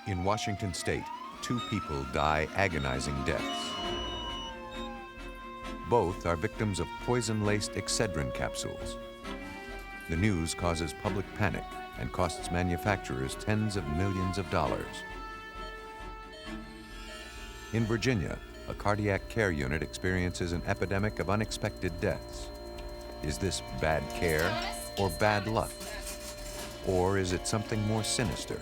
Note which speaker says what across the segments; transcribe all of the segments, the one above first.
Speaker 1: In Washington state, 2 people die agonizing deaths. Both are victims of poison-laced Excedrin capsules. The news causes public panic and costs manufacturers tens of millions of dollars. In Virginia, a cardiac care unit experiences an epidemic of unexpected deaths. Is this bad care or bad luck? Or is it something more sinister?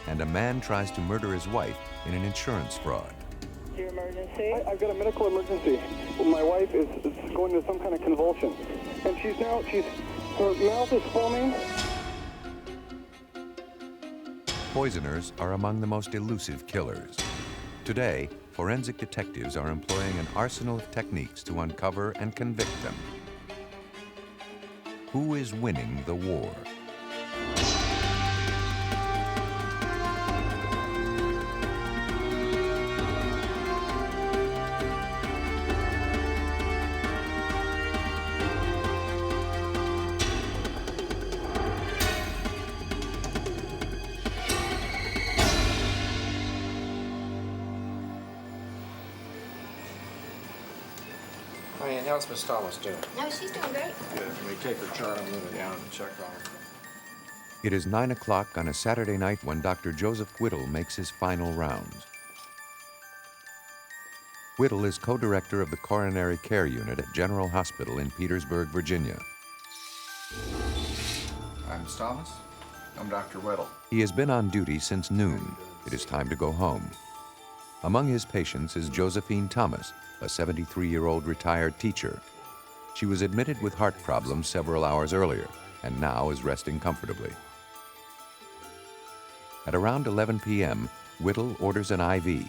Speaker 1: And a man tries to murder his wife in an insurance fraud.
Speaker 2: Your emergency?
Speaker 3: I've got a medical emergency. My wife is going into some kind of convulsion. And her mouth is foaming.
Speaker 1: Poisoners are among the most elusive killers. Today, forensic detectives are employing an arsenal of techniques to uncover and convict them. Who is winning the war?
Speaker 4: Hey, how's Miss Thomas doing?
Speaker 5: No, she's doing great.
Speaker 4: Good. Let me take her chart. I'm going to down and check on her.
Speaker 1: It is 9 o'clock on a Saturday night when Dr. Joseph Whittle makes his final rounds. Whittle is co-director of the Coronary Care Unit at General Hospital in Petersburg, Virginia.
Speaker 4: I'm Miss Thomas. I'm Dr. Whittle.
Speaker 1: He has been on duty since noon. It is time to go home. Among his patients is Josephine Thomas, a 73-year-old retired teacher. She was admitted with heart problems several hours earlier and now is resting comfortably. At around 11 p.m., Whittle orders an IV.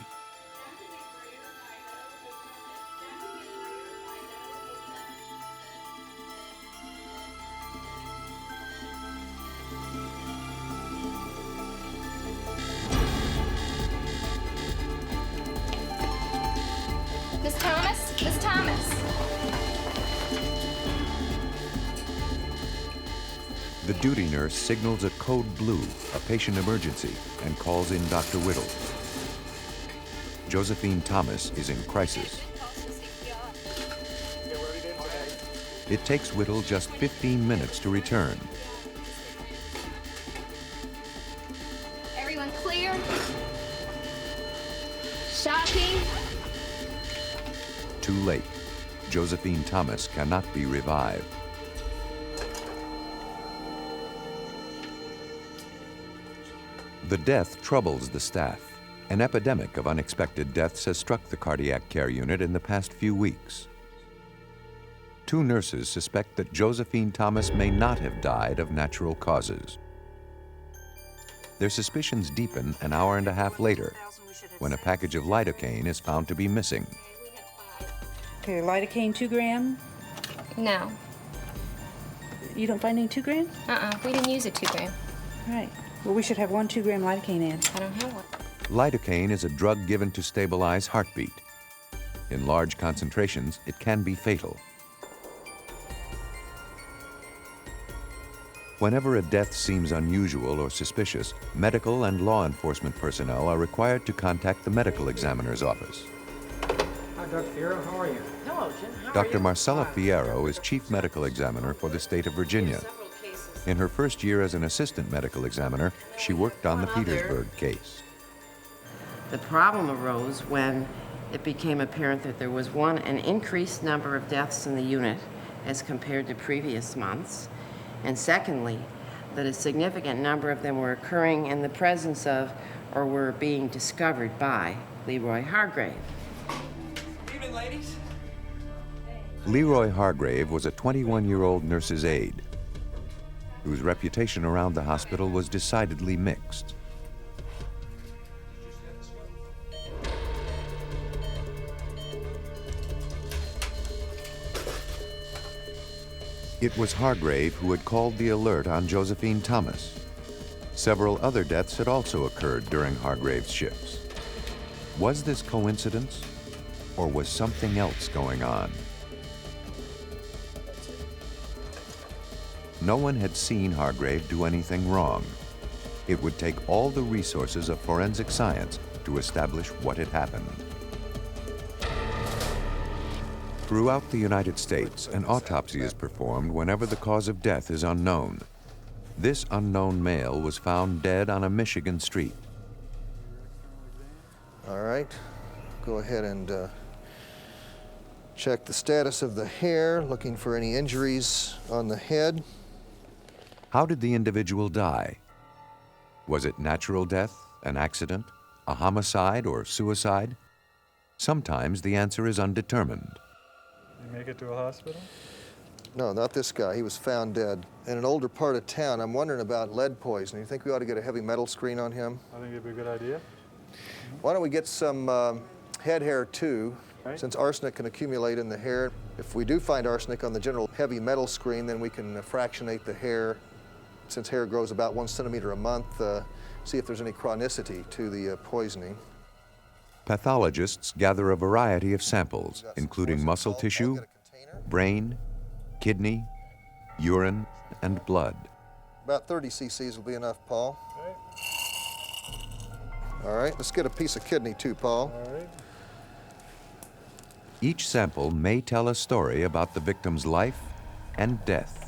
Speaker 5: Miss Thomas? Miss Thomas?
Speaker 1: The duty nurse signals a code blue, a patient emergency, and calls in Dr. Whittle. Josephine Thomas is in crisis. It takes Whittle just 15 minutes to return.
Speaker 5: Everyone clear? Shocking?
Speaker 1: Too late. Josephine Thomas cannot be revived. The death troubles the staff. An epidemic of unexpected deaths has struck the cardiac care unit in the past few weeks. 2 nurses suspect that Josephine Thomas may not have died of natural causes. Their suspicions deepen an hour and a half later, when a package of lidocaine is found to be missing.
Speaker 6: Okay, lidocaine 2 gram.
Speaker 5: No.
Speaker 6: You don't find any 2 grams?
Speaker 5: We didn't use a 2 gram.
Speaker 6: All right. Well, we should have 1 2 gram lidocaine in.
Speaker 5: I don't have one.
Speaker 1: Lidocaine is a drug given to stabilize heartbeat. In large concentrations, it can be fatal. Whenever a death seems unusual or suspicious, medical and law enforcement personnel are required to contact the medical examiner's office.
Speaker 7: Hi, Dr. Fierro. How are you?
Speaker 8: Hello, Jim. How are
Speaker 1: Dr.
Speaker 8: you?
Speaker 1: Marcella Fierro is chief medical examiner for the state of Virginia.
Speaker 8: Several cases.
Speaker 1: In her first year as an assistant medical examiner, she worked on the Petersburg case.
Speaker 8: The problem arose when it became apparent that there was, one, an increased number of deaths in the unit as compared to previous months, and secondly, that a significant number of them were occurring in the presence of or were being discovered by Leroy Hargrave.
Speaker 7: Evening, ladies.
Speaker 1: Leroy Hargrave was a 21-year-old nurse's aide whose reputation around the hospital was decidedly mixed. It was Hargrave who had called the alert on Josephine Thomas. Several other deaths had also occurred during Hargrave's shifts. Was this coincidence, or was something else going on? No one had seen Hargrave do anything wrong. It would take all the resources of forensic science to establish what had happened. Throughout the United States, an autopsy is performed whenever the cause of death is unknown. This unknown male was found dead on a Michigan street.
Speaker 2: All right, go ahead and check the status of the hair, looking for any injuries on the head.
Speaker 1: How did the individual die? Was it natural death, an accident, a homicide, or suicide? Sometimes the answer is undetermined.
Speaker 9: Did you make it to a hospital?
Speaker 2: No, not this guy. He was found dead in an older part of town. I'm wondering about lead poisoning. You think we ought to get a heavy metal screen on him?
Speaker 9: I think it'd be a good idea.
Speaker 2: Why don't we get some head hair too,
Speaker 9: right,
Speaker 2: since arsenic can accumulate in the hair. If we do find arsenic on the general heavy metal screen, then we can fractionate the hair. Since hair grows about 1 centimeter a month, see if there's any chronicity to the poisoning.
Speaker 1: Pathologists gather a variety of samples, including muscle tissue, brain, kidney, urine, and blood.
Speaker 2: About 30 cc's will be enough, Paul. All right, let's get a piece of kidney too, Paul.
Speaker 9: All right.
Speaker 1: Each sample may tell a story about the victim's life and death.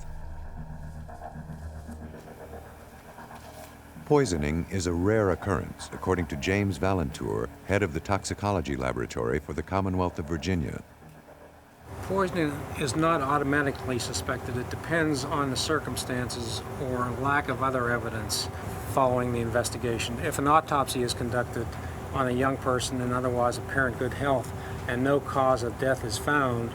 Speaker 1: Poisoning is a rare occurrence, according to James Valentour, head of the toxicology laboratory for the Commonwealth of Virginia.
Speaker 7: Poisoning is not automatically suspected. It depends on the circumstances or lack of other evidence following the investigation. If an autopsy is conducted on a young person in otherwise apparent good health and no cause of death is found,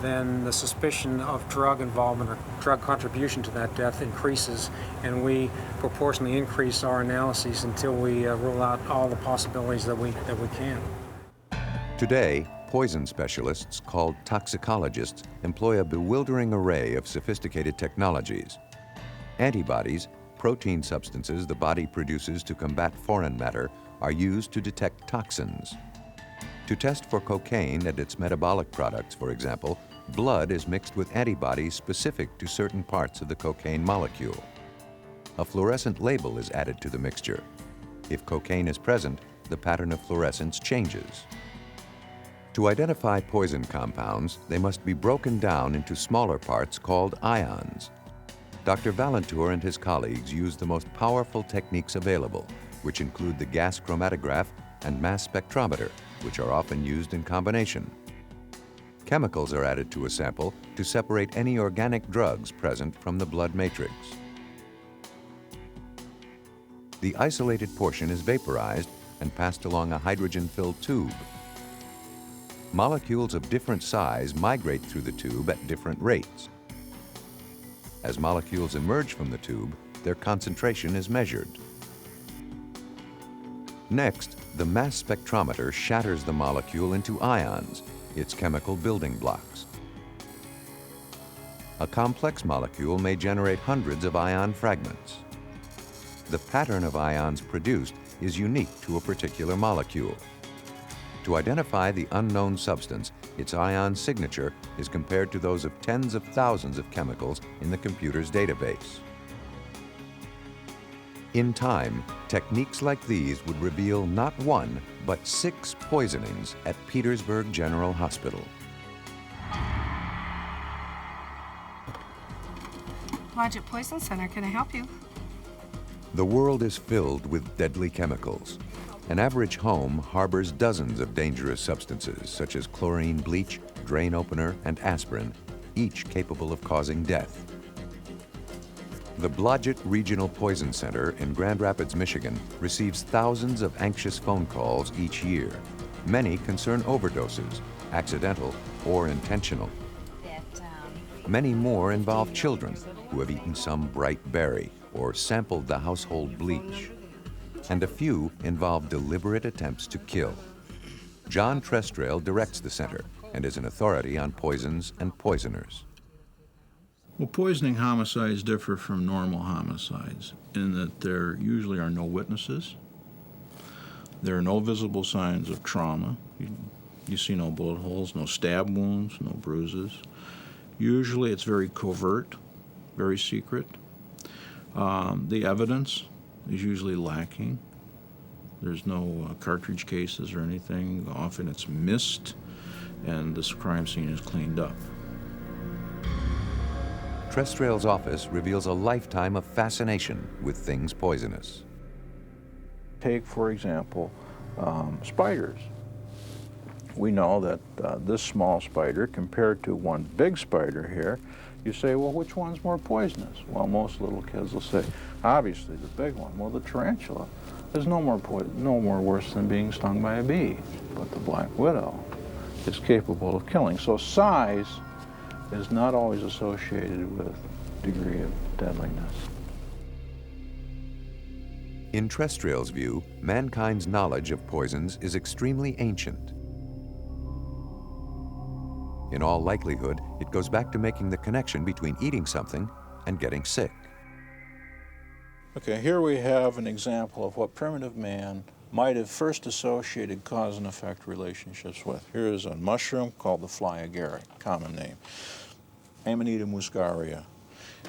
Speaker 7: then the suspicion of drug involvement or drug contribution to that death increases, and we proportionally increase our analyses until we rule out all the possibilities that we can.
Speaker 1: Today, poison specialists, called toxicologists, employ a bewildering array of sophisticated technologies. Antibodies, protein substances the body produces to combat foreign matter, are used to detect toxins. To test for cocaine and its metabolic products, for example, blood is mixed with antibodies specific to certain parts of the cocaine molecule. A fluorescent label is added to the mixture. If cocaine is present, the pattern of fluorescence changes. To identify poison compounds, they must be broken down into smaller parts called ions. Dr. Valentour and his colleagues use the most powerful techniques available, which include the gas chromatograph and mass spectrometer, which are often used in combination. Chemicals are added to a sample to separate any organic drugs present from the blood matrix. The isolated portion is vaporized and passed along a hydrogen-filled tube. Molecules of different size migrate through the tube at different rates. As molecules emerge from the tube, their concentration is measured. Next, the mass spectrometer shatters the molecule into ions, its chemical building blocks. A complex molecule may generate hundreds of ion fragments. The pattern of ions produced is unique to a particular molecule. To identify the unknown substance, its ion signature is compared to those of tens of thousands of chemicals in the computer's database. In time, techniques like these would reveal not one, but 6 poisonings at Petersburg General Hospital.
Speaker 10: Blodgett Poison Center, can I help you?
Speaker 1: The world is filled with deadly chemicals. An average home harbors dozens of dangerous substances, such as chlorine bleach, drain opener, and aspirin, each capable of causing death. The Blodgett Regional Poison Center in Grand Rapids, Michigan, receives thousands of anxious phone calls each year. Many concern overdoses, accidental or intentional. Many more involve children who have eaten some bright berry or sampled the household bleach. And a few involve deliberate attempts to kill. John Trestrail directs the center and is an authority on poisons and poisoners.
Speaker 11: Well, poisoning homicides differ from normal homicides in that there usually are no witnesses. There are no visible signs of trauma. You see no bullet holes, no stab wounds, no bruises. Usually it's very covert, very secret. The evidence is usually lacking. There's no cartridge cases or anything. Often it's missed, and this crime scene is cleaned up.
Speaker 1: Trestrail's office reveals a lifetime of fascination with things poisonous.
Speaker 11: Take, for example, spiders. We know that this small spider compared to one big spider here, you say, well, which one's more poisonous? Well, most little kids will say, obviously the big one. Well, the tarantula is no more worse than being stung by a bee, but the black widow is capable of killing. So size is not always associated with degree of deadliness.
Speaker 1: In Trestrail's view, mankind's knowledge of poisons is extremely ancient. In all likelihood, it goes back to making the connection between eating something and getting sick.
Speaker 11: Okay, here we have an example of what primitive man might have first associated cause and effect relationships with. Here is a mushroom called the fly agaric, common name, Amanita muscaria.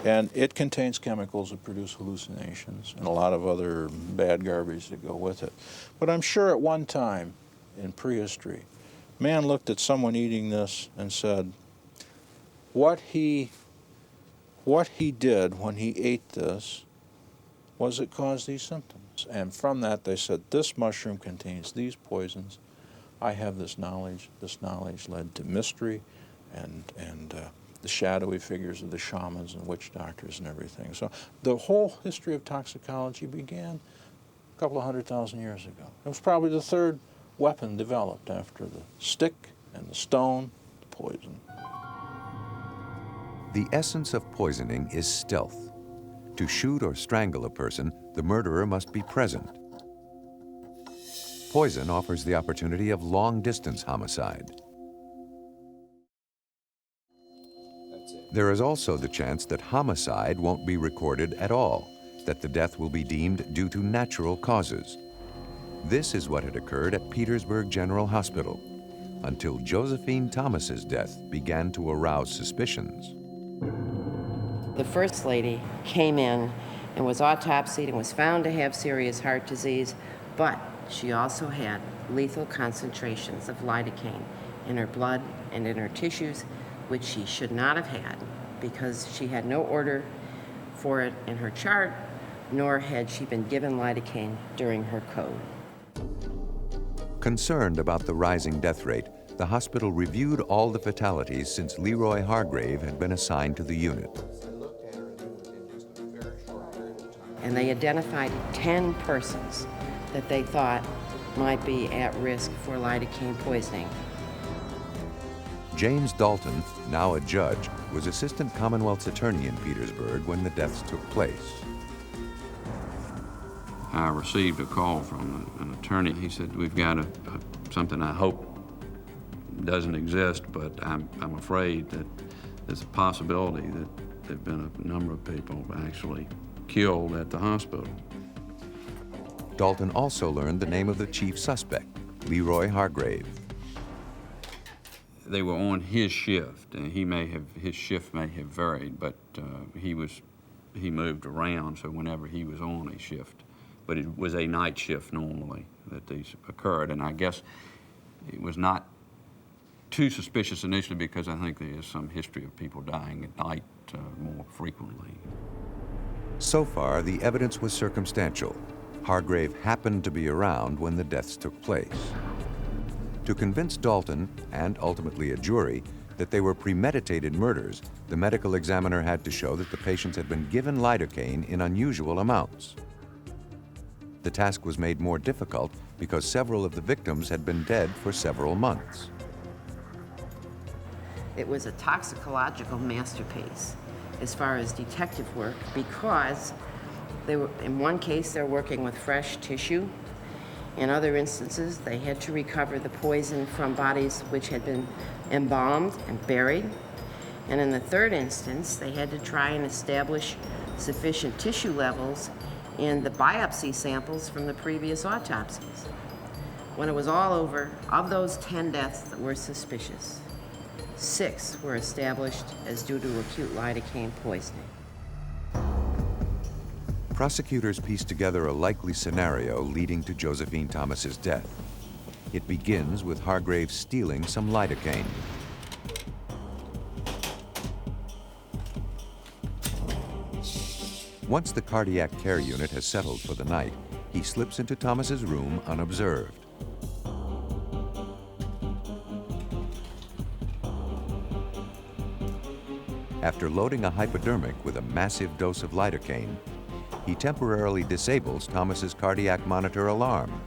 Speaker 11: And it contains chemicals that produce hallucinations and a lot of other bad garbage that go with it. But I'm sure at one time in prehistory, man looked at someone eating this and said, what he did when he ate this was it caused these symptoms. And from that they said, this mushroom contains these poisons. I have this knowledge. This knowledge led to mystery and the shadowy figures of the shamans and witch doctors and everything. So the whole history of toxicology began a couple of 100,000 years ago. It was probably the third weapon developed after the stick and the stone, the poison.
Speaker 1: The essence of poisoning is stealth. To shoot or strangle a person, the murderer must be present. Poison offers the opportunity of long-distance homicide. There is also the chance that homicide won't be recorded at all, that the death will be deemed due to natural causes. This is what had occurred at Petersburg General Hospital, until Josephine Thomas's death began to arouse suspicions.
Speaker 8: The first lady came in and was autopsied and was found to have serious heart disease, but she also had lethal concentrations of lidocaine in her blood and in her tissues, which she should not have had because she had no order for it in her chart, nor had she been given lidocaine during her code.
Speaker 1: Concerned about the rising death rate, the hospital reviewed all the fatalities since Leroy Hargrave had been assigned to the unit.
Speaker 8: And they identified 10 persons that they thought might be at risk for lidocaine poisoning.
Speaker 1: James Dalton, now a judge, was assistant Commonwealth's attorney in Petersburg when the deaths took place.
Speaker 12: I received a call from an attorney. He said, we've got something I hope doesn't exist, but I'm afraid that there's a possibility that there have been a number of people actually killed at the hospital.
Speaker 1: Dalton also learned the name of the chief suspect, Leroy Hargrave.
Speaker 12: They were on his shift, and his shift may have varied, but he moved around, so whenever he was on a shift. But it was a night shift normally that these occurred, and I guess it was not too suspicious initially because I think there is some history of people dying at night more frequently.
Speaker 1: So far, the evidence was circumstantial. Hargrave happened to be around when the deaths took place. To convince Dalton, and ultimately a jury, that they were premeditated murders, the medical examiner had to show that the patients had been given lidocaine in unusual amounts. The task was made more difficult because several of the victims had been dead for several months.
Speaker 8: It was a toxicological masterpiece as far as detective work because in one case they're working with fresh tissue. In other instances, they had to recover the poison from bodies which had been embalmed and buried. And in the third instance, they had to try and establish sufficient tissue levels in the biopsy samples from the previous autopsies. When it was all over, of those 10 deaths that were suspicious, 6 were established as due to acute lidocaine poisoning.
Speaker 1: Prosecutors pieced together a likely scenario leading to Josephine Thomas's death. It begins with Hargrave stealing some lidocaine. Once the cardiac care unit has settled for the night, he slips into Thomas's room unobserved. After loading a hypodermic with a massive dose of lidocaine, he temporarily disables Thomas's cardiac monitor alarm.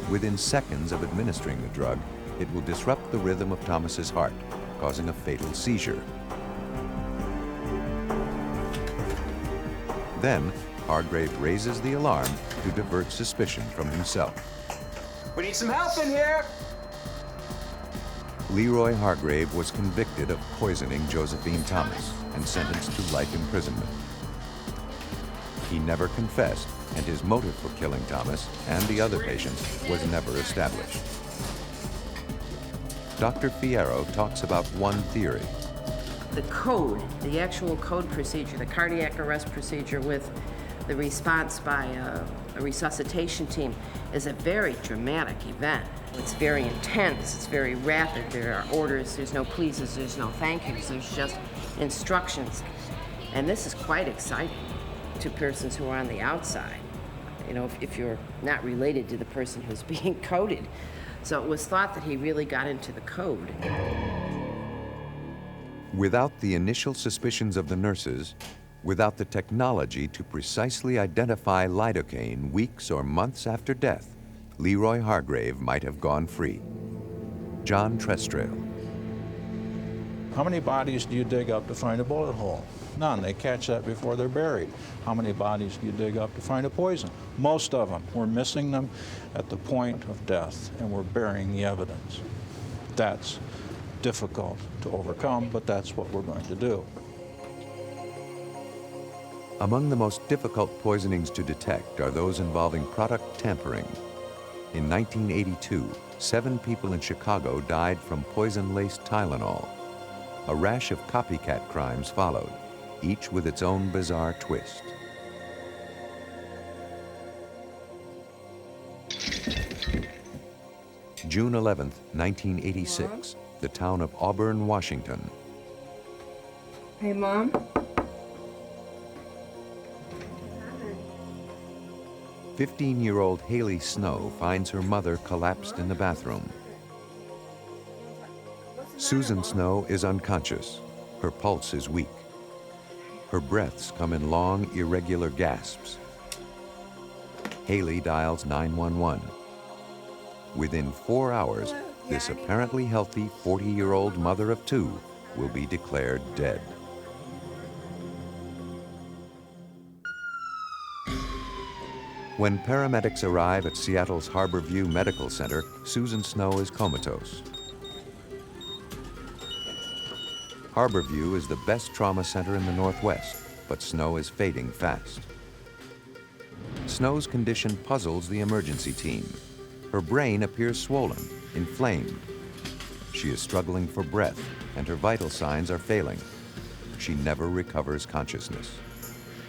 Speaker 1: Within seconds of administering the drug, it will disrupt the rhythm of Thomas's heart, causing a fatal seizure. Then, Hargrave raises the alarm to divert suspicion from himself.
Speaker 13: We need some help in here!
Speaker 1: Leroy Hargrave was convicted of poisoning Josephine Thomas and sentenced to life imprisonment. He never confessed, and his motive for killing Thomas and the other patients was never established. Dr. Fierro talks about one theory.
Speaker 8: The code, the actual code procedure, the cardiac arrest procedure with the response by a resuscitation team is a very dramatic event. It's very intense, it's very rapid. There are orders, there's no pleases, there's no thank yous, there's just instructions. And this is quite exciting to persons who are on the outside, you know, if you're not related to the person who's being coded. So it was thought that he really got into the code.
Speaker 1: Without the initial suspicions of the nurses, without the technology to precisely identify lidocaine weeks or months after death, Leroy Hargrave might have gone free. John Trestrail.
Speaker 11: How many bodies do you dig up to find a bullet hole? None. They catch that before they're buried. How many bodies do you dig up to find a poison? Most of them. We're missing them at the point of death, and we're burying the evidence. That's difficult to overcome, but that's what we're going to do.
Speaker 1: Among the most difficult poisonings to detect are those involving product tampering. In 1982, 7 people in Chicago died from poison-laced Tylenol. A rash of copycat crimes followed, each with its own bizarre twist. June 11, 1986, the town of Auburn, Washington.
Speaker 8: Hey, Mom?
Speaker 1: 15-year-old Haley Snow finds her mother collapsed in the bathroom. Susan Snow is unconscious. Her pulse is weak. Her breaths come in long, irregular gasps. Haley dials 911. Within 4 hours, this apparently healthy 40-year-old mother of 2 will be declared dead. When paramedics arrive at Seattle's Harborview Medical Center, Susan Snow is comatose. Harborview is the best trauma center in the Northwest, but Snow is fading fast. Snow's condition puzzles the emergency team. Her brain appears swollen, inflamed. She is struggling for breath, and her vital signs are failing. She never recovers consciousness.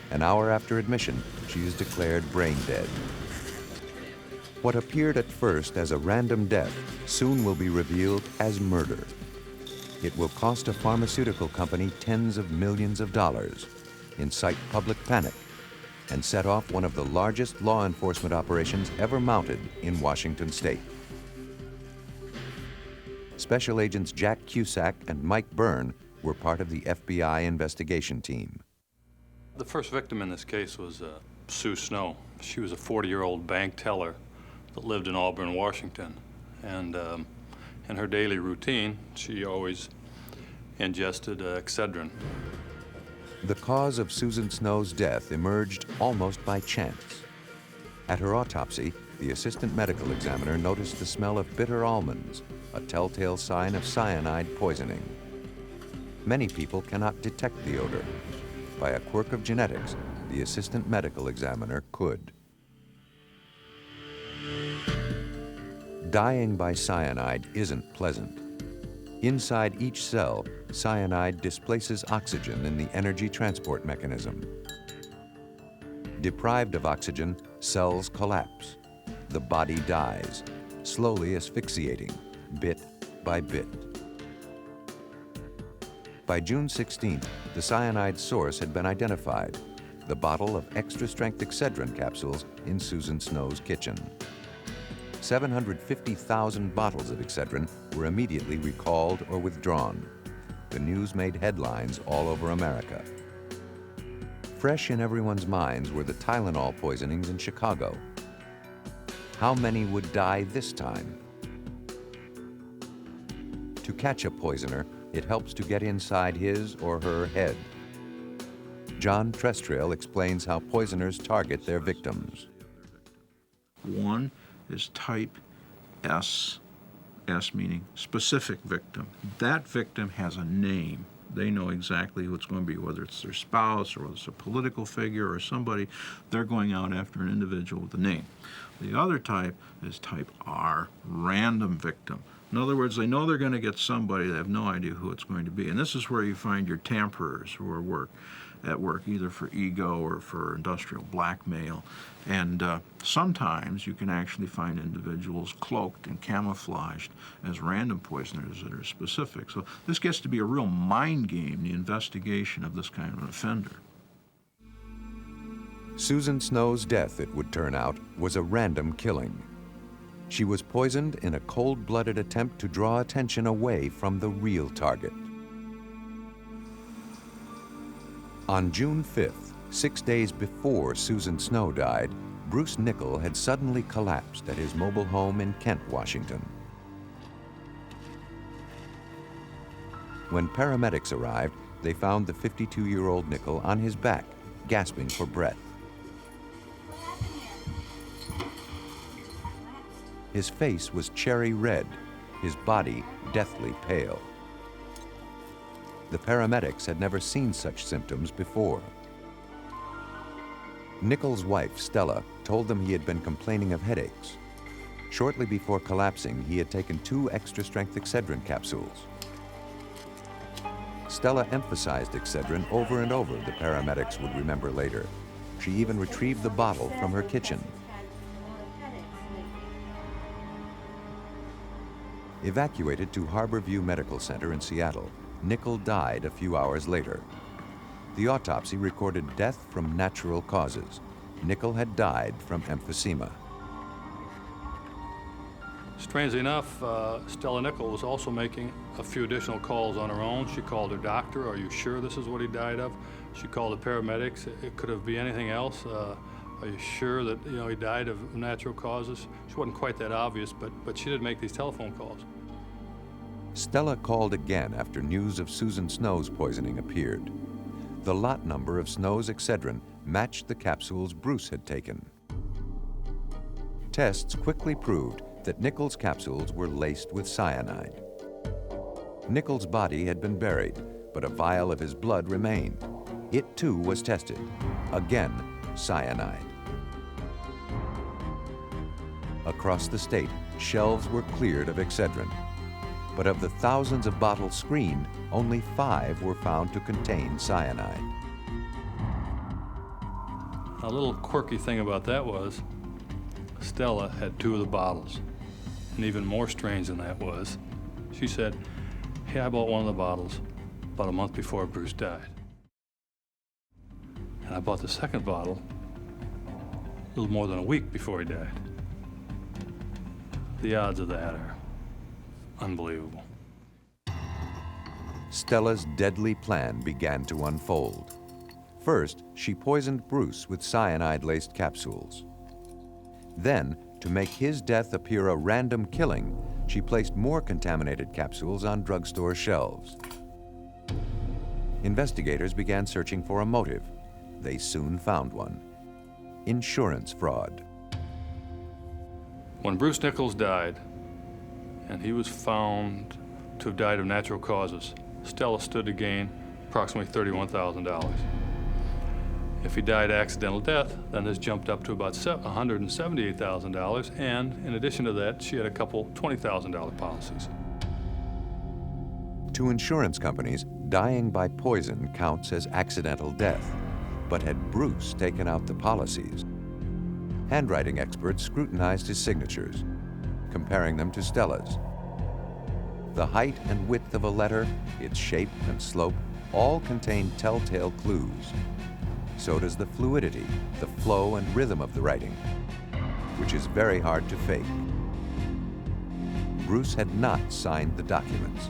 Speaker 1: An hour after admission, she is declared brain dead. What appeared at first as a random death soon will be revealed as murder. It will cost a pharmaceutical company tens of millions of dollars, incite public panic, and set off one of the largest law enforcement operations ever mounted in Washington state. Special Agents Jack Cusack and Mike Byrne were part of the FBI investigation team.
Speaker 14: The first victim in this case was Sue Snow. She was a 40-year-old bank teller that lived in Auburn, Washington. And in her daily routine, she always ingested Excedrin.
Speaker 1: The cause of Susan Snow's death emerged almost by chance. At her autopsy, the assistant medical examiner noticed the smell of bitter almonds, a telltale sign of cyanide poisoning. Many people cannot detect the odor. By a quirk of genetics, the assistant medical examiner could. Dying by cyanide isn't pleasant. Inside each cell, cyanide displaces oxygen in the energy transport mechanism. Deprived of oxygen, cells collapse. The body dies, slowly asphyxiating, bit by bit. By June 16th, the cyanide source had been identified, the bottle of extra-strength Excedrin capsules in Susan Snow's kitchen. 750,000 bottles of Excedrin were immediately recalled or withdrawn. The news made headlines all over America. Fresh in everyone's minds were the Tylenol poisonings in Chicago. How many would die this time? To catch a poisoner, it helps to get inside his or her head. John Trestrail explains how poisoners target their victims.
Speaker 11: One is type S, S meaning specific victim. That victim has a name. They know exactly who it's going to be, whether it's their spouse or whether it's a political figure or somebody. They're going out after an individual with a name. The other type is type R, random victim. In other words, they know they're going to get somebody, they have no idea who it's going to be. And this is where you find your tamperers who are at work, either for ego or for industrial blackmail. And sometimes you can actually find individuals cloaked and camouflaged as random poisoners that are specific. So this gets to be a real mind game, the investigation of this kind of an offender.
Speaker 1: Susan Snow's death, it would turn out, was a random killing. She was poisoned in a cold-blooded attempt to draw attention away from the real target. On June 5th, 6 days before Susan Snow died, Bruce Nichol had suddenly collapsed at his mobile home in Kent, Washington. When paramedics arrived, they found the 52-year-old Nichol on his back, gasping for breath. His face was cherry red, his body deathly pale. The paramedics had never seen such symptoms before. Nichol's wife, Stella, told them he had been complaining of headaches. Shortly before collapsing, he had taken 2 extra-strength Excedrin capsules. Stella emphasized Excedrin over and over, the paramedics would remember later. She even retrieved the bottle from her kitchen. Evacuated to Harborview Medical Center in Seattle, Nichol died a few hours later. The autopsy recorded death from natural causes. Nichol had died from emphysema.
Speaker 14: Strangely enough, Stella Nichol was also making a few additional calls on her own. She called her doctor, "Are you sure this is what he died of?" She called the paramedics. It could have been anything else. Are you sure that he died of natural causes? She wasn't quite that obvious, but she did make these telephone calls.
Speaker 1: Stella called again after news of Susan Snow's poisoning appeared. The lot number of Snow's Excedrin matched the capsules Bruce had taken. Tests quickly proved that Nichol's capsules were laced with cyanide. Nichol's body had been buried, but a vial of his blood remained. It too was tested. Again, cyanide. Across the state, shelves were cleared of Excedrin. But of the thousands of bottles screened, only 5 were found to contain cyanide.
Speaker 14: A little quirky thing about that was Stella had 2 of the bottles. And even more strange than that was, she said, "Hey, I bought one of the bottles about a month before Bruce died. And I bought the second bottle a little more than a week before he died." The odds of that are unbelievable.
Speaker 1: Stella's deadly plan began to unfold. First, she poisoned Bruce with cyanide-laced capsules. Then, to make his death appear a random killing, she placed more contaminated capsules on drugstore shelves. Investigators began searching for a motive. They soon found one: insurance fraud.
Speaker 14: When Bruce Nichols died, and he was found to have died of natural causes, Stella stood to gain approximately $31,000. If he died accidental death, then this jumped up to about $178,000, and in addition to that, she had a couple $20,000 policies.
Speaker 1: To insurance companies, dying by poison counts as accidental death. But had Bruce taken out the policies? Handwriting experts scrutinized his signatures, comparing them to Stella's. The height and width of a letter, its shape and slope, all contain telltale clues. So does the fluidity, the flow and rhythm of the writing, which is very hard to fake. Bruce had not signed the documents.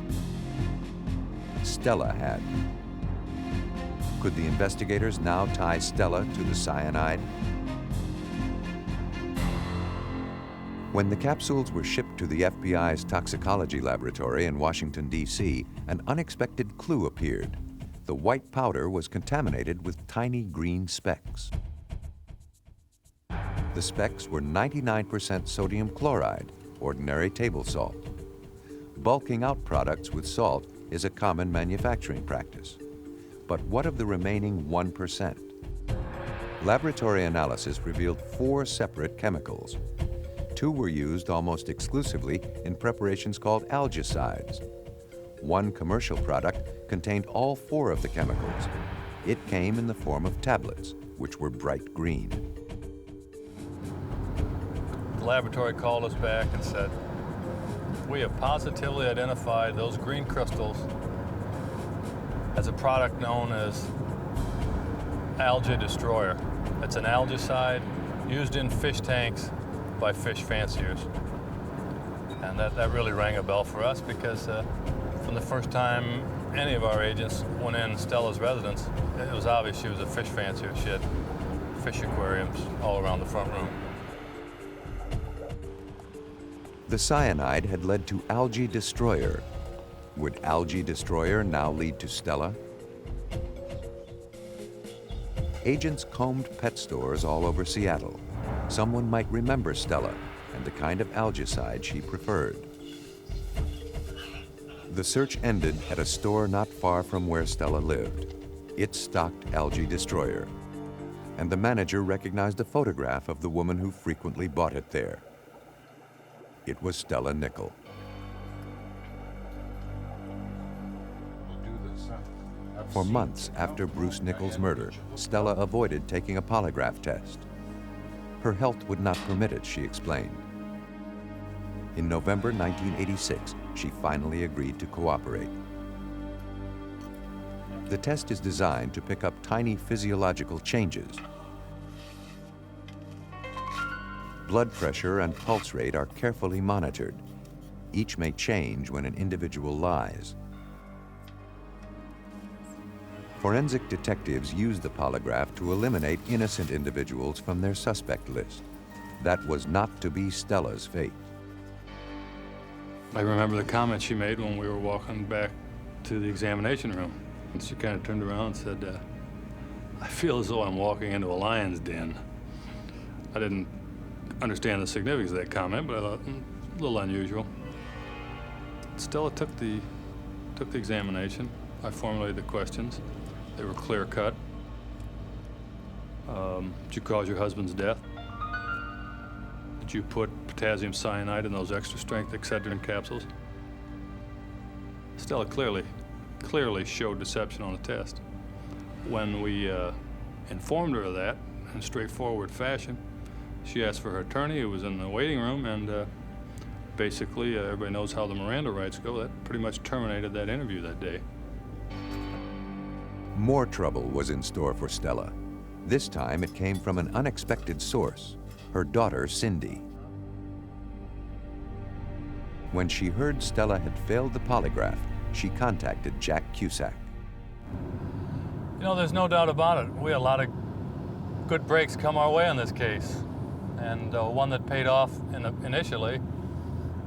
Speaker 1: Stella had. Could the investigators now tie Stella to the cyanide? When the capsules were shipped to the FBI's toxicology laboratory in Washington, D.C., an unexpected clue appeared. The white powder was contaminated with tiny green specks. The specks were 99% sodium chloride, ordinary table salt. Bulking out products with salt is a common manufacturing practice. But what of the remaining 1%? Laboratory analysis revealed 4 separate chemicals. 2 were used almost exclusively in preparations called algicides. One commercial product contained all 4 of the chemicals. It came in the form of tablets, which were bright green.
Speaker 14: The laboratory called us back and said, "We have positively identified those green crystals as a product known as algae destroyer. It's an algicide used in fish tanks by fish fanciers." And that really rang a bell for us because from the first time any of our agents went in Stella's residence, it was obvious she was a fish fancier. She had fish aquariums all around the front room.
Speaker 1: The cyanide had led to algae destroyer. Would algae destroyer now lead to Stella? Agents combed pet stores all over Seattle. Someone might remember Stella and the kind of algicide she preferred. The search ended at a store not far from where Stella lived. It stocked algae destroyer, and the manager recognized a photograph of the woman who frequently bought it there. It was Stella Nichol. For months after Bruce Nichols' murder, Stella avoided taking a polygraph test. Her health would not permit it, she explained. In November 1986, she finally agreed to cooperate. The test is designed to pick up tiny physiological changes. Blood pressure and pulse rate are carefully monitored. Each may change when an individual lies. Forensic detectives use the polygraph to eliminate innocent individuals from their suspect list. That was not to be Stella's fate.
Speaker 14: I remember the comment she made when we were walking back to the examination room. And she kind of turned around and said, "I feel as though I'm walking into a lion's den." I didn't understand the significance of that comment, but I thought, a little unusual. Stella took the examination. I formulated the questions. They were clear-cut. Did you cause your husband's death? Did you put potassium cyanide in those extra-strength Excedrin capsules? Stella clearly showed deception on the test. When we informed her of that in a straightforward fashion, she asked for her attorney, who was in the waiting room, and basically, everybody knows how the Miranda rights go. That pretty much terminated that interview that day.
Speaker 1: More trouble was in store for Stella. This time it came from an unexpected source, her daughter, Cindy. When she heard Stella had failed the polygraph, she contacted Jack Cusack.
Speaker 14: You know, there's no doubt about it. We had a lot of good breaks come our way on this case. And one that paid off initially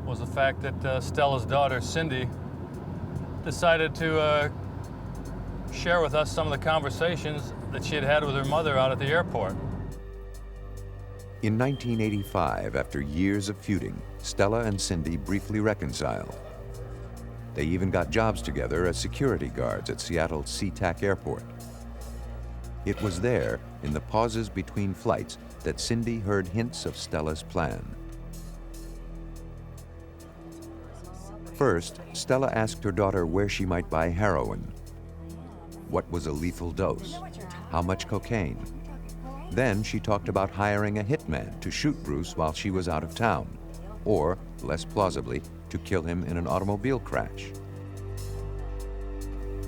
Speaker 14: was the fact that Stella's daughter, Cindy, decided to share with us some of the conversations that she had had with her mother out at the airport.
Speaker 1: In 1985, after years of feuding, Stella and Cindy briefly reconciled. They even got jobs together as security guards at Seattle's SeaTac Airport. It was there, in the pauses between flights, that Cindy heard hints of Stella's plan. First, Stella asked her daughter where she might buy heroin. What was a lethal dose? How much cocaine? Then she talked about hiring a hitman to shoot Bruce while she was out of town, or, less plausibly, to kill him in an automobile crash.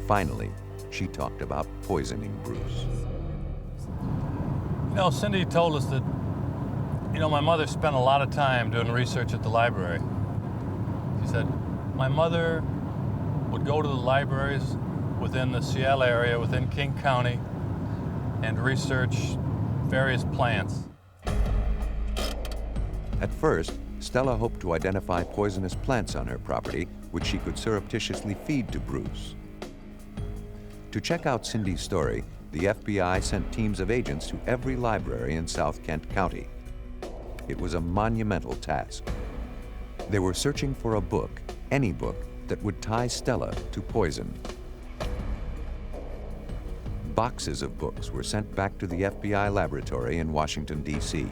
Speaker 1: Finally, she talked about poisoning Bruce.
Speaker 14: You know, Cindy told us that, my mother spent a lot of time doing research at the library. She said, my mother would go to the libraries within the Seattle area, within King County, and research various plants.
Speaker 1: At first, Stella hoped to identify poisonous plants on her property, which she could surreptitiously feed to Bruce. To check out Cindy's story, the FBI sent teams of agents to every library in South Kent County. It was a monumental task. They were searching for a book, any book, that would tie Stella to poison. Boxes of books were sent back to the FBI laboratory in Washington, D.C.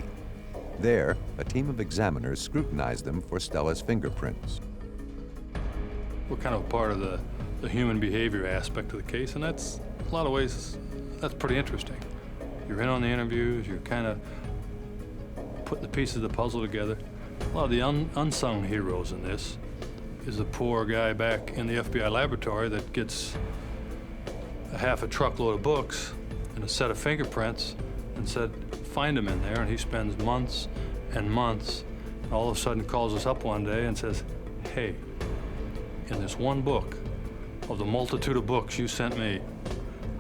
Speaker 1: There, a team of examiners scrutinized them for Stella's fingerprints.
Speaker 14: We're kind of part of the human behavior aspect of the case, and that's, in a lot of ways, that's pretty interesting. You're in on the interviews, you're kind of putting the pieces of the puzzle together. A lot of the unsung heroes in this is the poor guy back in the FBI laboratory that gets a half a truckload of books and a set of fingerprints and said, find him in there, and he spends months and months, and all of a sudden calls us up one day and says, hey, in this one book of the multitude of books you sent me,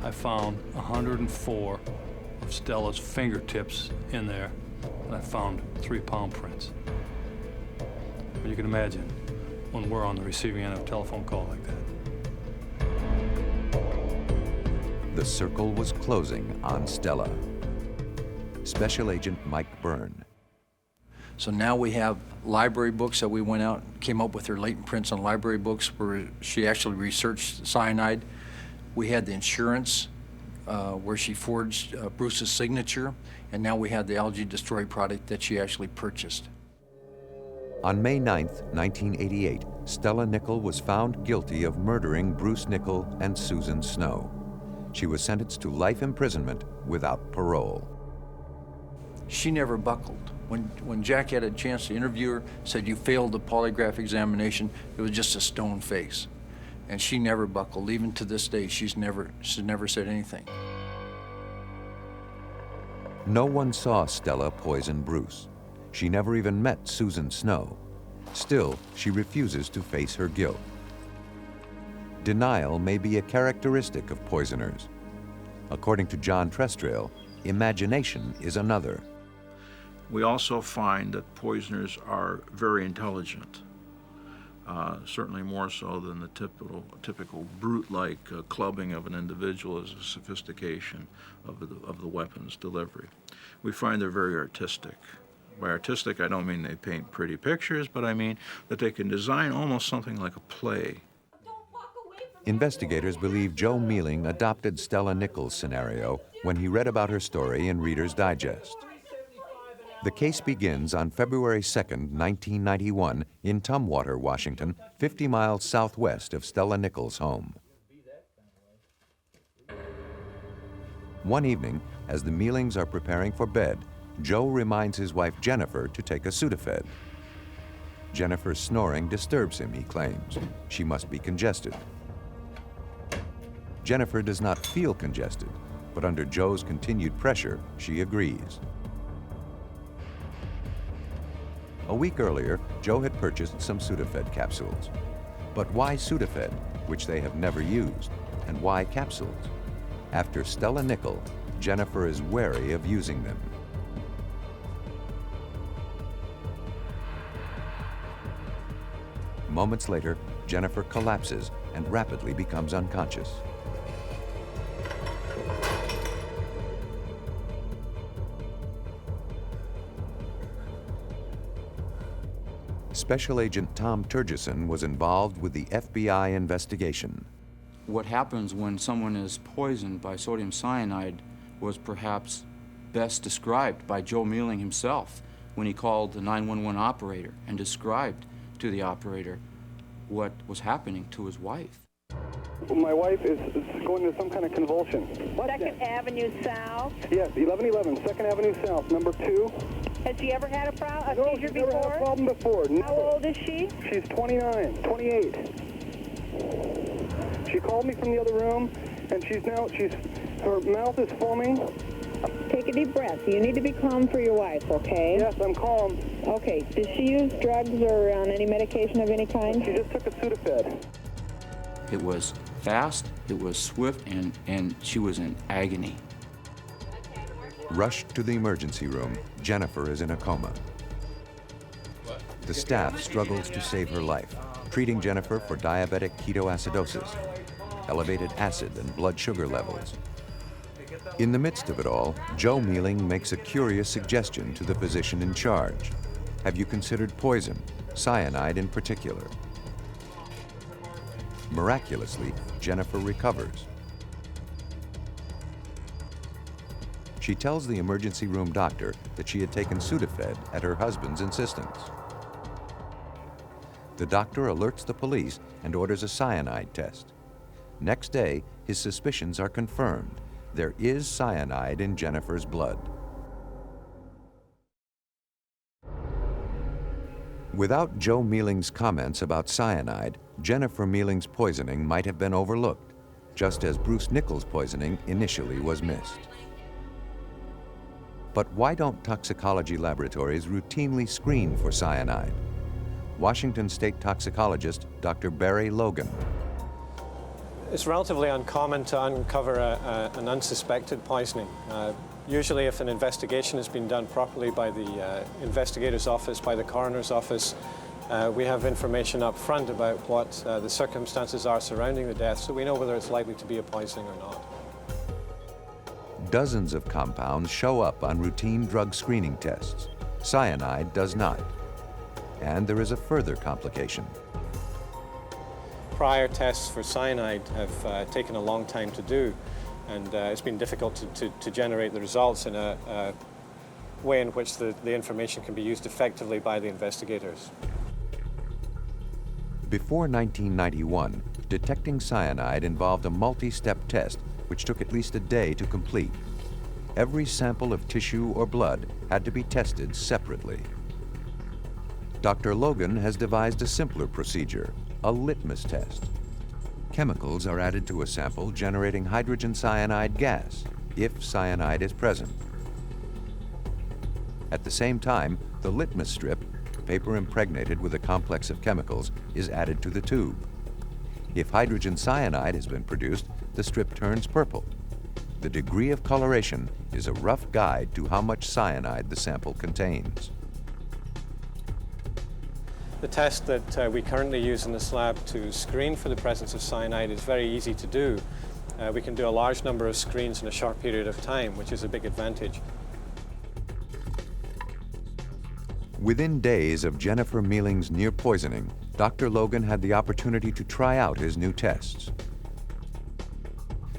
Speaker 14: I found 104 of Stella's fingertips in there, and I found 3 palm prints. And you can imagine when we're on the receiving end of a telephone call like that.
Speaker 1: The circle was closing on Stella. Special Agent Mike Byrne.
Speaker 15: So now we have library books that we went out, came up with her latent prints on library books where she actually researched cyanide. We had the insurance where she forged Bruce's signature, and now we had the algae destroy product that she actually purchased.
Speaker 1: On May 9th, 1988, Stella Nickell was found guilty of murdering Bruce Nickell and Susan Snow. She was sentenced to life imprisonment without parole.
Speaker 15: She never buckled. When Jack had a chance to interview her, said you failed the polygraph examination, it was just a stone face. And she never buckled. Even to this day, she's never said anything.
Speaker 1: No one saw Stella poison Bruce. She never even met Susan Snow. Still, she refuses to face her guilt. Denial may be a characteristic of poisoners. According to John Trestrail, imagination is another.
Speaker 11: We also find that poisoners are very intelligent, certainly more so than the typical brute-like clubbing of an individual as a sophistication of the weapon's delivery. We find they're very artistic. By artistic, I don't mean they paint pretty pictures, but I mean that they can design almost something like a play.
Speaker 1: Investigators believe Joe Mealing adopted Stella Nickell's scenario when he read about her story in Reader's Digest. The case begins on February 2nd, 1991, in Tumwater, Washington, 50 miles southwest of Stella Nickell's home. One evening, as the Mealings are preparing for bed, Joe reminds his wife Jennifer to take a Sudafed. Jennifer's snoring disturbs him, he claims. She must be congested. Jennifer does not feel congested, but under Joe's continued pressure, she agrees. A week earlier, Joe had purchased some Sudafed capsules. But why Sudafed, which they have never used, and why capsules? After Stella Nickell, Jennifer is wary of using them. Moments later, Jennifer collapses and rapidly becomes unconscious. Special Agent Tom Turgeson was involved with the FBI investigation.
Speaker 16: What happens when someone is poisoned by sodium cyanide, was perhaps best described by Joe Mealing himself when he called the 911 operator and described to the operator what was happening to his wife.
Speaker 3: My wife is going into some kind of convulsion.
Speaker 17: Second Avenue South?
Speaker 3: Yes, 1111, 2nd Avenue South, number 2.
Speaker 17: Has she ever had a
Speaker 3: No,
Speaker 17: seizure
Speaker 3: she's
Speaker 17: before?
Speaker 3: never had a problem before. No.
Speaker 17: How old is she?
Speaker 3: She's 29, 28. She called me from the other room, and her mouth is foaming.
Speaker 17: Take a deep breath. You need to be calm for your wife, okay?
Speaker 3: Yes, I'm calm.
Speaker 17: Okay. Does she use drugs or on any medication of any kind?
Speaker 3: She just took a Sudafed.
Speaker 16: It was fast, it was swift, and she was in agony.
Speaker 1: Rushed to the emergency room, Jennifer is in a coma. The staff struggles to save her life, treating Jennifer for diabetic ketoacidosis, elevated acid and blood sugar levels. In the midst of it all, Joe Mealing makes a curious suggestion to the physician in charge. Have you considered poison, cyanide in particular? Miraculously, Jennifer recovers. She tells the emergency room doctor that she had taken Sudafed at her husband's insistence. The doctor alerts the police and orders a cyanide test. Next day, his suspicions are confirmed. There is cyanide in Jennifer's blood. Without Joe Mealing's comments about cyanide, Jennifer Mealing's poisoning might have been overlooked, just as Bruce Nichols' poisoning initially was missed. But why don't toxicology laboratories routinely screen for cyanide? Washington State toxicologist Dr. Barry Logan.
Speaker 7: It's relatively uncommon to uncover an unsuspected poisoning. Usually if an investigation has been done properly by the investigator's office, by the coroner's office, we have information up front about what the circumstances are surrounding the death, so we know whether it's likely to be a poisoning or not.
Speaker 1: Dozens of compounds show up on routine drug screening tests. Cyanide does not. And there is a further complication.
Speaker 7: Prior tests for cyanide have taken a long time to do, and it's been difficult to generate the results in a way in which the information can be used effectively by the investigators.
Speaker 1: Before 1991, detecting cyanide involved a multi-step test which took at least a day to complete. Every sample of tissue or blood had to be tested separately. Dr. Logan has devised a simpler procedure, a litmus test. Chemicals are added to a sample generating hydrogen cyanide gas, if cyanide is present. At the same time, the litmus strip, paper impregnated with a complex of chemicals, is added to the tube. If hydrogen cyanide has been produced, the strip turns purple. The degree of coloration is a rough guide to how much cyanide the sample contains.
Speaker 7: The test that we currently use in this lab to screen for the presence of cyanide is very easy to do. We can do a large number of screens in a short period of time, which is a big advantage.
Speaker 1: Within days of Jennifer Mealing's near poisoning, Dr. Logan had the opportunity to try out his new tests.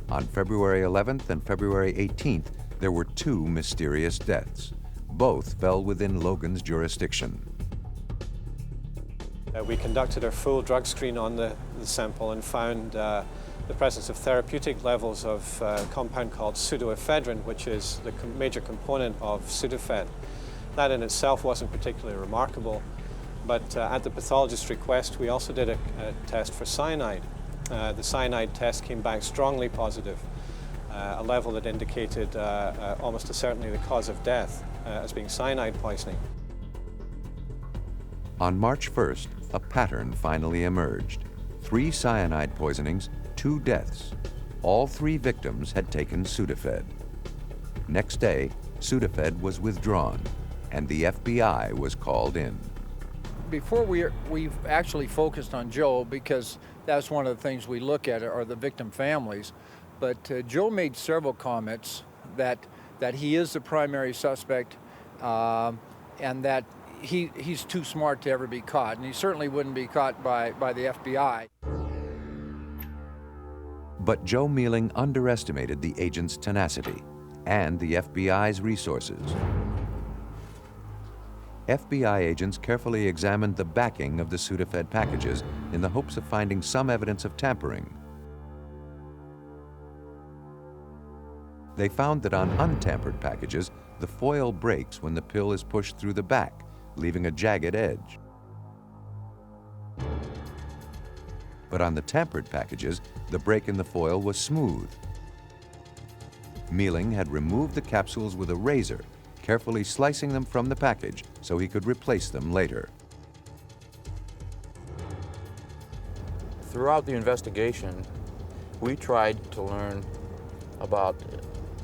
Speaker 1: On February 11th and February 18th, there were two mysterious deaths. Both fell within Logan's jurisdiction.
Speaker 7: We conducted our full drug screen on the sample and found the presence of therapeutic levels of a compound called pseudoephedrine, which is the major component of Sudafed. That in itself wasn't particularly remarkable, but at the pathologist's request, we also did a test for cyanide. The cyanide test came back strongly positive, a level that indicated almost certainly the cause of death as being cyanide poisoning.
Speaker 1: On March 1st, a pattern finally emerged. 3 cyanide poisonings, 2 deaths. All 3 victims had taken Sudafed. Next day, Sudafed was withdrawn, and the FBI was called in.
Speaker 15: Before we've actually focused on Joe, because that's one of the things we look at are the victim families. But Joe made several comments that he is the primary suspect and that he's too smart to ever be caught, and he certainly wouldn't be caught by the FBI.
Speaker 1: But Joe Mealing underestimated the agent's tenacity. and the FBI's resources. FBI agents carefully examined the backing of the Sudafed packages in the hopes of finding some evidence of tampering. They found that on untampered packages, the foil breaks when the pill is pushed through the back, leaving a jagged edge. But on the tampered packages, the break in the foil was smooth. Mealing had removed the capsules with a razor, carefully slicing them from the package so he could replace them later.
Speaker 16: Throughout the investigation, we tried to learn about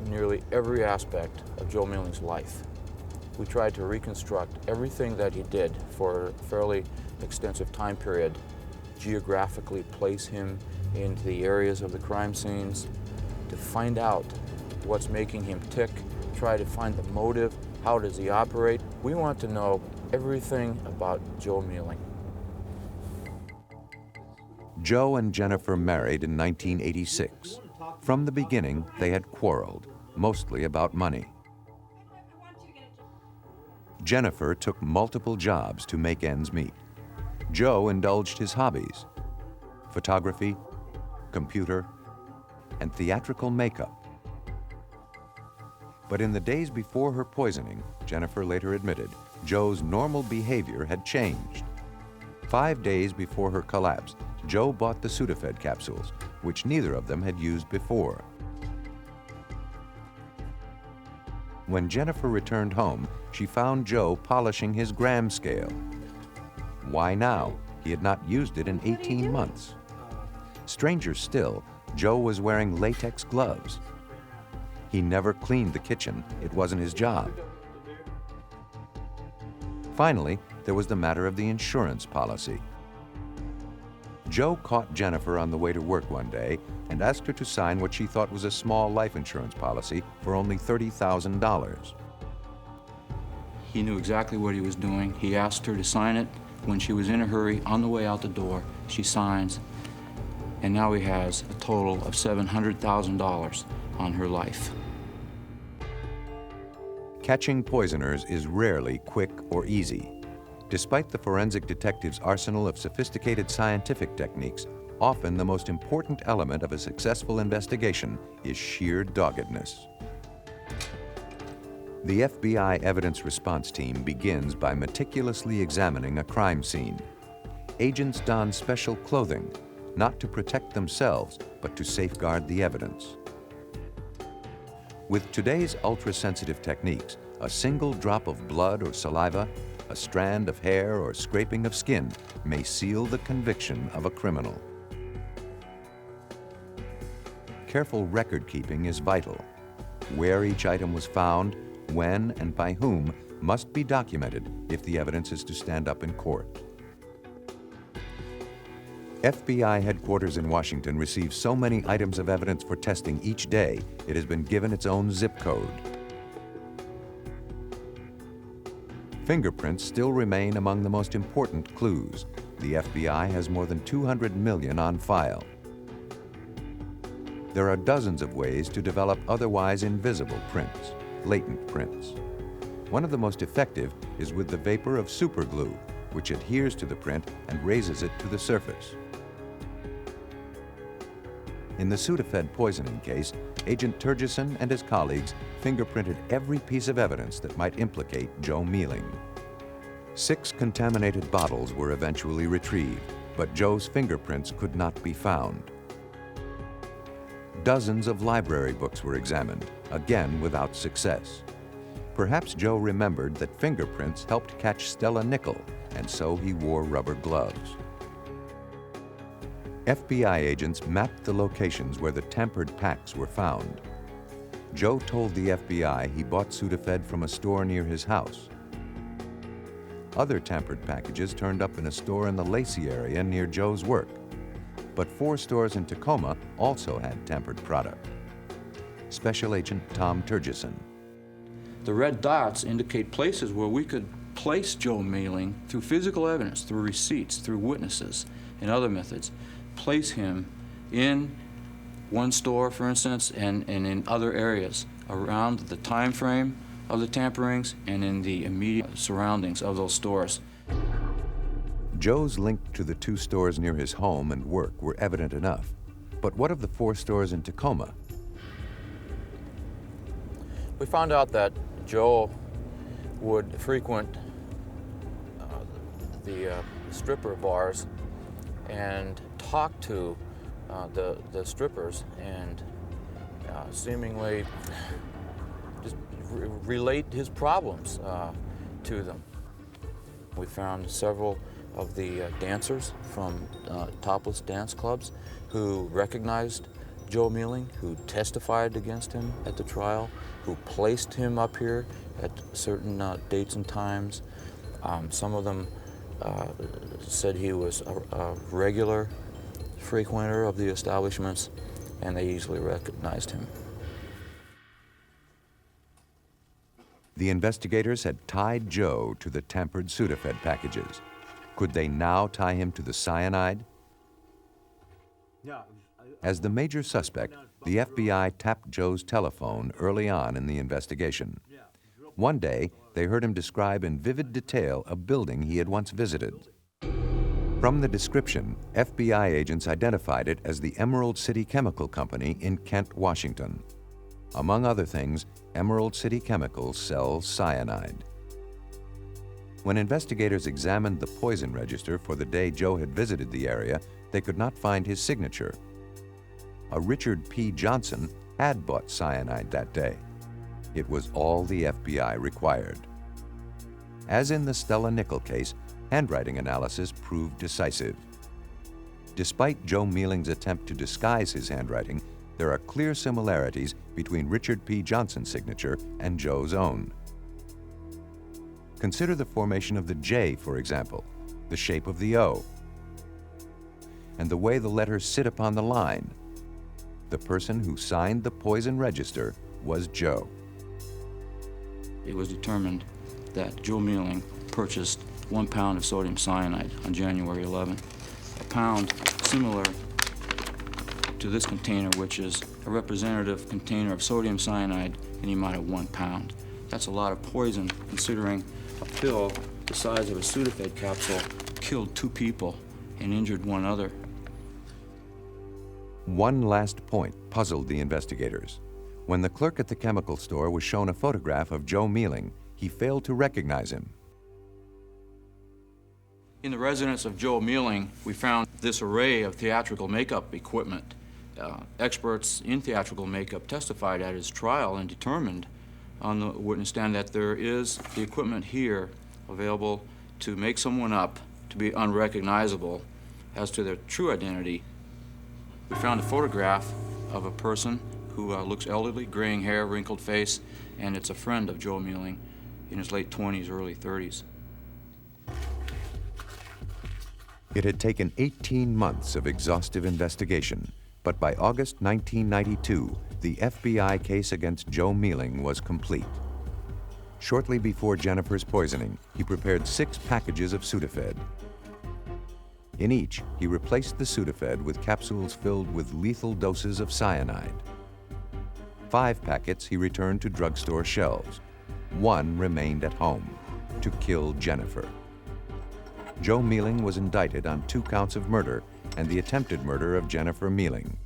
Speaker 16: nearly every aspect of Joe Mealing's life. We tried to reconstruct everything that he did for a fairly extensive time period, geographically place him into the areas of the crime scenes, to find out what's making him tick, try to find the motive, how does he operate. We want to know everything about Joe Mealing.
Speaker 1: Joe and Jennifer married in 1986. From the beginning, they had quarreled, mostly about money. Jennifer took multiple jobs to make ends meet. Joe indulged his hobbies: photography, computer, and theatrical makeup. But in the days before her poisoning, Jennifer later admitted, Joe's normal behavior had changed. 5 days before her collapse, Joe bought the Sudafed capsules, which neither of them had used before. When Jennifer returned home, she found Joe polishing his gram scale. Why now? He had not used it in 18 months. Stranger still, Joe was wearing latex gloves. He never cleaned the kitchen. It wasn't his job. Finally, there was the matter of the insurance policy. Joe caught Jennifer on the way to work one day and asked her to sign what she thought was a small life insurance policy for only $30,000.
Speaker 16: He knew exactly what he was doing. He asked her to sign it. When she was in a hurry, on the way out the door, she signs, and now he has a total of $700,000 on her life.
Speaker 1: Catching poisoners is rarely quick or easy. Despite the forensic detective's arsenal of sophisticated scientific techniques, often the most important element of a successful investigation is sheer doggedness. The FBI Evidence Response Team begins by meticulously examining a crime scene. Agents don special clothing, not to protect themselves, but to safeguard the evidence. With today's ultra-sensitive techniques, a single drop of blood or saliva, a strand of hair or scraping of skin may seal the conviction of a criminal. Careful record-keeping is vital. Where each item was found, when and by whom, must be documented if the evidence is to stand up in court. FBI headquarters in Washington receives so many items of evidence for testing each day, it has been given its own zip code. Fingerprints still remain among the most important clues. The FBI has more than 200 million on file. There are dozens of ways to develop otherwise invisible prints, latent prints. One of the most effective is with the vapor of superglue, which adheres to the print and raises it to the surface. In the Sudafed poisoning case, Agent Turgeson and his colleagues fingerprinted every piece of evidence that might implicate Joe Mealing. 6 contaminated bottles were eventually retrieved, but Joe's fingerprints could not be found. Dozens of library books were examined, again without success. Perhaps Joe remembered that fingerprints helped catch Stella Nickel, and so he wore rubber gloves. FBI agents mapped the locations where the tampered packs were found. Joe told the FBI he bought Sudafed from a store near his house. Other tampered packages turned up in a store in the Lacey area near Joe's work. But 4 stores in Tacoma also had tampered product. Special Agent Tom Turgeson.
Speaker 16: The red dots indicate places where we could place Joe Mealing through physical evidence, through receipts, through witnesses, and other methods, place him in
Speaker 15: one store, for instance, and in other areas around the time frame of the tamperings and in the immediate surroundings of those stores.
Speaker 1: Joe's link to the 2 stores near his home and work were evident enough. But what of the 4 stores in Tacoma?
Speaker 16: We found out that Joe would frequent the stripper bars and talk to the strippers and seemingly just relate his problems to them. We found several of the dancers from topless dance clubs who recognized Joe Mealing, who testified against him at the trial, who placed him up here at certain dates and times. Some of them said he was a regular frequenter of the establishments, and they easily recognized him.
Speaker 1: The investigators had tied Joe to the tampered Sudafed packages. Could they now tie him to the cyanide? As the major suspect, the FBI tapped Joe's telephone early on in the investigation. One day, they heard him describe in vivid detail a building he had once visited. From the description, FBI agents identified it as the Emerald City Chemical Company in Kent, Washington. Among other things, Emerald City Chemicals sells cyanide. When investigators examined the poison register for the day Joe had visited the area, they could not find his signature. A Richard P. Johnson had bought cyanide that day. It was all the FBI required. As in the Stella Nickel case, handwriting analysis proved decisive. Despite Joe Mealing's attempt to disguise his handwriting, there are clear similarities between Richard P. Johnson's signature and Joe's own. Consider the formation of the J, for example, the shape of the O, and the way the letters sit upon the line. The person who signed the poison register was Joe.
Speaker 15: It was determined that Joe Mealing purchased 1 pound of sodium cyanide on January 11. A pound similar to this container, which is a representative container of sodium cyanide in the amount of 1 pound. That's a lot of poison, considering a pill the size of a Sudafed capsule killed 2 people and injured 1 other.
Speaker 1: One last point puzzled the investigators. When the clerk at the chemical store was shown a photograph of Joe Mealing, he failed to recognize him.
Speaker 15: In the residence of Joe Mealing, we found this array of theatrical makeup equipment. Experts in theatrical makeup testified at his trial and determined on the witness stand that there is the equipment here available to make someone up to be unrecognizable as to their true identity. We found a photograph of a person who looks elderly, graying hair, wrinkled face, and it's a friend of Joe Mealing in his late 20s, early 30s.
Speaker 1: It had taken 18 months of exhaustive investigation, but by August 1992, the FBI case against Joe Mealing was complete. Shortly before Jennifer's poisoning, he prepared 6 packages of Sudafed. In each, he replaced the Sudafed with capsules filled with lethal doses of cyanide. 5 packets he returned to drugstore shelves. 1 remained at home, to kill Jennifer. Joe Mealing was indicted on 2 counts of murder and the attempted murder of Jennifer Mealing.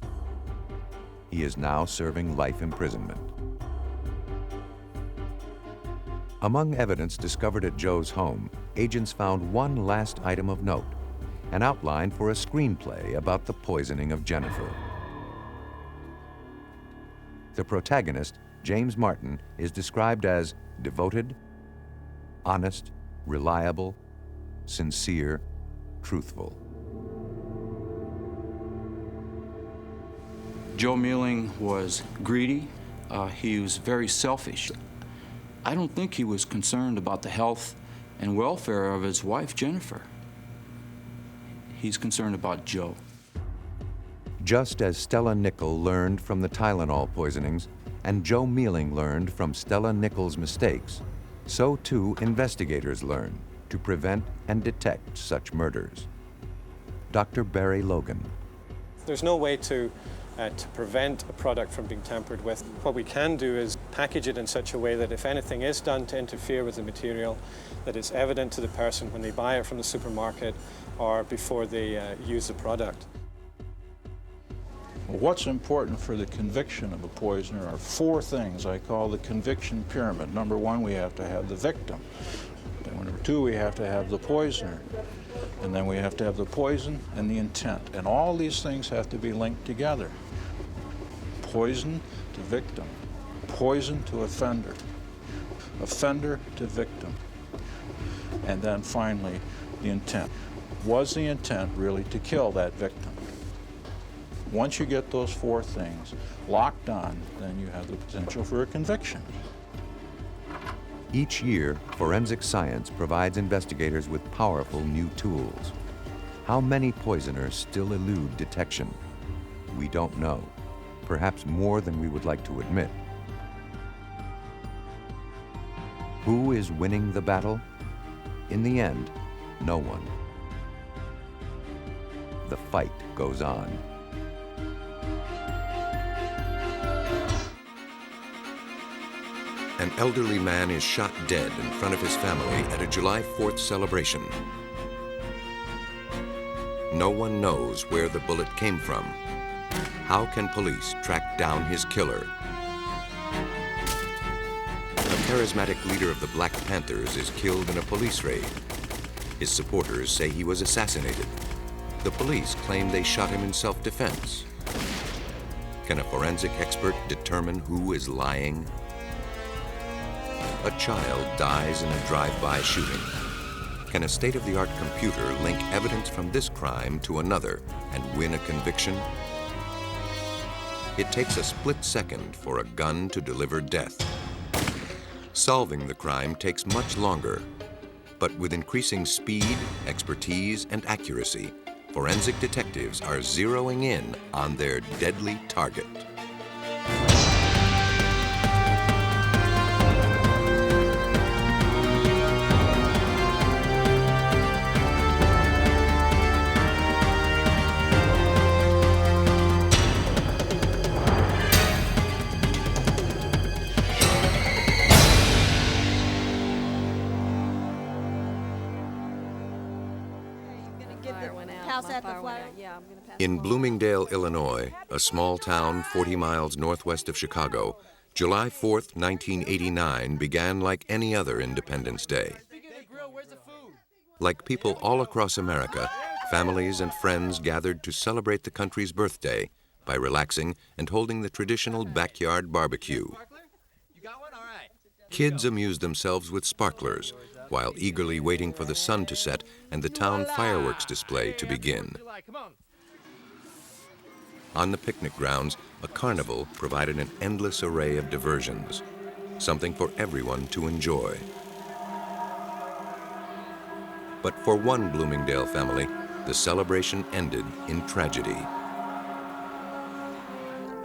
Speaker 1: He is now serving life imprisonment. Among evidence discovered at Joe's home, agents found one last item of note, an outline for a screenplay about the poisoning of Jennifer. The protagonist, James Martin, is described as devoted, honest, reliable, sincere, truthful.
Speaker 15: Joe Mealing was greedy. He was very selfish. I don't think he was concerned about the health and welfare of his wife, Jennifer. He's concerned about Joe.
Speaker 1: Just as Stella Nickel learned from the Tylenol poisonings and Joe Mealing learned from Stella Nickel's mistakes, so too investigators learn to prevent and detect such murders. Dr. Barry Logan.
Speaker 18: There's no way to to prevent a product from being tampered with. What we can do is package it in such a way that if anything is done to interfere with the material, that it's evident to the person when they buy it from the supermarket or before they use the product.
Speaker 11: What's important for the conviction of a poisoner are four things I call the conviction pyramid. Number one, we have to have the victim. Number two, we have to have the poisoner. And then we have to have the poison and the intent. And all these things have to be linked together. Poison to victim, poison to offender, offender to victim, and then finally the intent. Was the intent really to kill that victim? Once you get those four things locked on, then you have the potential for a conviction.
Speaker 1: Each year, forensic science provides investigators with powerful new tools. How many poisoners still elude detection? We don't know. Perhaps more than we would like to admit. Who is winning the battle? In the end, no one. The fight goes on. An elderly man is shot dead in front of his family at a July 4th celebration. No one knows where the bullet came from. How can police track down his killer? A charismatic leader of the Black Panthers is killed in a police raid. His supporters say he was assassinated. The police claim they shot him in self-defense. Can a forensic expert determine who is lying? A child dies in a drive-by shooting. Can a state-of-the-art computer link evidence from this crime to another and win a conviction? It takes a split second for a gun to deliver death. Solving the crime takes much longer, but with increasing speed, expertise, and accuracy, forensic detectives are zeroing in on their deadly target. In Bloomingdale, Illinois, a small town 40 miles northwest of Chicago, July 4th, 1989 began like any other Independence Day. Like people all across America, families and friends gathered to celebrate the country's birthday by relaxing and holding the traditional backyard barbecue. Kids amused themselves with sparklers while eagerly waiting for the sun to set and the town fireworks display to begin. On the picnic grounds, a carnival provided an endless array of diversions, something for everyone to enjoy. But for one Bloomingdale family, the celebration ended in tragedy.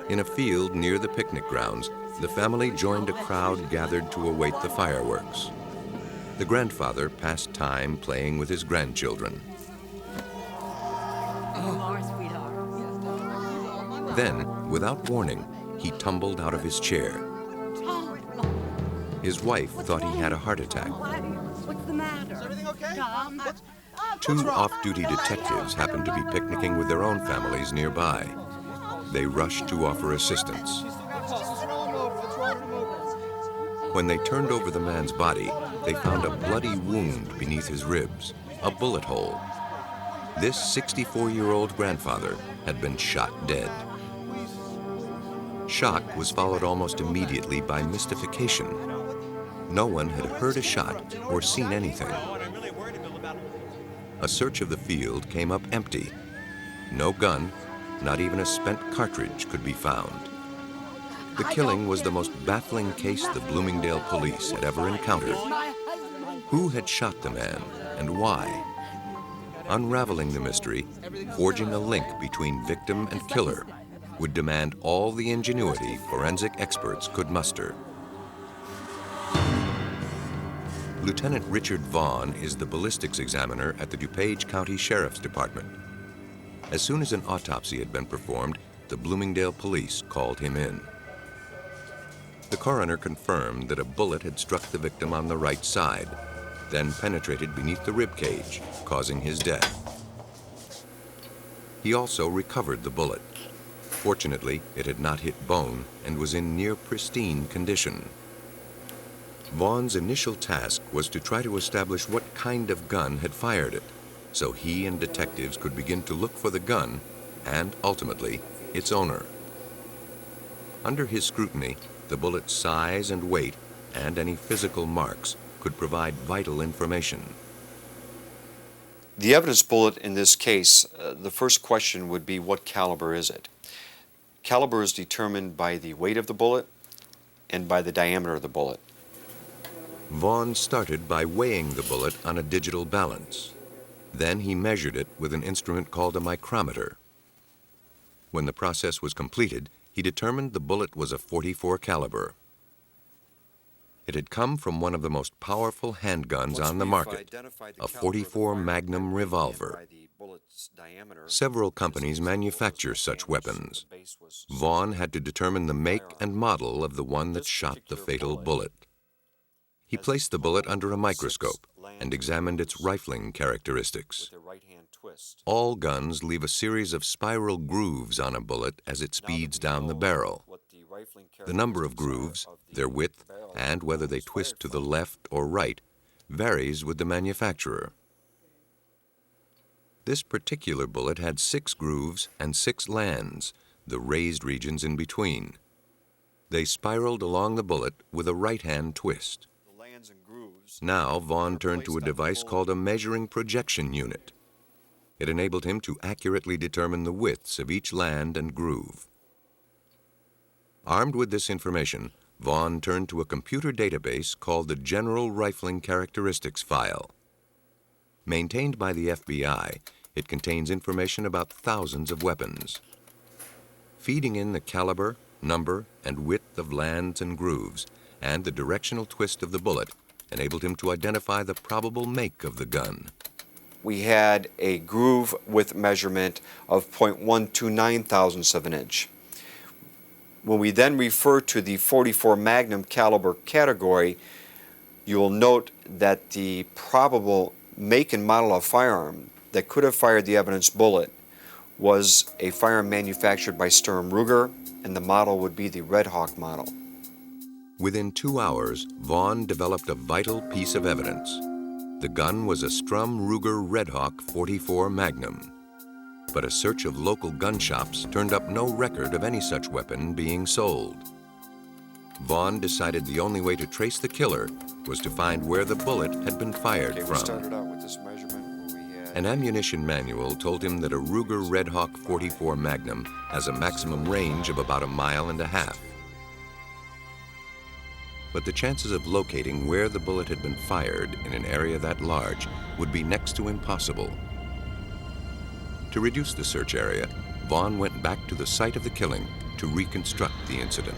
Speaker 1: In a field near the picnic grounds, the family joined a crowd gathered to await the fireworks. The grandfather passed time playing with his grandchildren. Then, without warning, he tumbled out of his chair. His wife thought he had a heart attack.
Speaker 19: What's the matter? Is everything okay? Tom?
Speaker 1: Two off-duty detectives happened to be picnicking with their own families nearby. They rushed to offer assistance. When they turned over the man's body, they found a bloody wound beneath his ribs, a bullet hole. This 64-year-old grandfather had been shot dead. Shock was followed almost immediately by mystification. No one had heard a shot or seen anything. A search of the field came up empty. No gun, not even a spent cartridge could be found. The killing was the most baffling case the Bloomingdale police had ever encountered. Who had shot the man and why? Unraveling the mystery, forging a link between victim and killer, would demand all the ingenuity forensic experts could muster. Lieutenant Richard Vaughn is the ballistics examiner at the DuPage County Sheriff's Department. As soon as an autopsy had been performed, the Bloomingdale police called him in. The coroner confirmed that a bullet had struck the victim on the right side, then penetrated beneath the rib cage, causing his death. He also recovered the bullet. Fortunately, it had not hit bone and was in near pristine condition. Vaughn's initial task was to try to establish what kind of gun had fired it, so he and detectives could begin to look for the gun and, ultimately, its owner. Under his scrutiny, the bullet's size and weight and any physical marks could provide vital information.
Speaker 20: The evidence bullet in this case, the first question would be, what caliber is it? Caliber is determined by the weight of the bullet and by the diameter of the bullet.
Speaker 1: Vaughn started by weighing the bullet on a digital balance. Then he measured it with an instrument called a micrometer. When the process was completed, he determined the bullet was a .44 caliber. It had come from one of the most powerful handguns on the market, a .44 Magnum revolver. Several companies manufacture such weapons. Vaughn had to determine the make and model of the one that shot the fatal bullet. He placed the bullet under a microscope and examined its rifling characteristics. All guns leave a series of spiral grooves on a bullet as it speeds down the barrel. The number of grooves, their width, and whether they twist to the left or right varies with the manufacturer. This particular bullet had 6 grooves and 6 lands, the raised regions in between. They spiraled along the bullet with a right-hand twist. Now Vaughn turned to a device called a measuring projection unit. It enabled him to accurately determine the widths of each land and groove. Armed with this information, Vaughn turned to a computer database called the General Rifling Characteristics File. Maintained by the FBI, it contains information about thousands of weapons. Feeding in the caliber, number, and width of lands and grooves, and the directional twist of the bullet, enabled him to identify the probable make of the gun.
Speaker 20: We had a groove width measurement of 0.129 thousandths of an inch. When we then refer to the .44 Magnum caliber category, you will note that the probable make and model of firearm that could have fired the evidence bullet was a firearm manufactured by Sturm Ruger, and the model would be the Red Hawk model.
Speaker 1: Within 2 hours, Vaughn developed a vital piece of evidence. The gun was a Sturm Ruger Red Hawk .44 Magnum. But a search of local gun shops turned up no record of any such weapon being sold. Vaughn decided the only way to trace the killer was to find where the bullet had been fired from.
Speaker 20: We started out with this measurement where we had...
Speaker 1: An ammunition manual told him that a Ruger Red Hawk .44 Magnum has a maximum range of about 1.5 miles. But the chances of locating where the bullet had been fired in an area that large would be next to impossible. To reduce the search area, Vaughn went back to the site of the killing to reconstruct the incident.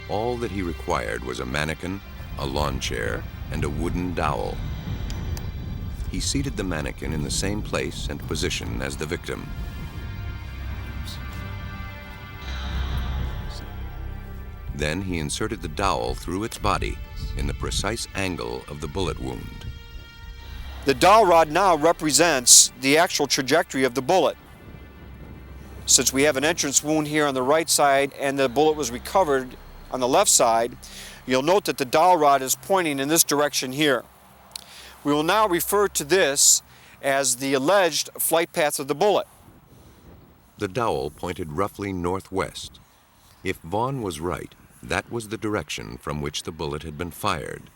Speaker 1: All that he required was a mannequin, a lawn chair, and a wooden dowel. He seated the mannequin in the same place and position as the victim. Then he inserted the dowel through its body in the precise angle of the bullet wound.
Speaker 20: The dowel rod now represents the actual trajectory of the bullet. Since we have an entrance wound here on the right side and the bullet was recovered on the left side, you'll note that the dowel rod is pointing in this direction here. We will now refer to this as the alleged flight path of the bullet.
Speaker 1: The dowel pointed roughly northwest. If Vaughn was right, that was the direction from which the bullet had been fired.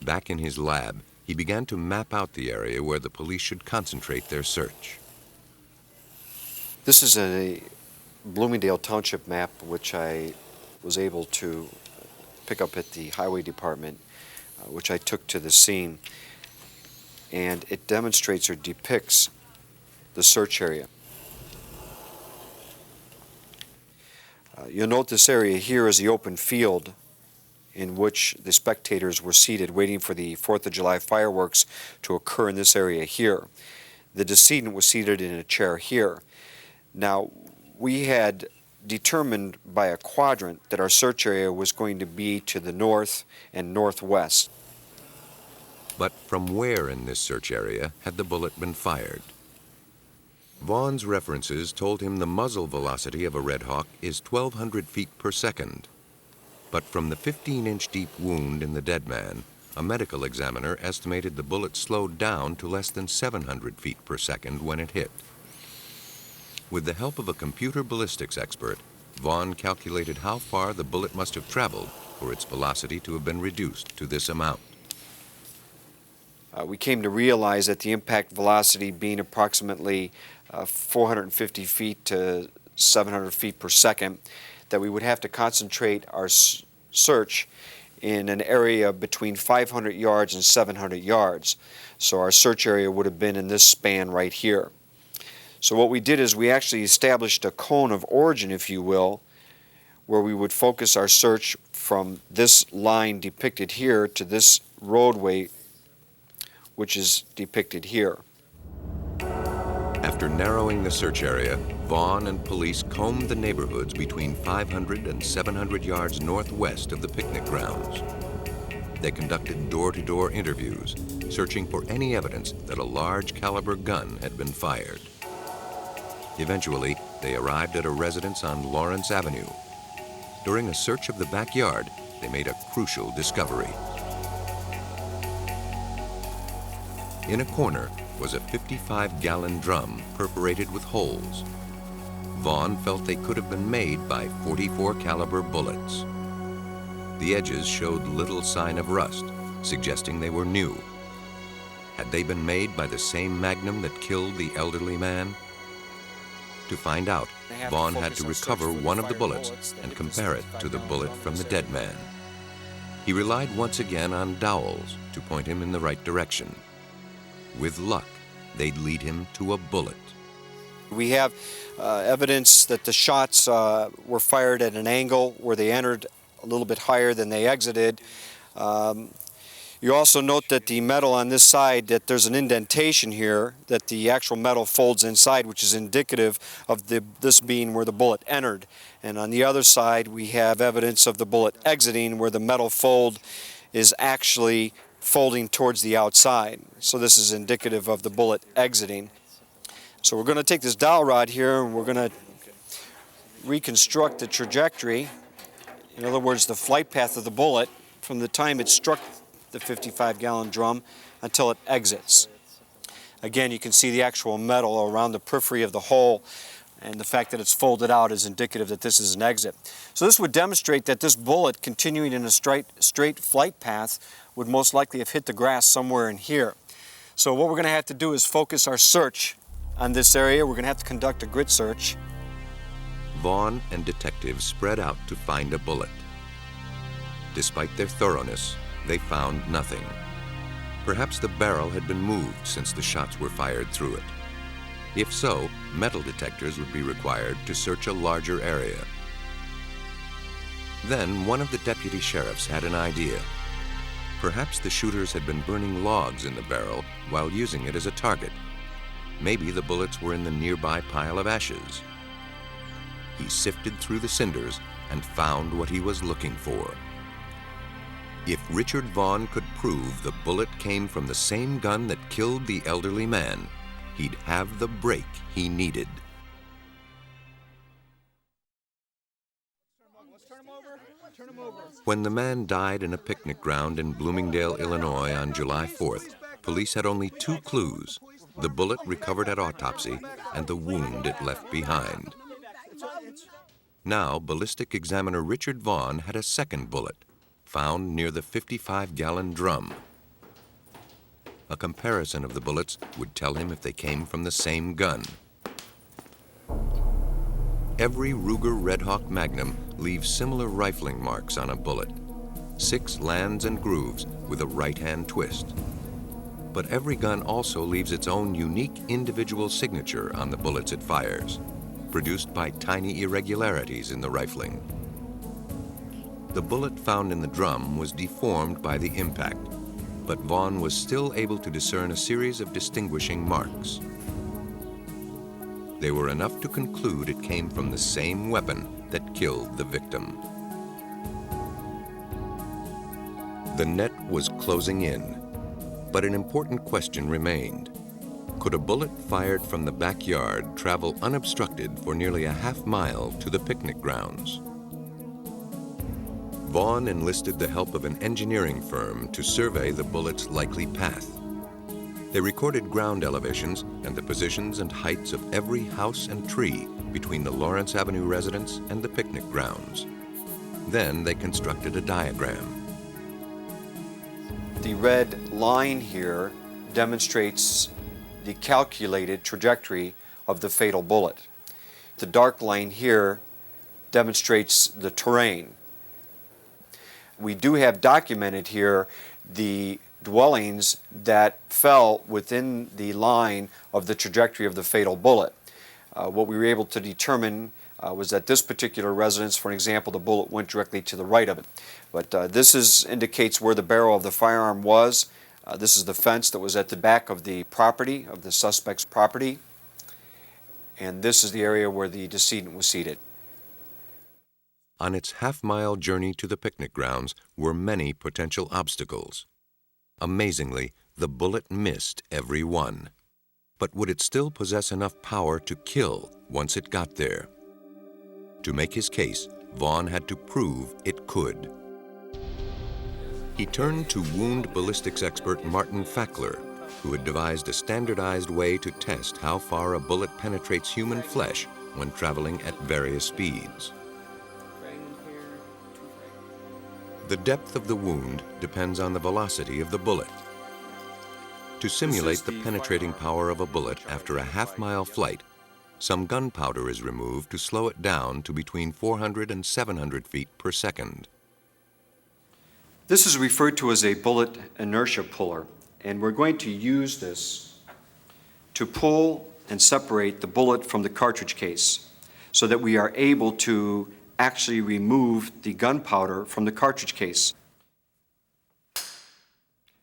Speaker 1: Back in his lab, he began to map out the area where the police should concentrate their search.
Speaker 20: This is a Bloomingdale Township map which I was able to pick up at the Highway Department, which I took to the scene. And it demonstrates or depicts the search area. You'll note this area here is the open field in which the spectators were seated waiting for the 4th of July fireworks to occur in this area here. The decedent was seated in a chair here. Now, we had determined by a quadrant that our search area was going to be to the north and northwest.
Speaker 1: But from where in this search area had the bullet been fired? Vaughn's references told him the muzzle velocity of a Red Hawk is 1,200 feet per second. But from the 15-inch deep wound in the dead man, a medical examiner estimated the bullet slowed down to less than 700 feet per second when it hit. With the help of a computer ballistics expert, Vaughn calculated how far the bullet must have traveled for its velocity to have been reduced to this amount.
Speaker 20: We came to realize that the impact velocity being approximately 450 feet to 700 feet per second, that we would have to concentrate our search in an area between 500 yards and 700 yards. So our search area would have been in this span right here. So what we did is we actually established a cone of origin, if you will, where we would focus our search from this line depicted here to this roadway, which is depicted here.
Speaker 1: After narrowing the search area, Vaughn and police combed the neighborhoods between 500 and 700 yards northwest of the picnic grounds. They conducted door-to-door interviews, searching for any evidence that a large caliber gun had been fired. Eventually, they arrived at a residence on Lawrence Avenue. During a search of the backyard, they made a crucial discovery. In a corner was a 55-gallon drum perforated with holes. Vaughn felt they could have been made by .44 caliber bullets. The edges showed little sign of rust, suggesting they were new. Had they been made by the same magnum that killed the elderly man? To find out, Vaughn had to recover one of the bullets and compare it to the bullet from the dead man. He relied once again on dowels to point him in the right direction. With luck, they'd lead him to a bullet.
Speaker 20: We have evidence that the shots were fired at an angle where they entered a little bit higher than they exited. You also note that the metal on this side, that there's an indentation here, that the actual metal folds inside, which is indicative of this being where the bullet entered. And on the other side, we have evidence of the bullet exiting, where the metal fold is actually folding towards the outside. So this is indicative of the bullet exiting. So we're going to take this dowel rod here and we're going to reconstruct the trajectory. In other words, the flight path of the bullet from the time it struck the 55-gallon drum until it exits. Again, you can see the actual metal around the periphery of the hole, and the fact that it's folded out is indicative that this is an exit. So this would demonstrate that this bullet, continuing in a straight flight path, would most likely have hit the grass somewhere in here. So what we're going to have to do is focus our search on this area. We're going to have to conduct a grit search.
Speaker 1: Vaughn and detectives spread out to find a bullet. Despite their thoroughness, they found nothing. Perhaps the barrel had been moved since the shots were fired through it. If so, metal detectors would be required to search a larger area. Then one of the deputy sheriffs had an idea. Perhaps the shooters had been burning logs in the barrel while using it as a target. Maybe the bullets were in the nearby pile of ashes. He sifted through the cinders and found what he was looking for. If Richard Vaughn could prove the bullet came from the same gun that killed the elderly man, he'd have the break he needed. When the man died in a picnic ground in Bloomingdale, Illinois on July 4th, police had only two clues: the bullet recovered at autopsy and the wound it left behind. Now, ballistic examiner Richard Vaughn had a second bullet, found near the 55-gallon drum. A comparison of the bullets would tell him if they came from the same gun. Every Ruger Red Hawk Magnum leaves similar rifling marks on a bullet. 6 lands and grooves with a right-hand twist. But every gun also leaves its own unique individual signature on the bullets it fires, produced by tiny irregularities in the rifling. The bullet found in the drum was deformed by the impact, but Vaughn was still able to discern a series of distinguishing marks. They were enough to conclude it came from the same weapon that killed the victim. The net was closing in, but an important question remained. Could a bullet fired from the backyard travel unobstructed for nearly a half-mile to the picnic grounds? Vaughn enlisted the help of an engineering firm to survey the bullet's likely path. They recorded ground elevations and the positions and heights of every house and tree between the Lawrence Avenue residence and the picnic grounds. Then they constructed a diagram.
Speaker 20: The red line here demonstrates the calculated trajectory of the fatal bullet. The dark line here demonstrates the terrain. We do have documented here the dwellings that fell within the line of the trajectory of the fatal bullet. What we were able to determine was that this particular residence, for example, the bullet went directly to the right of it. But this indicates where the barrel of the firearm was. This is the fence that was at the back of the property, of the suspect's property. And this is the area where the decedent was seated.
Speaker 1: On its half-mile journey to the picnic grounds were many potential obstacles. Amazingly, the bullet missed every one. But would it still possess enough power to kill once it got there? To make his case, Vaughn had to prove it could. He turned to wound ballistics expert Martin Fackler, who had devised a standardized way to test how far a bullet penetrates human flesh when traveling at various speeds. The depth of the wound depends on the velocity of the bullet. To simulate the penetrating power of a bullet after a half-mile flight, some gunpowder is removed to slow it down to between 400 and 700 feet per second.
Speaker 20: This is referred to as a bullet inertia puller, and we're going to use this to pull and separate the bullet from the cartridge case so that we are able to actually remove the gunpowder from the cartridge case.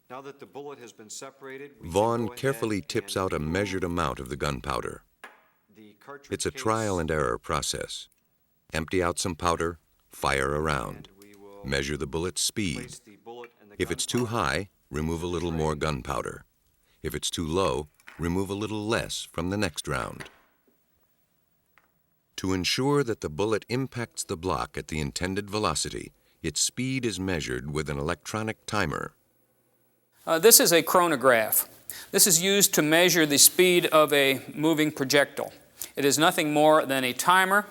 Speaker 20: Now that the bullet has been separated,
Speaker 1: Vaughn carefully tips out a measured amount of the gunpowder. It's a trial and error process. Empty out some powder, fire around. Measure the bullet's speed. If it's too high, remove a little more gunpowder. If it's too low, remove a little less from the next round. To ensure that the bullet impacts the block at the intended velocity, its speed is measured with an electronic timer.
Speaker 21: This is a chronograph. This is used to measure the speed of a moving projectile. It is nothing more than a timer,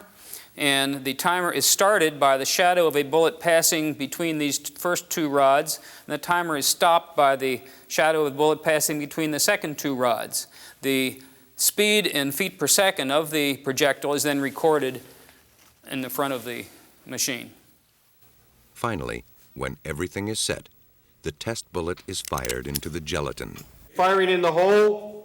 Speaker 21: and the timer is started by the shadow of a bullet passing between these first two rods, and the timer is stopped by the shadow of a bullet passing between the second two rods. The speed in feet per second of the projectile is then recorded in the front of the machine.
Speaker 1: Finally, when everything is set, the test bullet is fired into the gelatin.
Speaker 13: Firing in the hole.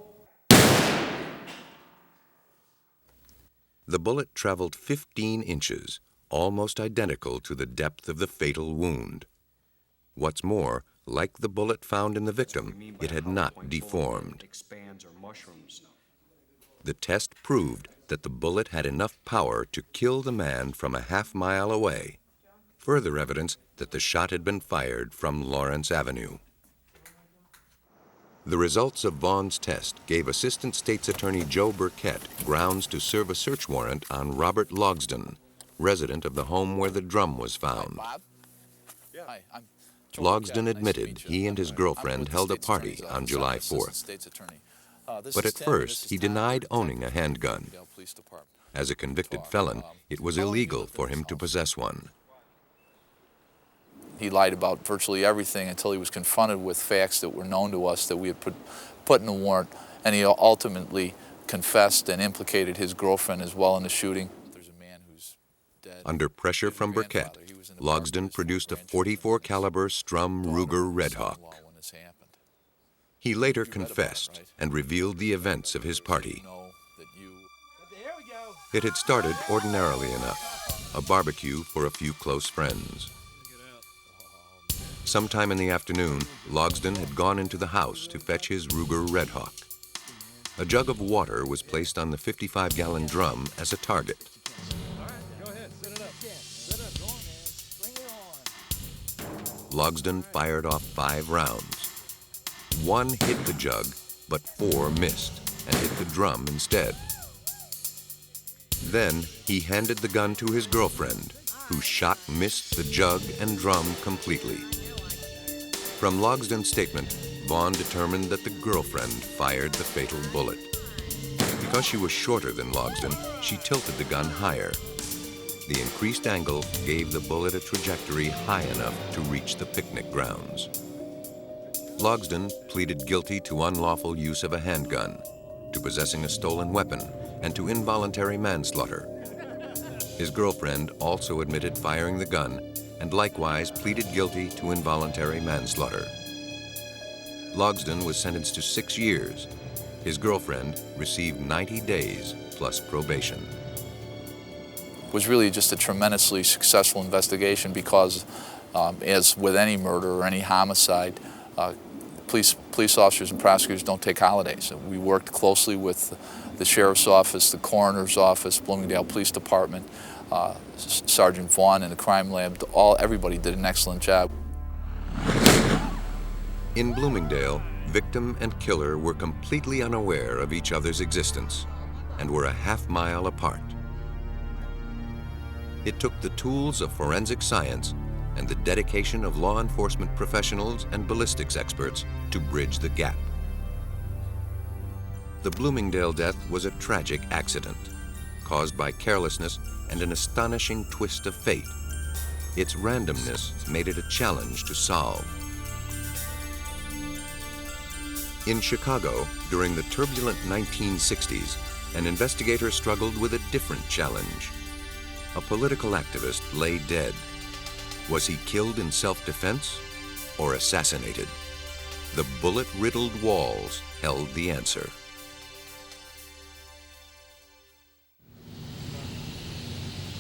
Speaker 1: The bullet traveled 15 inches, almost identical to the depth of the fatal wound. What's more, like the bullet found in the victim, it had not deformed. The test proved that the bullet had enough power to kill the man from a half-mile away. Further evidence that the shot had been fired from Lawrence Avenue. The results of Vaughn's test gave Assistant State's Attorney Joe Burkett grounds to serve a search warrant on Robert Logsdon, resident of the home where the drum was found. Logsdon admitted he and his girlfriend held a party on July 4th. But at first, he denied owning a handgun. As a convicted felon, it was illegal for him to possess one.
Speaker 22: He lied about virtually everything until he was confronted with facts that were known to us that we had put in the warrant, and he ultimately confessed and implicated his girlfriend as well in the shooting. There's a man who's dead.
Speaker 1: Under pressure from Burkett, Logsdon produced a .44 caliber Strum Ruger Red Hawk. He later confessed and revealed the events of his party. It had started ordinarily enough, a barbecue for a few close friends. Sometime in the afternoon, Logsdon had gone into the house to fetch his Ruger Red Hawk. A jug of water was placed on the 55-gallon drum as a target. Logsdon fired off 5 rounds. 1 hit the jug, but 4 missed and hit the drum instead. Then he handed the gun to his girlfriend, whose shot missed the jug and drum completely. From Logsdon's statement, Vaughn determined that the girlfriend fired the fatal bullet. Because she was shorter than Logsdon, she tilted the gun higher. The increased angle gave the bullet a trajectory high enough to reach the picnic grounds. Logsdon pleaded guilty to unlawful use of a handgun, to possessing a stolen weapon, and to involuntary manslaughter. His girlfriend also admitted firing the gun and likewise pleaded guilty to involuntary manslaughter. Logsdon was sentenced to 6 years. His girlfriend received 90 days plus probation.
Speaker 22: It was really just a tremendously successful investigation because, as with any murder or any homicide, police officers and prosecutors don't take holidays. We worked closely with the Sheriff's Office, the Coroner's Office, Bloomingdale Police Department, Sergeant Vaughn in the crime lab. Everybody did an excellent job.
Speaker 1: In Bloomingdale, victim and killer were completely unaware of each other's existence and were a half-mile apart. It took the tools of forensic science and the dedication of law enforcement professionals and ballistics experts to bridge the gap. The Bloomingdale death was a tragic accident, caused by carelessness and an astonishing twist of fate. Its randomness made it a challenge to solve. In Chicago, during the turbulent 1960s, an investigator struggled with a different challenge. A political activist lay dead. Was he killed in self-defense or assassinated? The bullet-riddled walls held the answer.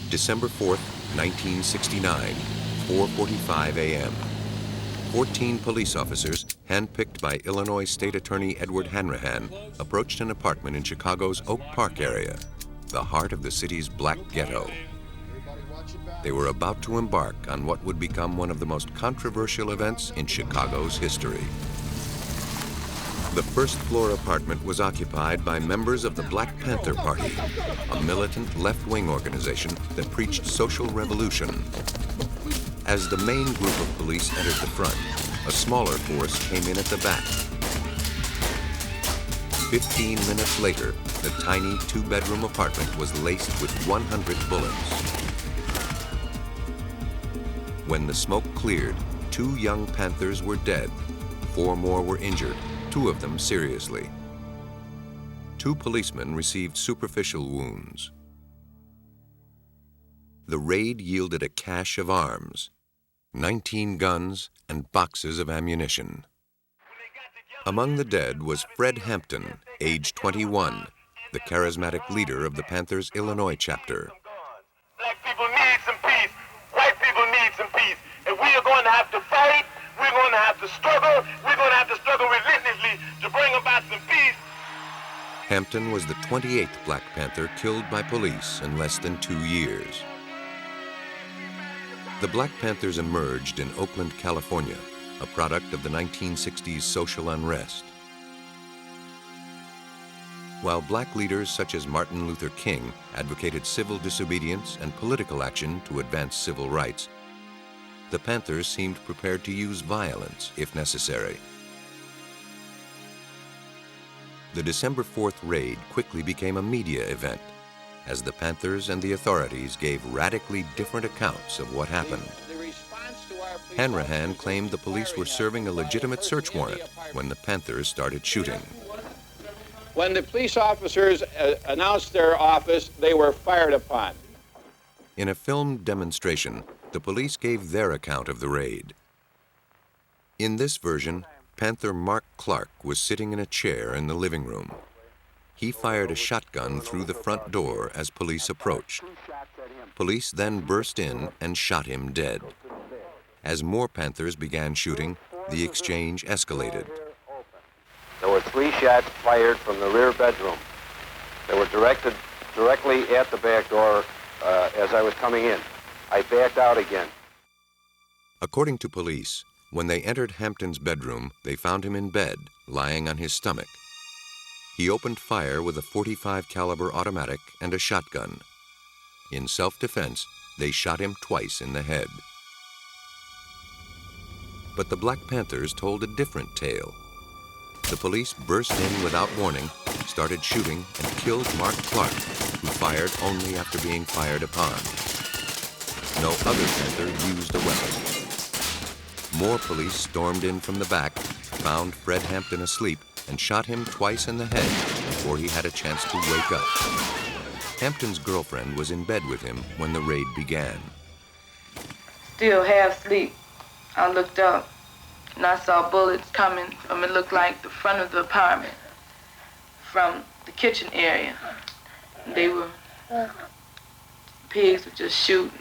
Speaker 1: December 4th, 1969, 4:45 a.m. 14 police officers, handpicked by Illinois State Attorney Edward Hanrahan, approached an apartment in Chicago's Oak Park area, the heart of the city's black ghetto. They were about to embark on what would become one of the most controversial events in Chicago's history. The first-floor apartment was occupied by members of the Black Panther Party, a militant left-wing organization that preached social revolution. As the main group of police entered the front, a smaller force came in at the back. 15 minutes later, the tiny 2-bedroom apartment was laced with 100 bullets. When the smoke cleared, 2 young Panthers were dead. 4 more were injured, 2 of them seriously. 2 policemen received superficial wounds. The raid yielded a cache of arms, 19 guns and boxes of ammunition. Among the dead was Fred Hampton, age 21, the charismatic leader of the Panthers' Illinois chapter.
Speaker 4: Black people need some peace. White people need some peace. If we are going to have to fight, we're going to have to struggle. We're going to have to struggle relentlessly to bring about some peace.
Speaker 1: Hampton was the 28th Black Panther killed by police in less than 2 years. The Black Panthers emerged in Oakland, California, a product of the 1960s social unrest. While black leaders such as Martin Luther King advocated civil disobedience and political action to advance civil rights, the Panthers seemed prepared to use violence if necessary. The December 4th raid quickly became a media event, as the Panthers and the authorities gave radically different accounts of what happened. Hanrahan claimed the police were serving a legitimate search warrant when the Panthers started shooting.
Speaker 6: When the police officers announced their office, they were fired upon.
Speaker 1: In a filmed demonstration, the police gave their account of the raid. In this version, Panther Mark Clark was sitting in a chair in the living room. He fired a shotgun through the front door as police approached. Police then burst in and shot him dead. As more Panthers began shooting, the exchange escalated.
Speaker 2: There were 3 shots fired from the rear bedroom. They were directed directly at the back door as I was coming in. I backed out again.
Speaker 1: According to police, when they entered Hampton's bedroom, they found him in bed, lying on his stomach. He opened fire with a .45 caliber automatic and a shotgun. In self-defense, they shot him twice in the head. But the Black Panthers told a different tale. The police burst in without warning, started shooting, and killed Mark Clark, who fired only after being fired upon. No other Panther used a weapon. More police stormed in from the back, found Fred Hampton asleep, and shot him twice in the head before he had a chance to wake up. Hampton's girlfriend was in bed with him when the raid began.
Speaker 5: Still half asleep, I looked up and I saw bullets coming from, it looked like the front of the apartment, from the kitchen area. They were, pigs were just shooting.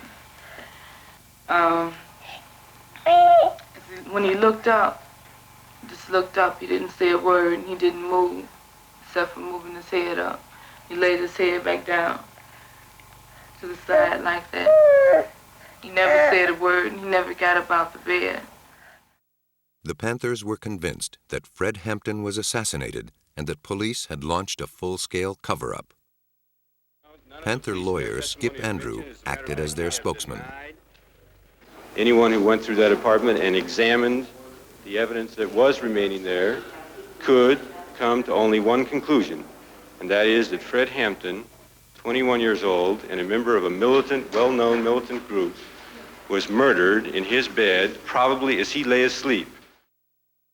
Speaker 5: When he looked up, just looked up, he didn't say a word, and he didn't move, except for moving his head up. He laid his head back down to the side like that. He never said a word, and he never got up out the bed.
Speaker 1: The Panthers were convinced that Fred Hampton was assassinated and that police had launched a full-scale cover-up. Panther lawyer Skip Andrew acted as their spokesman.
Speaker 2: Anyone who went through that apartment and examined the evidence that was remaining there could come to only one conclusion, and that is that Fred Hampton, 21 years old and a member of a militant, well-known militant group, was murdered in his bed, probably as he lay asleep.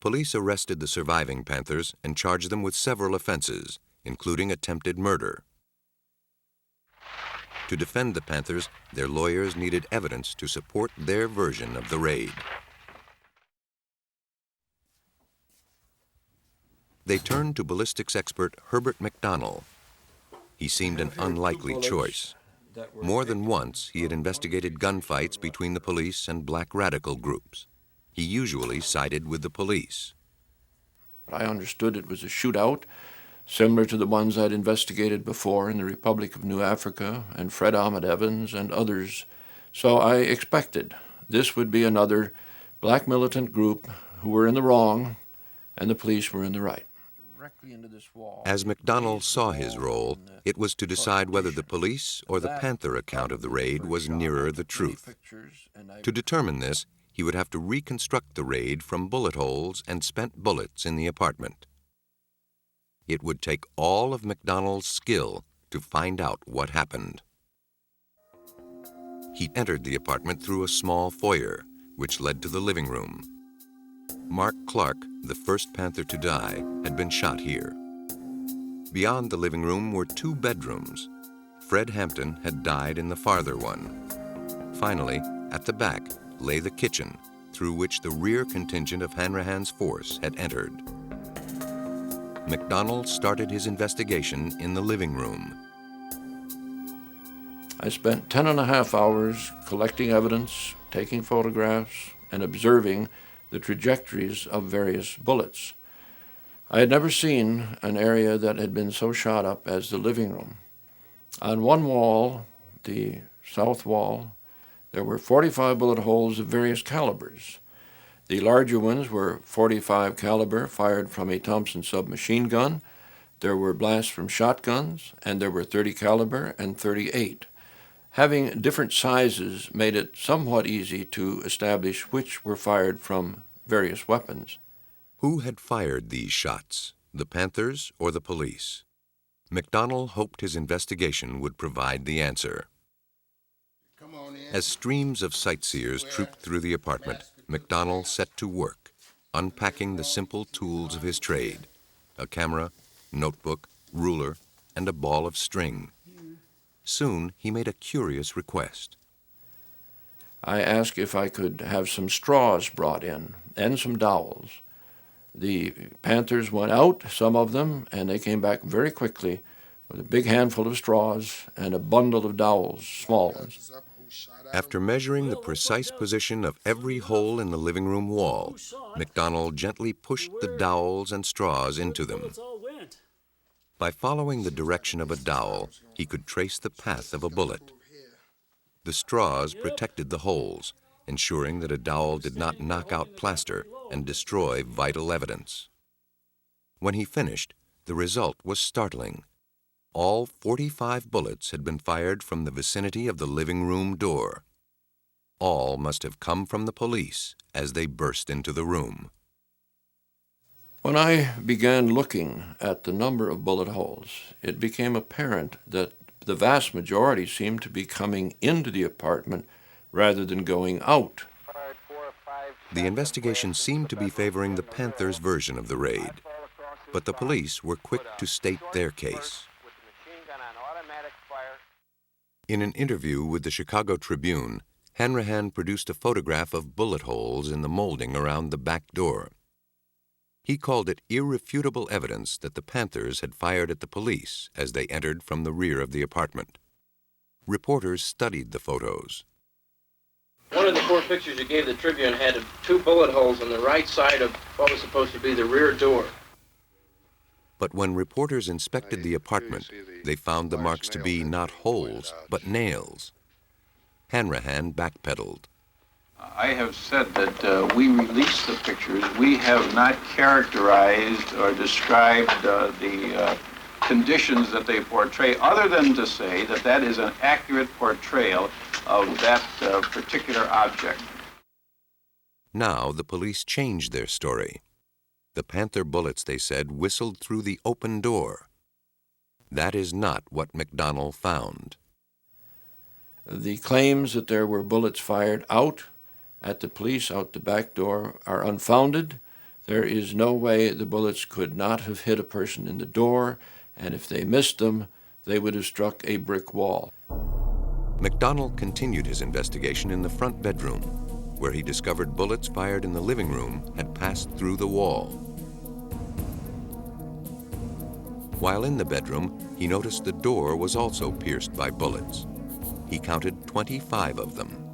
Speaker 1: Police arrested the surviving Panthers and charged them with several offenses, including attempted murder. To defend the Panthers, their lawyers needed evidence to support their version of the raid. They turned to ballistics expert Herbert McDonnell. He seemed an unlikely choice. More than once, he had investigated gunfights between the police and black radical groups. He usually sided with the police.
Speaker 11: I understood it was a shootout, similar to the ones I'd investigated before in the Republic of New Africa and Fred Ahmed Evans and others. So I expected this would be another black militant group who were in the wrong and the police were in the right.
Speaker 1: As McDonnell saw his role, it was to decide whether the police or the Panther account of the raid was nearer the truth. To determine this, he would have to reconstruct the raid from bullet holes and spent bullets in the apartment. It would take all of McDonnell's skill to find out what happened. He entered the apartment through a small foyer, which led to the living room. Mark Clark, the first Panther to die, had been shot here. Beyond the living room were 2 bedrooms. Fred Hampton had died in the farther one. Finally, at the back lay the kitchen, through which the rear contingent of Hanrahan's force had entered. McDonnell started his investigation in the living room.
Speaker 11: I spent 10.5 hours collecting evidence, taking photographs, and observing the trajectories of various bullets. I had never seen an area that had been so shot up as the living room. On one wall, the south wall, there were 45 bullet holes of various calibers. The larger ones were .45 caliber fired from a Thompson submachine gun. There were blasts from shotguns, and there were .30 caliber and .38. Having different sizes made it somewhat easy to establish which were fired from various weapons.
Speaker 1: Who had fired these shots, the Panthers or the police? McDonnell hoped his investigation would provide the answer. As streams of sightseers trooped through the apartment, McDonnell set to work, unpacking the simple tools of his trade: a camera, notebook, ruler, and a ball of string. Soon, he made a curious request.
Speaker 11: I asked if I could have some straws brought in and some dowels. The Panthers went out, some of them, and they came back very quickly with a big handful of straws and a bundle of dowels, small ones.
Speaker 1: After measuring the precise position of every hole in the living room wall, McDonald gently pushed the dowels and straws into them. By following the direction of a dowel, he could trace the path of a bullet. The straws protected the holes, ensuring that a dowel did not knock out plaster and destroy vital evidence. When he finished, the result was startling. All 45 bullets had been fired from the vicinity of the living room door. All must have come from the police as they burst into the room.
Speaker 9: When I began looking at the number of bullet holes, it became apparent that the vast majority seemed to be coming into the apartment rather than going out.
Speaker 1: The investigation seemed to be favoring the Panthers' version of the raid, but the police were quick to state their case. In an interview with the Chicago Tribune, Hanrahan produced a photograph of bullet holes in the molding around the back door. He called it irrefutable evidence that the Panthers had fired at the police as they entered from the rear of the apartment. Reporters studied the photos.
Speaker 10: One of the 4 pictures you gave the Tribune had 2 bullet holes on the right side of what was supposed to be the rear door.
Speaker 1: But when reporters inspected the apartment, they found the marks to be not holes, but nails. Hanrahan backpedaled.
Speaker 23: I have said that we released the pictures. We have not characterized or described the conditions that they portray, other than to say that that is an accurate portrayal of that particular object.
Speaker 1: Now the police changed their story. The Panther bullets, they said, whistled through the open door. That is not what McDonald found.
Speaker 9: The claims that there were bullets fired out at the police out the back door are unfounded. There is no way the bullets could not have hit a person in the door, and if they missed them, they would have struck a brick wall.
Speaker 1: McDonald continued his investigation in the front bedroom, where he discovered bullets fired in the living room had passed through the wall. While in the bedroom, he noticed the door was also pierced by bullets. He counted 25 of them.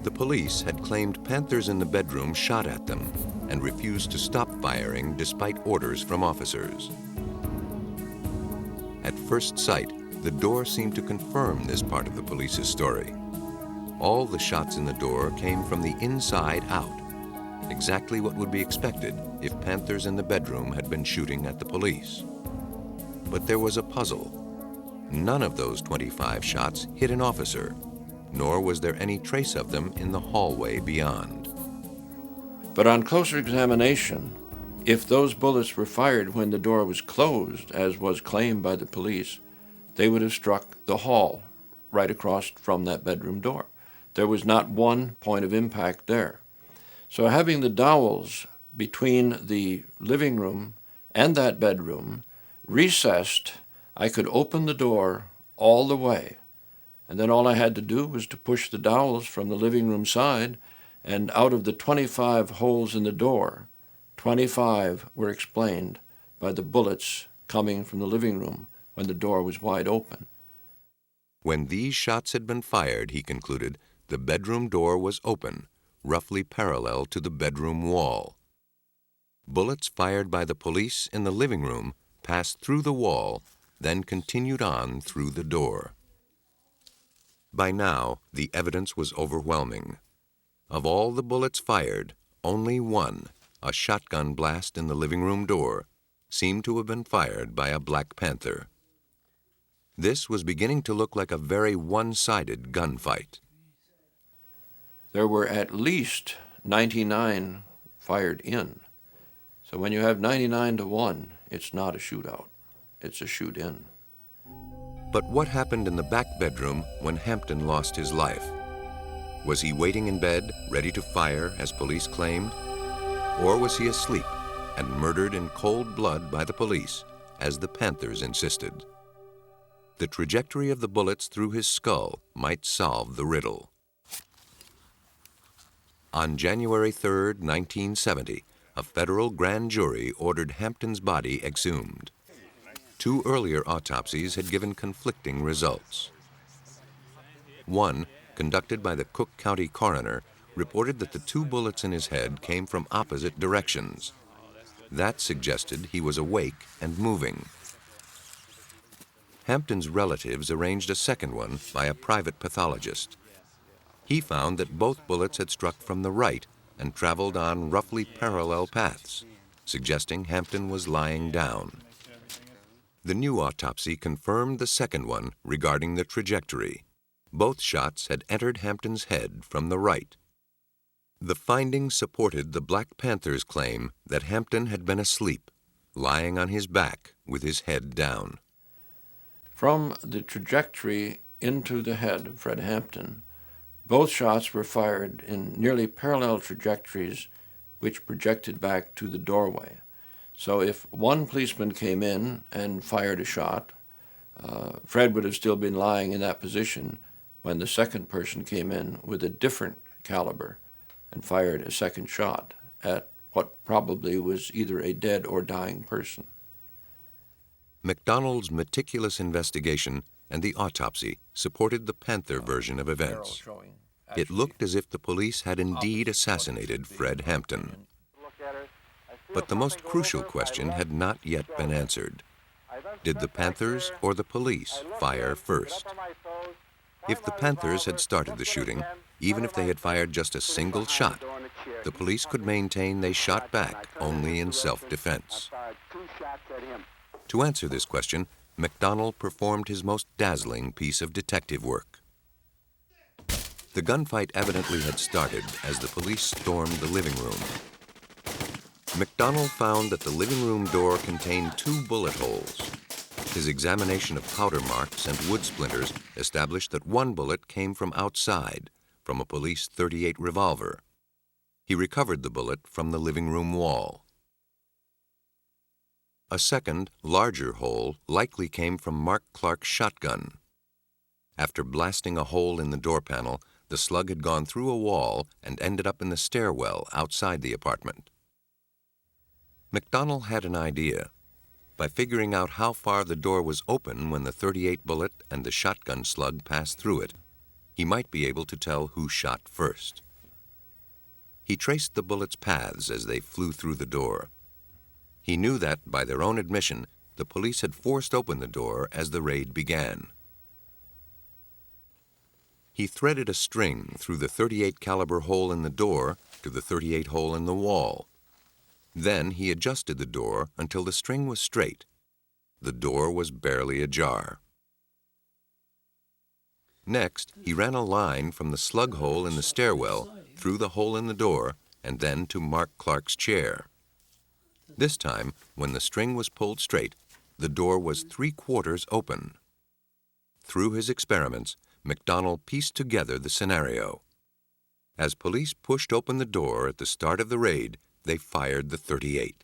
Speaker 1: The police had claimed Panthers in the bedroom shot at them and refused to stop firing despite orders from officers. At first sight, the door seemed to confirm this part of the police's story. All the shots in the door came from the inside out, exactly what would be expected if Panthers in the bedroom had been shooting at the police. But there was a puzzle. None of those 25 shots hit an officer, nor was there any trace of them in the hallway beyond.
Speaker 9: But on closer examination, if those bullets were fired when the door was closed, as was claimed by the police, they would have struck the hall right across from that bedroom door. There was not one point of impact there. So having the dowels between the living room and that bedroom recessed, I could open the door all the way, and then all I had to do was to push the dowels from the living room side, and out of the 25 holes in the door, 25 were explained by the bullets coming from the living room when the door was wide open.
Speaker 1: When these shots had been fired, he concluded, the bedroom door was open, roughly parallel to the bedroom wall. Bullets fired by the police in the living room passed through the wall, then continued on through the door. By now, the evidence was overwhelming. Of all the bullets fired, only one, a shotgun blast in the living room door, seemed to have been fired by a Black Panther. This was beginning to look like a very one-sided gunfight.
Speaker 9: There were at least 99 fired in. So when you have 99 to 1, it's not a shootout. It's a shoot-in.
Speaker 1: But what happened in the back bedroom when Hampton lost his life? Was he waiting in bed, ready to fire, as police claimed? Or was he asleep and murdered in cold blood by the police, as the Panthers insisted? The trajectory of the bullets through his skull might solve the riddle. On January 3, 1970, a federal grand jury ordered Hampton's body exhumed. 2 earlier autopsies had given conflicting results. One, conducted by the Cook County coroner, reported that the 2 bullets in his head came from opposite directions. That suggested he was awake and moving. Hampton's relatives arranged a second one by a private pathologist. He found that both bullets had struck from the right and traveled on roughly parallel paths, suggesting Hampton was lying down. The new autopsy confirmed the second one regarding the trajectory. Both shots had entered Hampton's head from the right. The findings supported the Black Panthers' claim that Hampton had been asleep, lying on his back with his head down.
Speaker 9: From the trajectory into the head of Fred Hampton, both shots were fired in nearly parallel trajectories which projected back to the doorway. So if one policeman came in and fired a shot, Fred would have still been lying in that position when the second person came in with a different caliber and fired a second shot at what probably was either a dead or dying person.
Speaker 1: McDonald's meticulous investigation and the autopsy supported the Panther version of events. It looked as if the police had indeed assassinated Fred Hampton. But the most crucial question had not yet been answered. Did the Panthers or the police fire first? If the Panthers had started the shooting, even if they had fired just a single shot, the police could maintain they shot back only in self-defense. To answer this question, McDonald performed his most dazzling piece of detective work. The gunfight evidently had started as the police stormed the living room. McDonald found that the living room door contained 2 bullet holes. His examination of powder marks and wood splinters established that one bullet came from outside, from a police .38 revolver. He recovered the bullet from the living room wall. A second, larger hole likely came from Mark Clark's shotgun. After blasting a hole in the door panel, the slug had gone through a wall and ended up in the stairwell outside the apartment. McDonald had an idea. By figuring out how far the door was open when the .38 bullet and the shotgun slug passed through it, he might be able to tell who shot first. He traced the bullets' paths as they flew through the door. He knew that, by their own admission, the police had forced open the door as the raid began. He threaded a string through the .38 caliber hole in the door to the .38 hole in the wall. Then he adjusted the door until the string was straight. The door was barely ajar. Next, he ran a line from the slug hole in the stairwell through the hole in the door and then to Mark Clark's chair. This time, when the string was pulled straight, the door was 3/4 open. Through his experiments, McDonald pieced together the scenario. As police pushed open the door at the start of the raid, they fired the .38.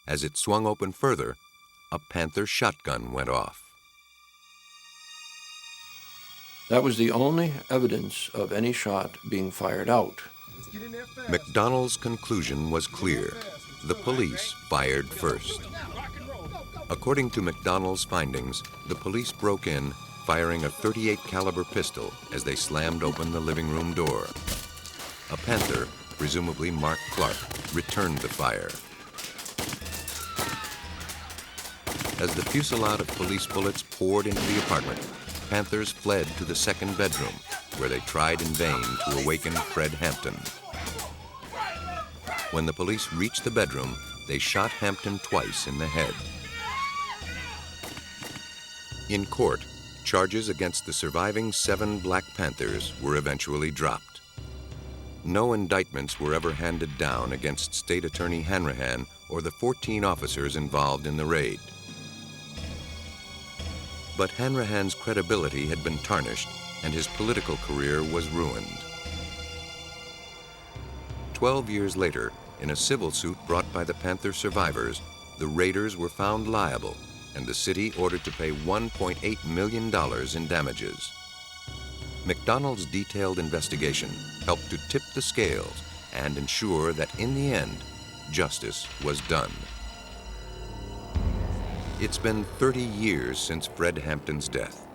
Speaker 1: As it swung open further, a Panther shotgun went off.
Speaker 9: That was the only evidence of any shot being fired out.
Speaker 1: McDonald's conclusion was clear. The police fired first. According to McDonald's findings, the police broke in, firing a .38 caliber pistol as they slammed open the living room door. A Panther, presumably Mark Clark, returned the fire. As the fusillade of police bullets poured into the apartment, Panthers fled to the second bedroom, where they tried in vain to awaken Fred Hampton. When the police reached the bedroom, they shot Hampton twice in the head. In court, charges against the surviving 7 Black Panthers were eventually dropped. No indictments were ever handed down against State Attorney Hanrahan or the 14 officers involved in the raid. But Hanrahan's credibility had been tarnished, and his political career was ruined. 12 years later, in a civil suit brought by the Panther survivors, the raiders were found liable, and the city ordered to pay $1.8 million in damages. McDonald's detailed investigation helped to tip the scales and ensure that in the end, justice was done. It's been 30 years since Fred Hampton's death.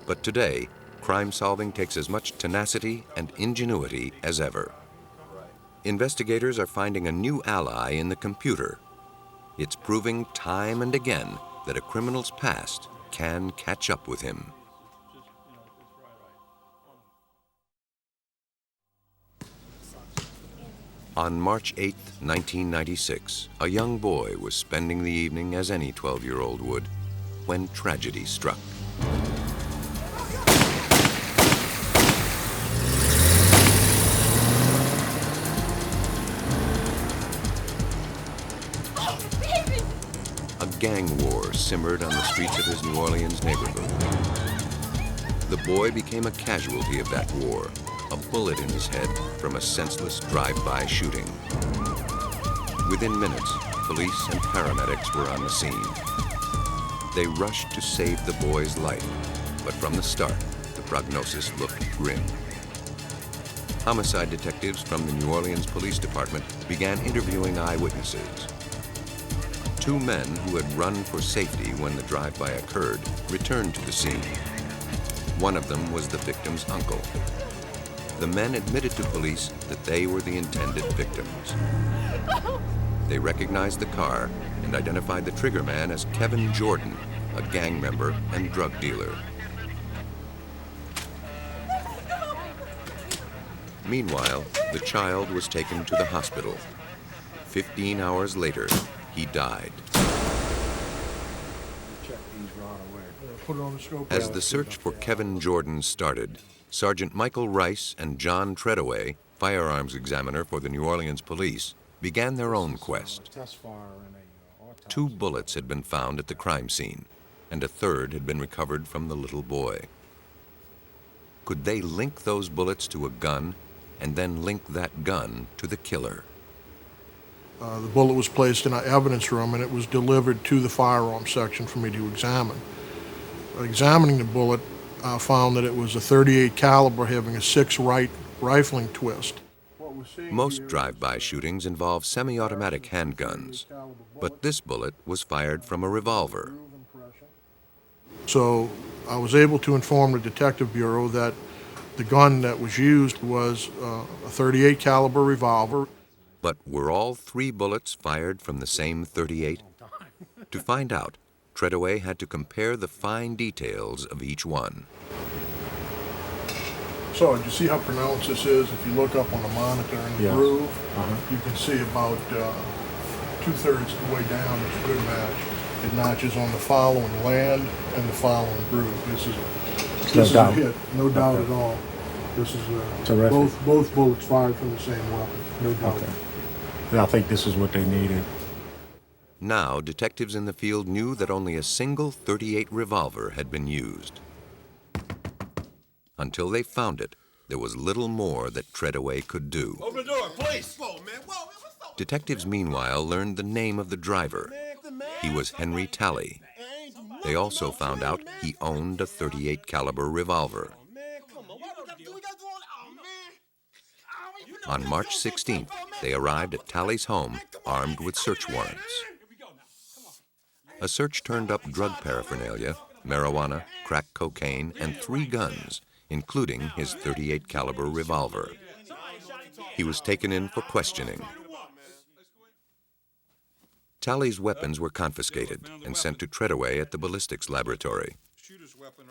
Speaker 1: But today, crime solving takes as much tenacity and ingenuity as ever. Investigators are finding a new ally in the computer. It's proving time and again that a criminal's past can catch up with him. On March 8, 1996, a young boy was spending the evening as any 12-year-old would when tragedy struck. A gang war simmered on the streets of his New Orleans neighborhood. The boy became a casualty of that war, a bullet in his head from a senseless drive-by shooting. Within minutes, police and paramedics were on the scene. They rushed to save the boy's life, but from the start, the prognosis looked grim. Homicide detectives from the New Orleans Police Department began interviewing eyewitnesses. Two men who had run for safety when the drive-by occurred returned to the scene. One of them was the victim's uncle. The men admitted to police that they were the intended victims. They recognized the car and identified the triggerman as Kevin Jordan, a gang member and drug dealer. Meanwhile, the child was taken to the hospital. 15 hours later, he died. As the search for Kevin Jordan started, Sergeant Michael Rice and John Treadaway, firearms examiner for the New Orleans Police, began their own quest. 2 bullets had been found at the crime scene, and a third had been recovered from the little boy. Could they link those bullets to a gun, and then link that gun to the killer?
Speaker 8: The bullet was placed in our evidence room, and it was delivered to the firearms section for me to examine. Examining the bullet, I found that it was a .38 caliber having a 6 rifling twist.
Speaker 1: Most drive-by shootings involve semi-automatic handguns, but this bullet was fired from a revolver.
Speaker 8: So I was able to inform the Detective Bureau that the gun that was used was a .38 caliber revolver.
Speaker 1: But were all 3 bullets fired from the same .38? To find out, Treadaway had to compare the fine details of each one.
Speaker 8: So, you see how pronounced this is? If you look up on the monitor in the groove, you can see about 2/3 of the way down is a good match. It matches on the following land and the following groove. This is a hit, no doubt at all. This is both bullets fired from the same weapon, no doubt.
Speaker 12: Okay. And I think this is what they needed.
Speaker 1: Now, detectives in the field knew that only a single .38 revolver had been used. Until they found it, there was little more that Treadaway could do.
Speaker 14: Open the door, please!
Speaker 1: Detectives, meanwhile, learned the name of the driver. He was Henry Talley. They also found out he owned a .38 caliber revolver. On March 16th, they arrived at Talley's home armed with search warrants. A search turned up drug paraphernalia, marijuana, crack cocaine, and 3 guns, including his .38 caliber revolver. He was taken in for questioning. Talley's weapons were confiscated and sent to Treadaway at the ballistics laboratory.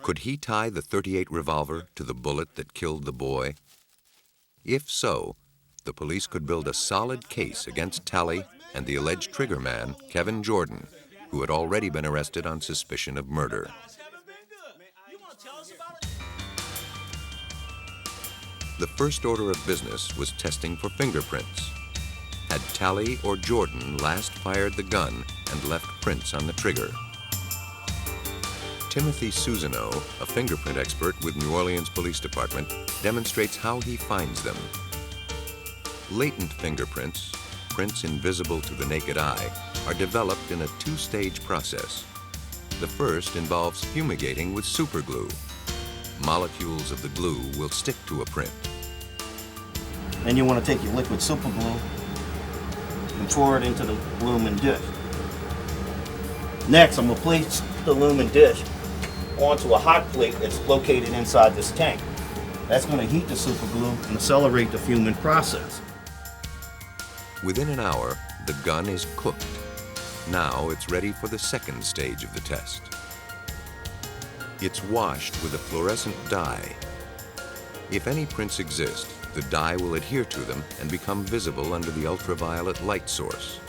Speaker 1: Could he tie the .38 revolver to the bullet that killed the boy? If so, the police could build a solid case against Talley and the alleged triggerman, Kevin Jordan, who had already been arrested on suspicion of murder. The first order of business was testing for fingerprints. Had Talley or Jordan last fired the gun and left prints on the trigger? Timothy Susano, a fingerprint expert with New Orleans Police Department, demonstrates how he finds them. Latent fingerprints, prints invisible to the naked eye, are developed in a 2-stage process. The first involves fumigating with superglue. Molecules of the glue will stick to a print.
Speaker 24: Then you want to take your liquid superglue and pour it into the aluminum dish. Next, I'm going to place the aluminum dish onto a hot plate that's located inside this tank. That's going to heat the super glue and accelerate the fuming process.
Speaker 1: Within an hour, the gun is cooked. Now it's ready for the second stage of the test. It's washed with a fluorescent dye. If any prints exist, the dye will adhere to them and become visible under the ultraviolet light source.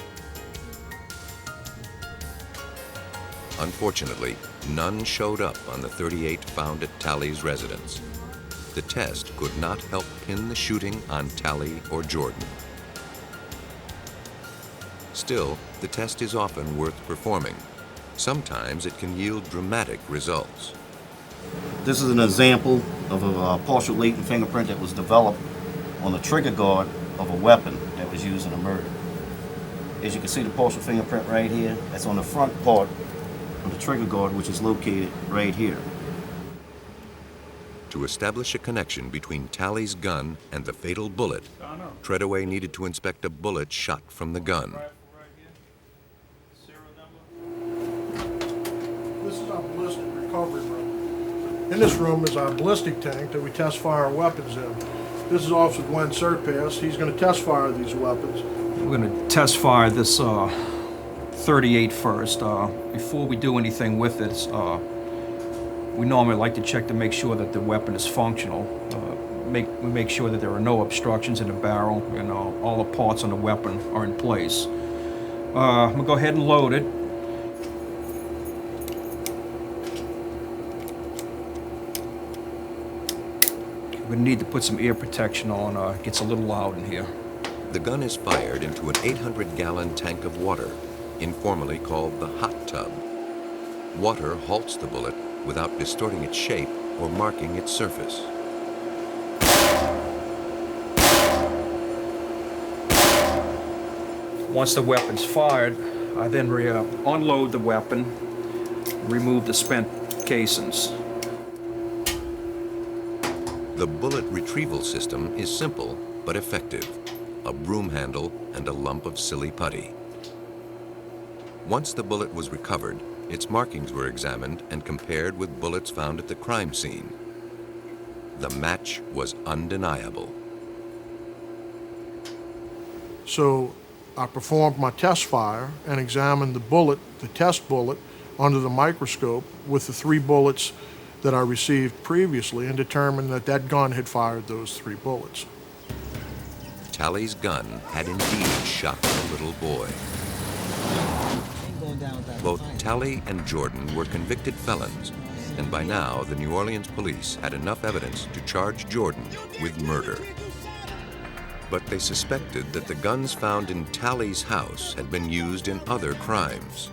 Speaker 1: Unfortunately, none showed up on the 38 found at Talley's residence. The test could not help pin the shooting on Talley or Jordan. Still, the test is often worth performing. Sometimes it can yield dramatic results.
Speaker 24: This is an example of a partial latent fingerprint that was developed on the trigger guard of a weapon that was used in a murder. As you can see, the partial fingerprint right here, that's on the front part of the trigger guard, which is located right here.
Speaker 1: To establish a connection between Talley's gun and the fatal bullet, Treadaway needed to inspect a bullet shot from the gun.
Speaker 8: This is our ballistic recovery room. In this room is our ballistic tank that we test fire our weapons in. This is Officer Glenn Surpass. He's going to test fire these weapons.
Speaker 3: We're going to test fire this 38 first. Before we do anything with it, we normally like to check to make sure that the weapon is functional. We make sure that there are no obstructions in the barrel and all the parts on the weapon are in place. I'm going to go ahead and load it. We need to put some ear protection on. It gets a little loud in here.
Speaker 1: The gun is fired into an 800-gallon tank of water, informally called the hot tub. Water halts the bullet without distorting its shape or marking its surface.
Speaker 3: Once the weapon's fired, I then unload the weapon, remove the spent casings.
Speaker 1: The bullet retrieval system is simple but effective. A broom handle and a lump of silly putty. Once the bullet was recovered, its markings were examined and compared with bullets found at the crime scene. The match was undeniable.
Speaker 8: So I performed my test fire and examined the bullet, the test bullet, under the microscope with the 3 bullets that I received previously and determined that that gun had fired those 3 bullets.
Speaker 1: Talley's gun had indeed shot the little boy. Both Talley and Jordan were convicted felons, and by now the New Orleans police had enough evidence to charge Jordan with murder. But they suspected that the guns found in Talley's house had been used in other crimes.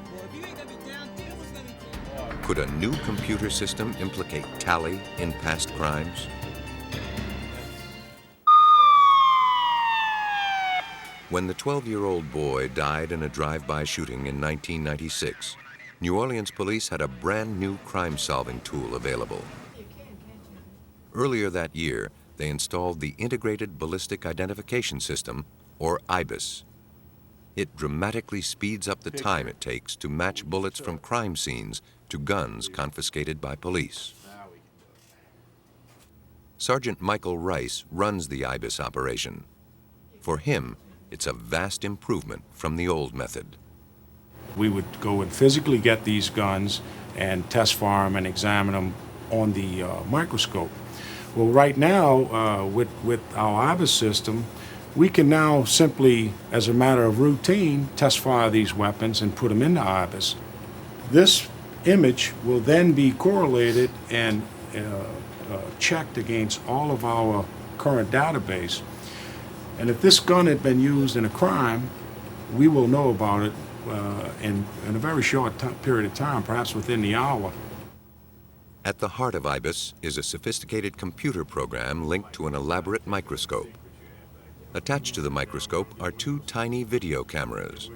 Speaker 1: Could a new computer system implicate Talley in past crimes? When the 12-year-old boy died in a drive-by shooting in 1996, New Orleans police had a brand new crime-solving tool available. Earlier that year, they installed the Integrated Ballistic Identification System, or IBIS. It dramatically speeds up the time it takes to match bullets from crime scenes to guns confiscated by police. Sergeant Michael Rice runs the IBIS operation. For him, it's a vast improvement from the old method.
Speaker 12: We would go and physically get these guns and test fire them and examine them on the microscope. Well, right now, with our IBIS system, we can now simply, as a matter of routine, test fire these weapons and put them into IBIS. This image will then be correlated and checked against all of our current database. And if this gun had been used in a crime, we will know about it in a very short period of time, perhaps within the hour.
Speaker 1: At the heart of IBIS is a sophisticated computer program linked to an elaborate microscope. Attached to the microscope are 2 tiny video cameras.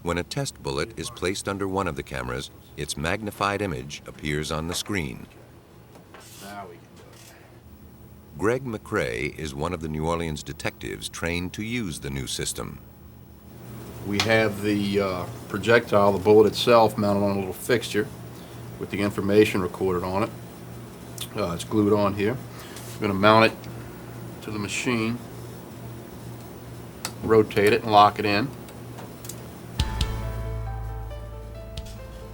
Speaker 1: When a test bullet is placed under one of the cameras, its magnified image appears on the screen. Greg McCrae is one of the New Orleans detectives trained to use the new system.
Speaker 7: We have the projectile, the bullet itself, mounted on a little fixture. with the information recorded on it. It's glued on here. I'm going to mount it to the machine, rotate it and lock it in.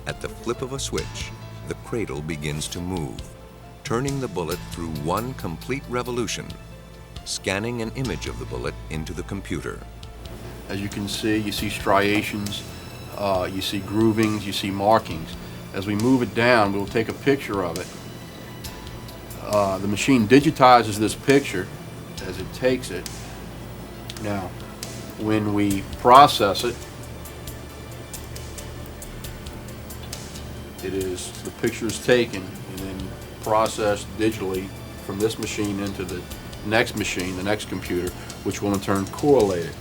Speaker 1: At the flip of a switch, the cradle begins to move, turning the bullet through one complete revolution, scanning an image of the bullet into the computer.
Speaker 7: As you can see, you see striations, you see groovings, you see markings. As we move it down, we'll take a picture of it. The machine digitizes this picture as it takes it. Now, when we process it, the picture is taken and then processed digitally from this machine into the next machine, the next computer, which will in turn correlate it.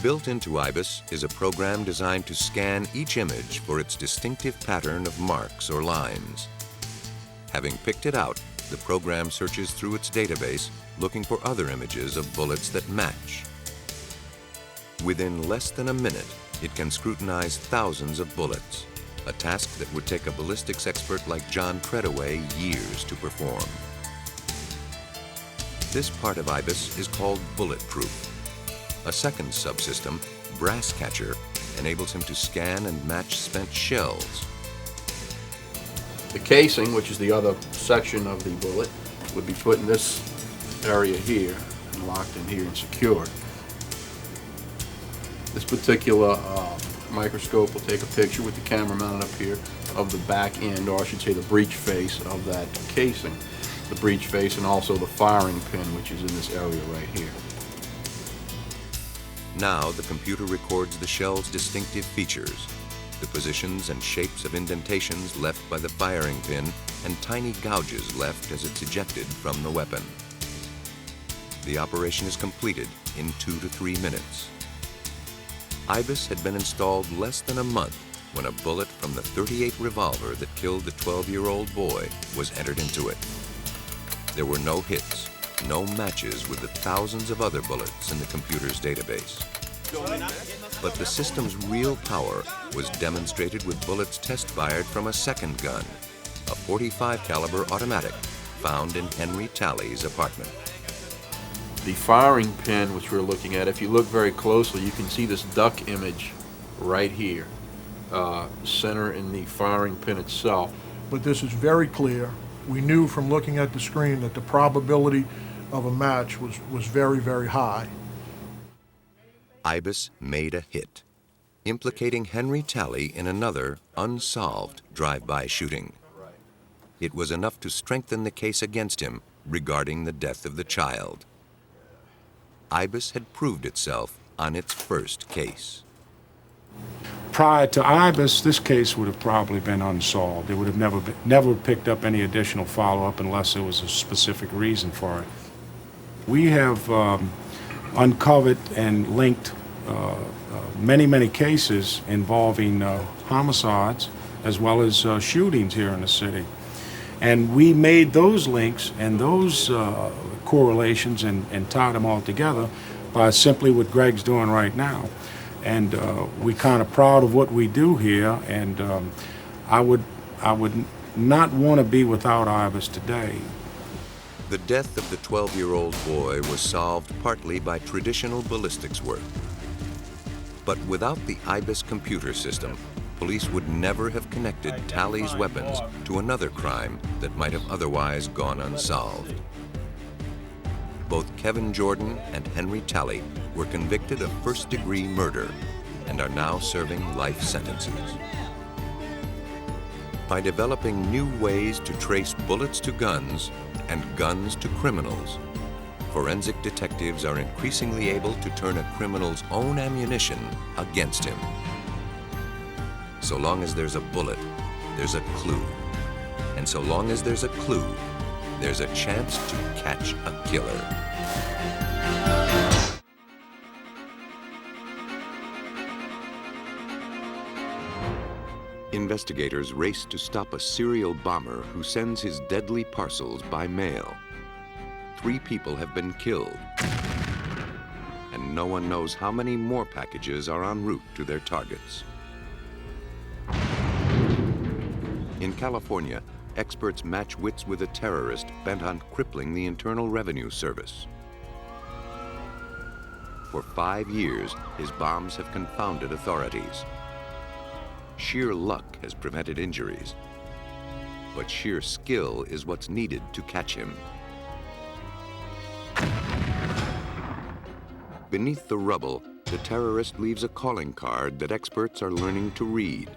Speaker 1: Built into IBIS is a program designed to scan each image for its distinctive pattern of marks or lines. Having picked it out, the program searches through its database looking for other images of bullets that match. Within less than a minute, it can scrutinize thousands of bullets, a task that would take a ballistics expert like John Treadaway years to perform. This part of IBIS is called bulletproof. A second subsystem, brass catcher, enables him to scan and match spent shells.
Speaker 7: The casing, which is the other section of the bullet, would be put in this area here and locked in here and secured. This particular microscope will take a picture with the camera mounted up here of the back end, or I should say the breech face of that casing. The breech face and also the firing pin, which is in this area right here.
Speaker 1: Now the computer records the shell's distinctive features, the positions and shapes of indentations left by the firing pin and tiny gouges left as it's ejected from the weapon. The operation is completed in 2 to 3 minutes. IBIS had been installed less than a month when a bullet from the .38 revolver that killed the 12-year-old boy was entered into it. There were no hits, no matches with the thousands of other bullets in the computer's database. But the system's real power was demonstrated with bullets test-fired from a second gun, a .45 caliber automatic found in Henry Talley's apartment.
Speaker 7: The firing pin, which we're looking at, if you look very closely, you can see this duck image right here, center in the firing pin itself.
Speaker 8: But this is very clear. We knew from looking at the screen that the probability of a match was very, very high.
Speaker 1: IBIS made a hit, implicating Henry Talley in another unsolved drive-by shooting. It was enough to strengthen the case against him regarding the death of the child. IBIS had proved itself on its first case.
Speaker 12: Prior to IBIS, this case would have probably been unsolved. It would have never picked up any additional follow-up unless there was a specific reason for it. We have uncovered and linked many cases involving homicides as well as shootings here in the city. And we made those links and those correlations and tied them all together by simply what Greg's doing right now. And we're kind of proud of what we do here, and I would not want to be without IBIS today.
Speaker 1: The death of the 12-year-old boy was solved partly by traditional ballistics work. But without the IBIS computer system, police would never have connected Talley's weapons to another crime that might have otherwise gone unsolved. Both Kevin Jordan and Henry Talley were convicted of first-degree murder and are now serving life sentences. By developing new ways to trace bullets to guns and guns to criminals, forensic detectives are increasingly able to turn a criminal's own ammunition against him. So long as there's a bullet, there's a clue. And so long as there's a clue, there's a chance to catch a killer. Investigators race to stop a serial bomber who sends his deadly parcels by mail. 3 people have been killed, and no one knows how many more packages are en route to their targets. In California, experts match wits with a terrorist bent on crippling the Internal Revenue Service. For 5 years, his bombs have confounded authorities. Sheer luck has prevented injuries, but sheer skill is what's needed to catch him. Beneath the rubble, the terrorist leaves a calling card that experts are learning to read.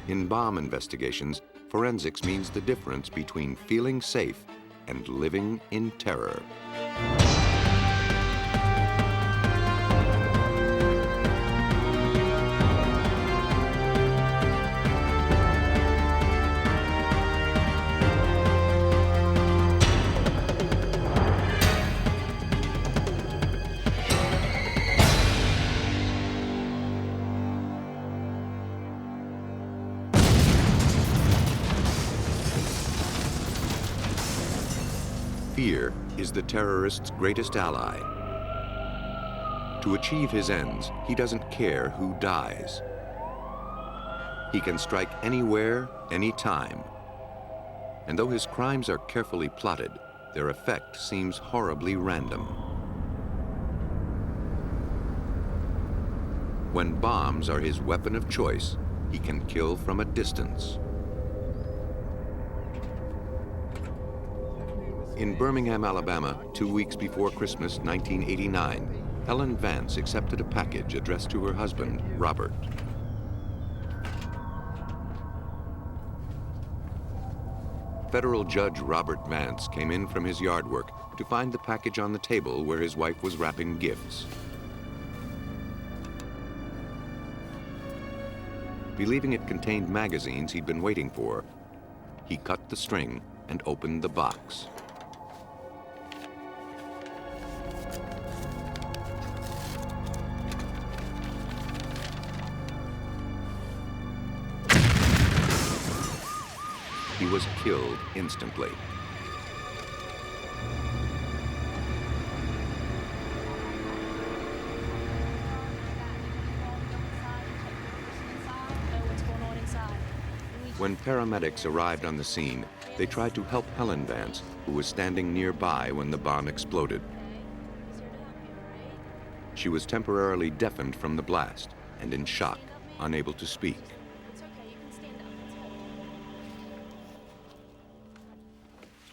Speaker 1: In bomb investigations, forensics means the difference between feeling safe and living in terror. Fear is the terrorist's greatest ally. To achieve his ends, he doesn't care who dies. He can strike anywhere, anytime. And though his crimes are carefully plotted, their effect seems horribly random. When bombs are his weapon of choice, he can kill from a distance. In Birmingham, Alabama, 2 weeks before Christmas 1989, Helen Vance accepted a package addressed to her husband, Robert. Federal Judge Robert Vance came in from his yard work to find the package on the table where his wife was wrapping gifts. Believing it contained magazines he'd been waiting for, he cut the string and opened the box. He was killed instantly. When paramedics arrived on the scene, they tried to help Helen Vance, who was standing nearby when the bomb exploded. She was temporarily deafened from the blast and in shock, unable to speak.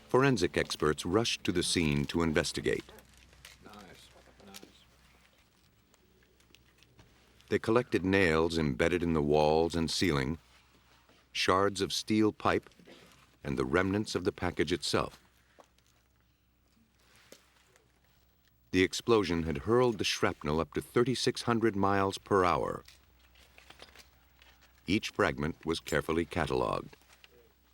Speaker 1: Forensic experts rushed to the scene to investigate. They collected nails embedded in the walls and ceiling, shards of steel pipe, and the remnants of the package itself. The explosion had hurled the shrapnel up to 3,600 miles per hour. Each fragment was carefully cataloged.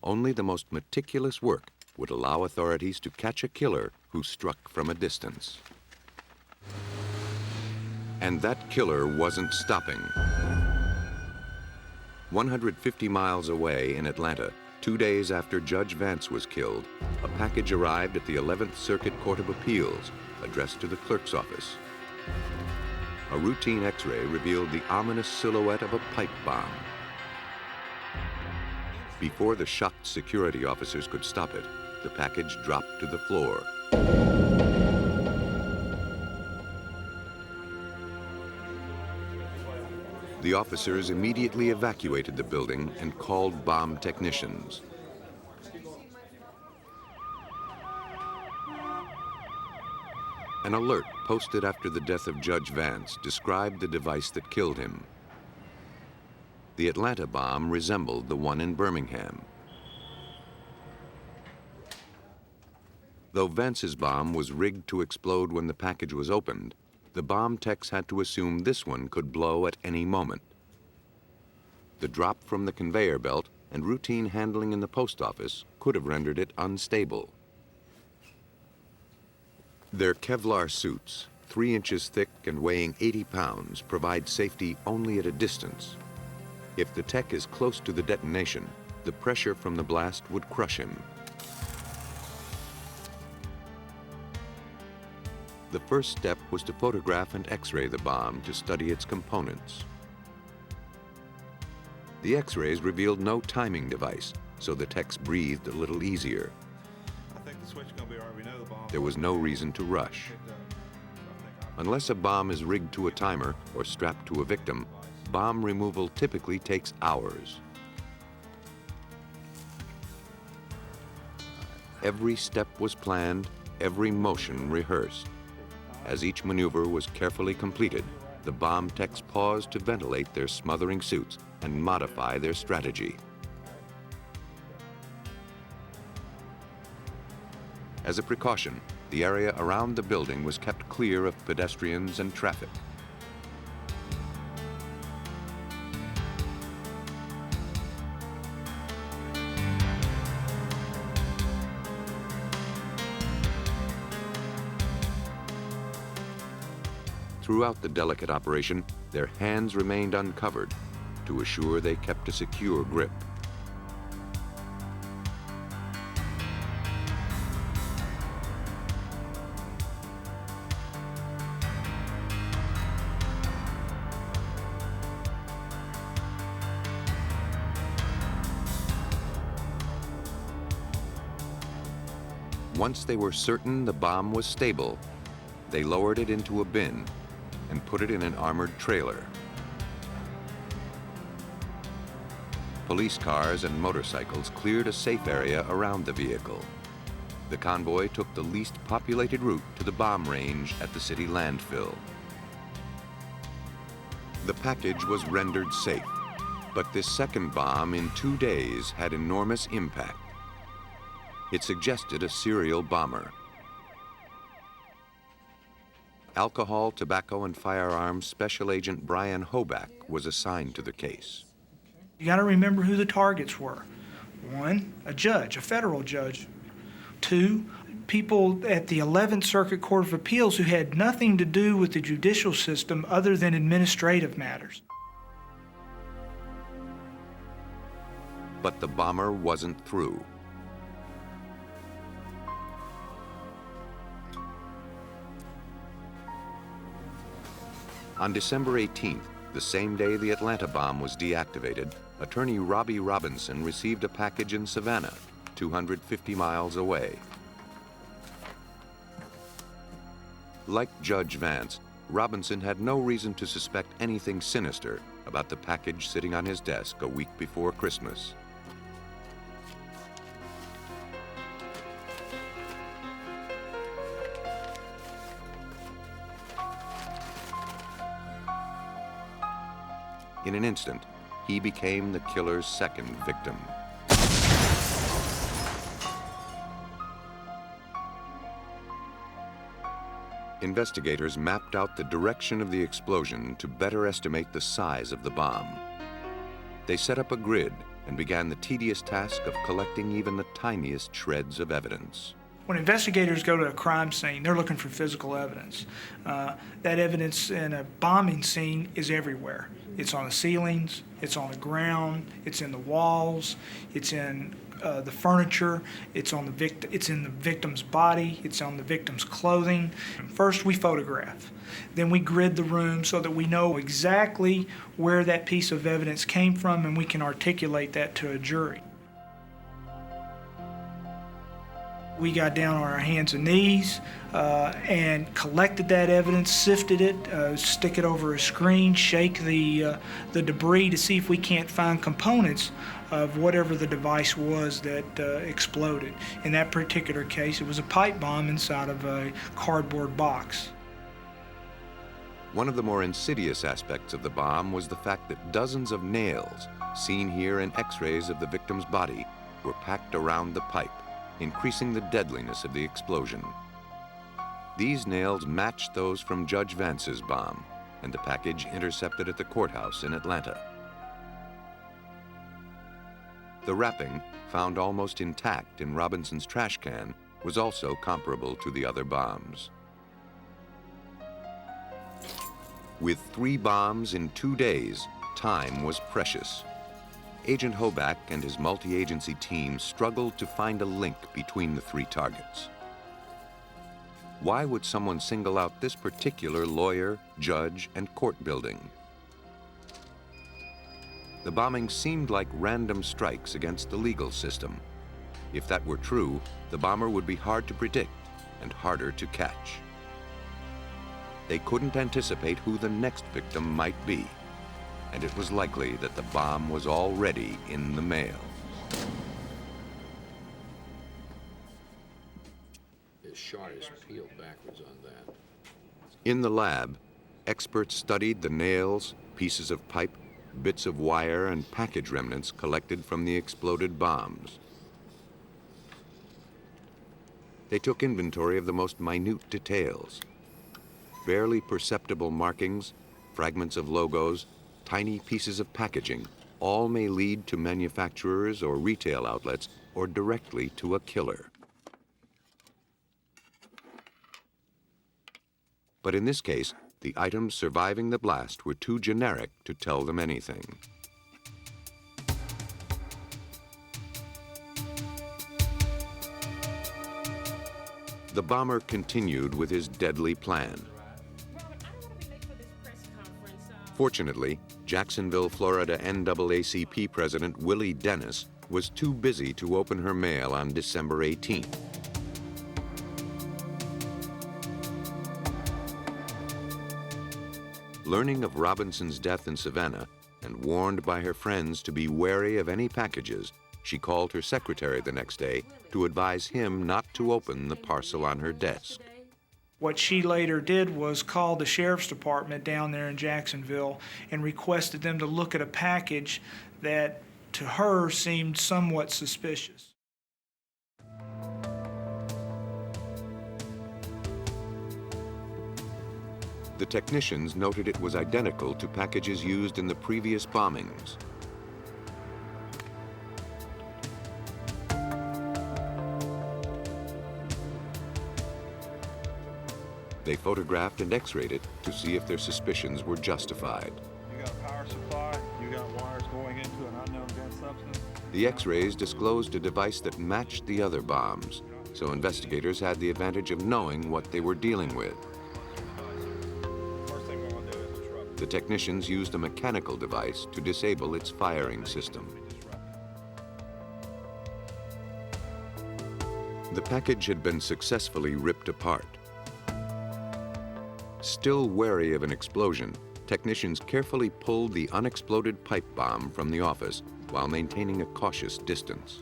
Speaker 1: Only the most meticulous work would allow authorities to catch a killer who struck from a distance. And that killer wasn't stopping. 150 miles away in Atlanta, 2 days after Judge Vance was killed, a package arrived at the 11th Circuit Court of Appeals, addressed to the clerk's office. A routine X-ray revealed the ominous silhouette of a pipe bomb. Before the shocked security officers could stop it, the package dropped to the floor. The officers immediately evacuated the building and called bomb technicians. An alert posted after the death of Judge Vance described the device that killed him. The Atlanta bomb resembled the one in Birmingham. Though Vance's bomb was rigged to explode when the package was opened, the bomb techs had to assume this one could blow at any moment. The drop from the conveyor belt and routine handling in the post office could have rendered it unstable. Their Kevlar suits, 3 inches thick and weighing 80 pounds, provide safety only at a distance. If the tech is close to the detonation, the pressure from the blast would crush him. The first step was to photograph and X-ray the bomb to study its components. The X-rays revealed no timing device, so the techs breathed a little easier.
Speaker 14: I think the switch is going to be all right. We know the bomb.
Speaker 1: There was no reason to rush. Unless a bomb is rigged to a timer or strapped to a victim, bomb removal typically takes hours. Every step was planned, every motion rehearsed. As each maneuver was carefully completed, the bomb techs paused to ventilate their smothering suits and modify their strategy. As a precaution, the area around the building was kept clear of pedestrians and traffic. Throughout the delicate operation, their hands remained uncovered to assure they kept a secure grip. Once they were certain the bomb was stable, they lowered it into a bin and put it in an armored trailer. Police cars and motorcycles cleared a safe area around the vehicle. The convoy took the least populated route to the bomb range at the city landfill. The package was rendered safe, but this second bomb in 2 days had enormous impact. It suggested a serial bomber. Alcohol, tobacco, and firearms Special Agent Brian Hoback was assigned to the case.
Speaker 15: You got to remember who the targets were. 1, a judge, a federal judge. 2, people at the 11th Circuit Court of Appeals who had nothing to do with the judicial system other than administrative matters.
Speaker 1: But the bomber wasn't through. On December 18th, the same day the Atlanta bomb was deactivated, attorney Robbie Robinson received a package in Savannah, 250 miles away. Like Judge Vance, Robinson had no reason to suspect anything sinister about the package sitting on his desk a week before Christmas. In an instant, he became the killer's second victim. Investigators mapped out the direction of the explosion to better estimate the size of the bomb. They set up a grid and began the tedious task of collecting even the tiniest shreds of evidence.
Speaker 15: When investigators go to a crime scene, they're looking for physical evidence. That evidence in a bombing scene is everywhere. It's on the ceilings, it's on the ground, it's in the walls, it's in the furniture, it's in the victim's body, it's on the victim's clothing. First, we photograph. Then we grid the room so that we know exactly where that piece of evidence came from and we can articulate that to a jury. We got down on our hands and knees and collected that evidence, sifted it, stick it over a screen, shake the debris to see if we can't find components of whatever the device was that exploded. In that particular case, it was a pipe bomb inside of a cardboard box.
Speaker 1: One of the more insidious aspects of the bomb was the fact that dozens of nails, seen here in X-rays of the victim's body, were packed around the pipe, increasing the deadliness of the explosion. These nails matched those from Judge Vance's bomb and the package intercepted at the courthouse in Atlanta. The wrapping, found almost intact in Robinson's trash can, was also comparable to the other bombs. With 3 bombs in 2 days, time was precious. Agent Hoback and his multi-agency team struggled to find a link between the 3 targets. Why would someone single out this particular lawyer, judge, and court building? The bombing seemed like random strikes against the legal system. If that were true, the bomber would be hard to predict and harder to catch. They couldn't anticipate who the next victim might be, and it was likely that the bomb was already in the mail.
Speaker 9: His shot is peeled backwards on that.
Speaker 1: In the lab, experts studied the nails, pieces of pipe, bits of wire, and package remnants collected from the exploded bombs. They took inventory of the most minute details. Barely perceptible markings, fragments of logos, tiny pieces of packaging, all may lead to manufacturers or retail outlets or directly to a killer. But in this case, the items surviving the blast were too generic to tell them anything. The bomber continued with his deadly plan. Fortunately, Jacksonville, Florida NAACP President Willie Dennis was too busy to open her mail on December 18th. Learning of Robinson's death in Savannah and warned by her friends to be wary of any packages, she called her secretary the next day to advise him not to open the parcel on her desk.
Speaker 15: What she later did was call the sheriff's department down there in Jacksonville and requested them to look at a package that to her seemed somewhat suspicious.
Speaker 1: The technicians noted it was identical to packages used in the previous bombings. They photographed and x-rayed it to see if their suspicions were justified.
Speaker 14: You got a power supply, you got wires going into an unknown dense substance.
Speaker 1: The x-rays disclosed a device that matched the other bombs, so investigators had the advantage of knowing what they were dealing with. The technicians used a mechanical device to disable its firing system. The package had been successfully ripped apart. Still wary of an explosion, technicians carefully pulled the unexploded pipe bomb from the office while maintaining a cautious distance.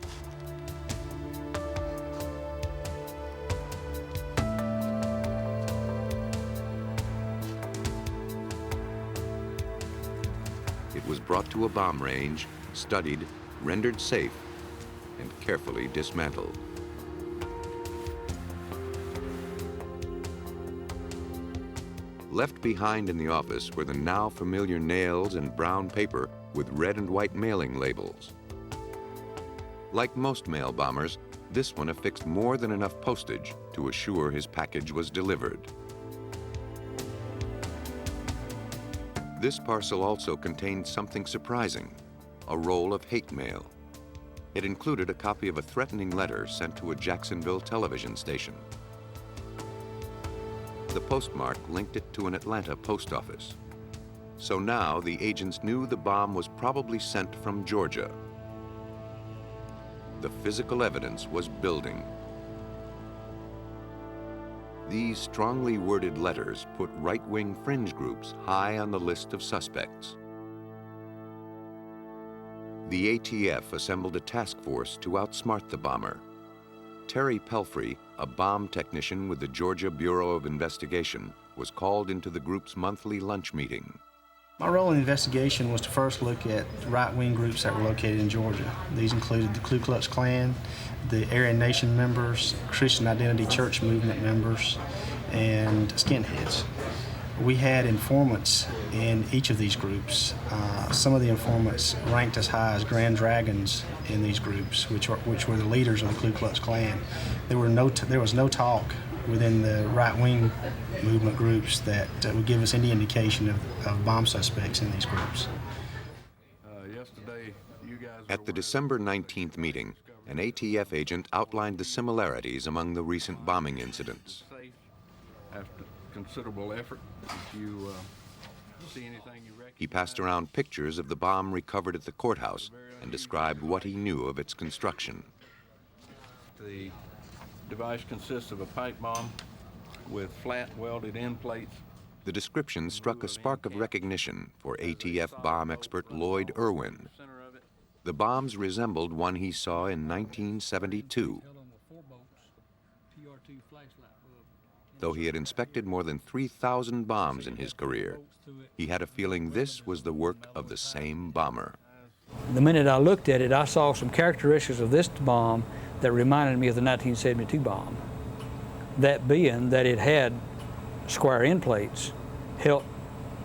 Speaker 1: It was brought to a bomb range, studied, rendered safe, and carefully dismantled. Left behind in the office were the now familiar nails and brown paper with red and white mailing labels. Like most mail bombers, this one affixed more than enough postage to assure his package was delivered. This parcel also contained something surprising, a roll of hate mail. It included a copy of a threatening letter sent to a Jacksonville television station. The postmark linked it to an Atlanta post office. So now the agents knew the bomb was probably sent from Georgia. The physical evidence was building. These strongly worded letters put right-wing fringe groups high on the list of suspects. The ATF assembled a task force to outsmart the bomber. Terry Pelfrey, a bomb technician with the Georgia Bureau of Investigation, was called into the group's monthly lunch meeting.
Speaker 16: My role in the investigation was to first look at right-wing groups that were located in Georgia. These included the Ku Klux Klan, the Aryan Nation members, Christian Identity Church movement members, and skinheads. We had informants in each of these groups. Some of the informants ranked as high as Grand Dragons in these groups, which were the leaders of the Ku Klux Klan. There was no talk within the right-wing movement groups that would give us any indication of bomb suspects in these groups.
Speaker 1: At the December 19th meeting, an ATF agent outlined the similarities among the recent bombing incidents.
Speaker 7: After considerable effort, did you see anything you recognize?
Speaker 1: He passed around pictures of the bomb recovered at the courthouse and described what he knew of its construction.
Speaker 11: The device consists of a pipe bomb with flat welded end plates.
Speaker 1: The description struck a spark of recognition for ATF bomb expert Lloyd Irwin. The bombs resembled one he saw in 1972. Though he had inspected more than 3,000 bombs in his career, he had a feeling this was the work of the same bomber.
Speaker 17: The minute I looked at it, I saw some characteristics of this bomb that reminded me of the 1972 bomb. That being that it had square end plates held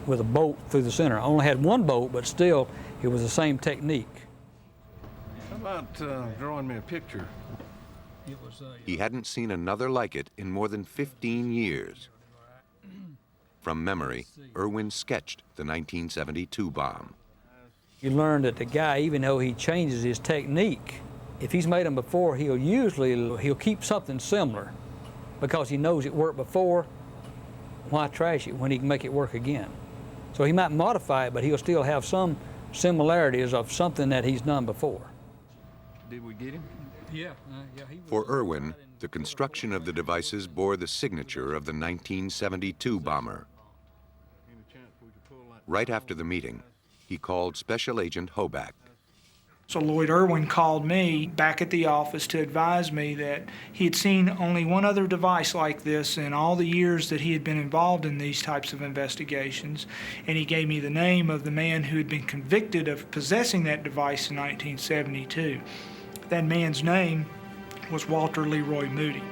Speaker 17: with a bolt through the center. I only had one bolt, but still it was the same technique.
Speaker 11: How about drawing me a picture?
Speaker 1: He hadn't seen another like it in more than 15 years. From memory, Irwin sketched the 1972 bomb.
Speaker 17: You learn that the guy, even though he changes his technique, if he's made them before, he'll keep something similar because he knows it worked before. Why trash it when he can make it work again? So he might modify it, but he'll still have some similarities of something that he's done before.
Speaker 11: Did we get him?
Speaker 17: Yeah.
Speaker 1: For Irwin, the construction of the devices bore the signature of the 1972 bomber. Right after the meeting, he called Special Agent Hoback.
Speaker 15: So Lloyd Irwin called me back at the office to advise me that he had seen only one other device like this in all the years that he had been involved in these types of investigations, and he gave me the name of the man who had been convicted of possessing that device in 1972. That man's name was Walter Leroy Moody.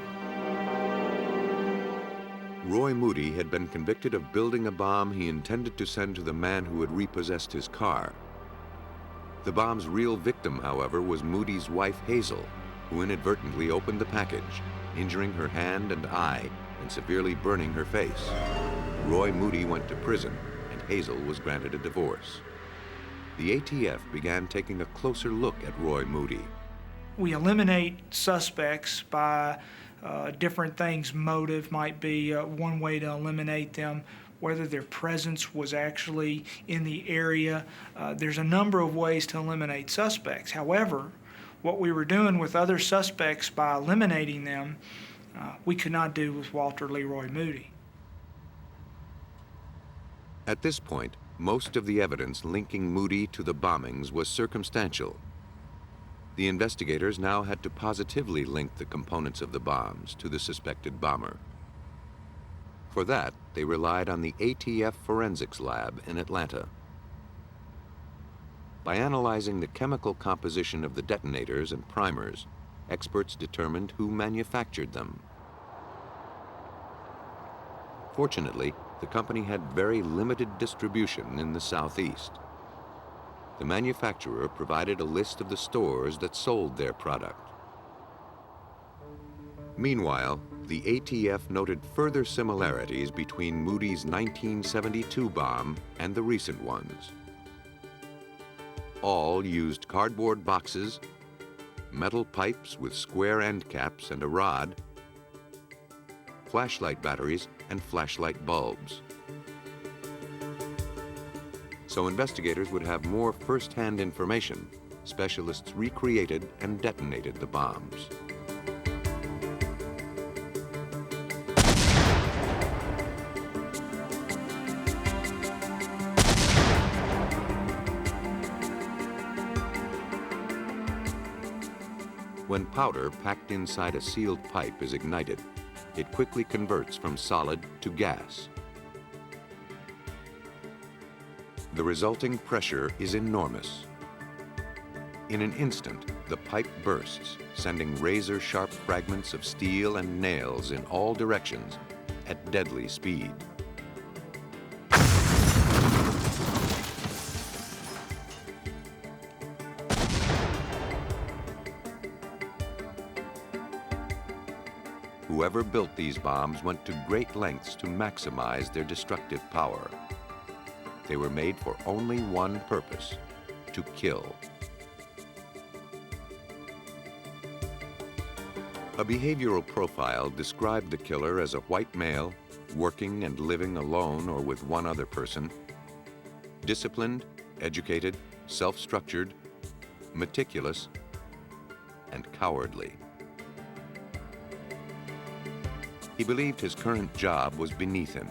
Speaker 1: Roy Moody had been convicted of building a bomb he intended to send to the man who had repossessed his car. The bomb's real victim, however, was Moody's wife, Hazel, who inadvertently opened the package, injuring her hand and eye and severely burning her face. Roy Moody went to prison, and Hazel was granted a divorce. The ATF began taking a closer look at Roy Moody.
Speaker 15: We eliminate suspects by different things. Motive might be one way to eliminate them, whether their presence was actually in the area. There's a number of ways to eliminate suspects. However, what we were doing with other suspects by eliminating them, we could not do with Walter Leroy Moody.
Speaker 1: At this point, most of the evidence linking Moody to the bombings was circumstantial. The investigators now had to positively link the components of the bombs to the suspected bomber. For that, they relied on the ATF Forensics Lab in Atlanta. By analyzing the chemical composition of the detonators and primers, experts determined who manufactured them. Fortunately, the company had very limited distribution in the Southeast. The manufacturer provided a list of the stores that sold their product. Meanwhile, the ATF noted further similarities between Moody's 1972 bomb and the recent ones. All used cardboard boxes, metal pipes with square end caps and a rod, flashlight batteries, and flashlight bulbs. So investigators would have more first-hand information. Specialists recreated and detonated the bombs. When powder packed inside a sealed pipe is ignited, it quickly converts from solid to gas. The resulting pressure is enormous. In an instant, the pipe bursts, sending razor-sharp fragments of steel and nails in all directions at deadly speed. Whoever built these bombs went to great lengths to maximize their destructive power. They were made for only one purpose: to kill. A behavioral profile described the killer as a white male, working and living alone or with one other person, disciplined, educated, self-structured, meticulous, and cowardly. He believed his current job was beneath him.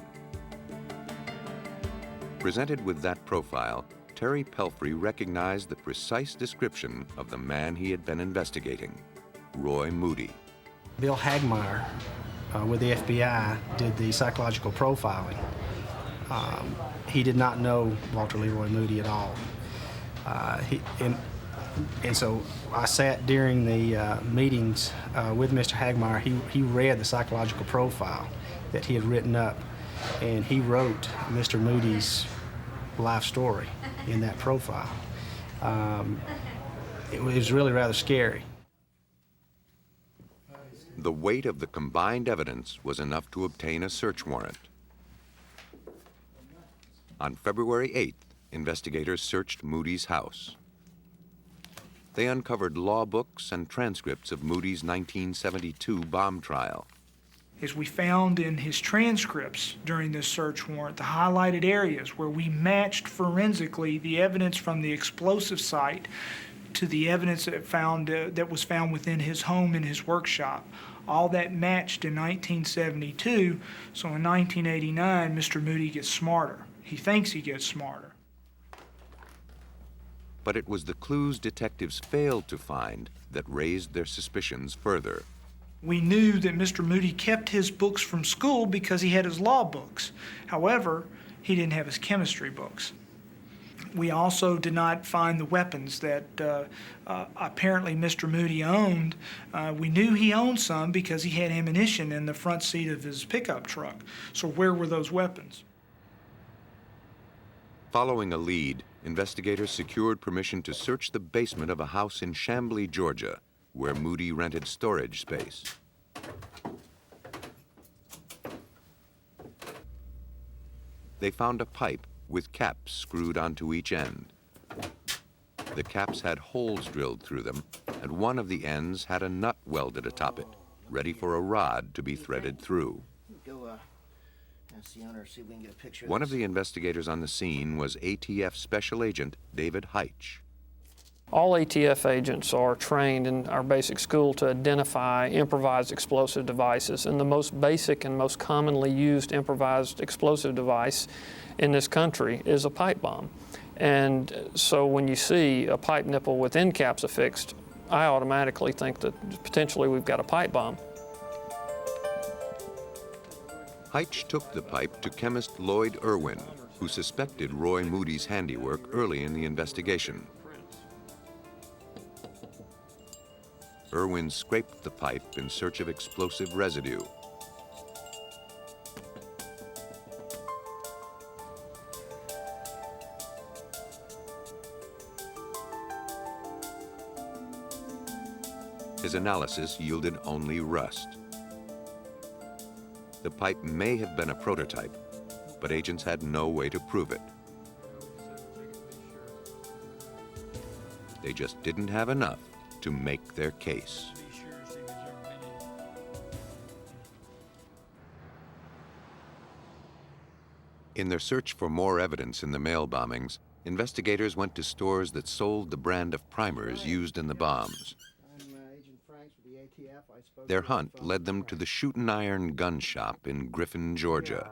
Speaker 1: Presented with that profile, Terry Pelfrey recognized the precise description of the man he had been investigating, Roy Moody.
Speaker 16: Bill Hagmeyer with the FBI did the psychological profiling. He did not know Walter Leroy Moody at all. And so I sat during the meetings with Mr. Hagmeyer. He read the psychological profile that he had written up, and he wrote Mr. Moody's life story in that profile. It was really rather scary.
Speaker 1: The weight of the combined evidence was enough to obtain a search warrant. On February 8th, investigators searched Moody's house. They uncovered law books and transcripts of Moody's 1972 bomb trial.
Speaker 15: As we found in his transcripts during this search warrant, the highlighted areas where we matched forensically the evidence from the explosive site to the evidence that was found within his home and his workshop. All that matched in 1972, so in 1989, Mr. Moody gets smarter. He thinks he gets smarter.
Speaker 1: But it was the clues detectives failed to find that raised their suspicions further.
Speaker 15: We knew that Mr. Moody kept his books from school because he had his law books. However, he didn't have his chemistry books. We also did not find the weapons that apparently Mr. Moody owned. We knew he owned some because he had ammunition in the front seat of his pickup truck. So where were those weapons?
Speaker 1: Following a lead, investigators secured permission to search the basement of a house in Chamblee, Georgia, where Moody rented storage space. They found a pipe with caps screwed onto each end. The caps had holes drilled through them, and one of the ends had a nut welded atop it, ready for a rod to be threaded through.
Speaker 24: Go ask the owner, see if we can get a picture.
Speaker 1: One of the investigators on the scene was ATF Special Agent David Heitch.
Speaker 18: All ATF agents are trained in our basic school to identify improvised explosive devices, and the most basic and most commonly used improvised explosive device in this country is a pipe bomb. And so when you see a pipe nipple with end caps affixed, I automatically think that potentially we've got a pipe bomb.
Speaker 1: Heitch took the pipe to chemist Lloyd Irwin, who suspected Roy Moody's handiwork early in the investigation. Irwin scraped the pipe in search of explosive residue. His analysis yielded only rust. The pipe may have been a prototype, but agents had no way to prove it. They just didn't have enough to make their case. In their search for more evidence in the mail bombings, investigators went to stores that sold the brand of primers used in the bombs. Their hunt led them to the Shootin' Iron gun shop in Griffin, Georgia.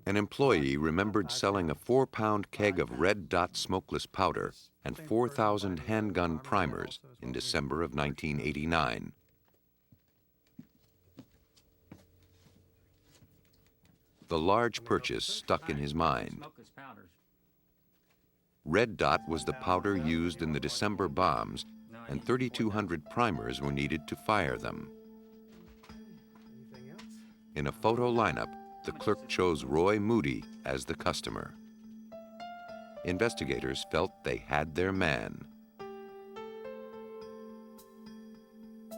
Speaker 1: An employee remembered selling a 4-pound keg of Red Dot smokeless powder and 4,000 handgun primers in December of 1989. The large purchase stuck in his mind. Red Dot was the powder used in the December bombs, and 3,200 primers were needed to fire them. In a photo lineup, the clerk chose Roy Moody as the customer. Investigators felt they had their man.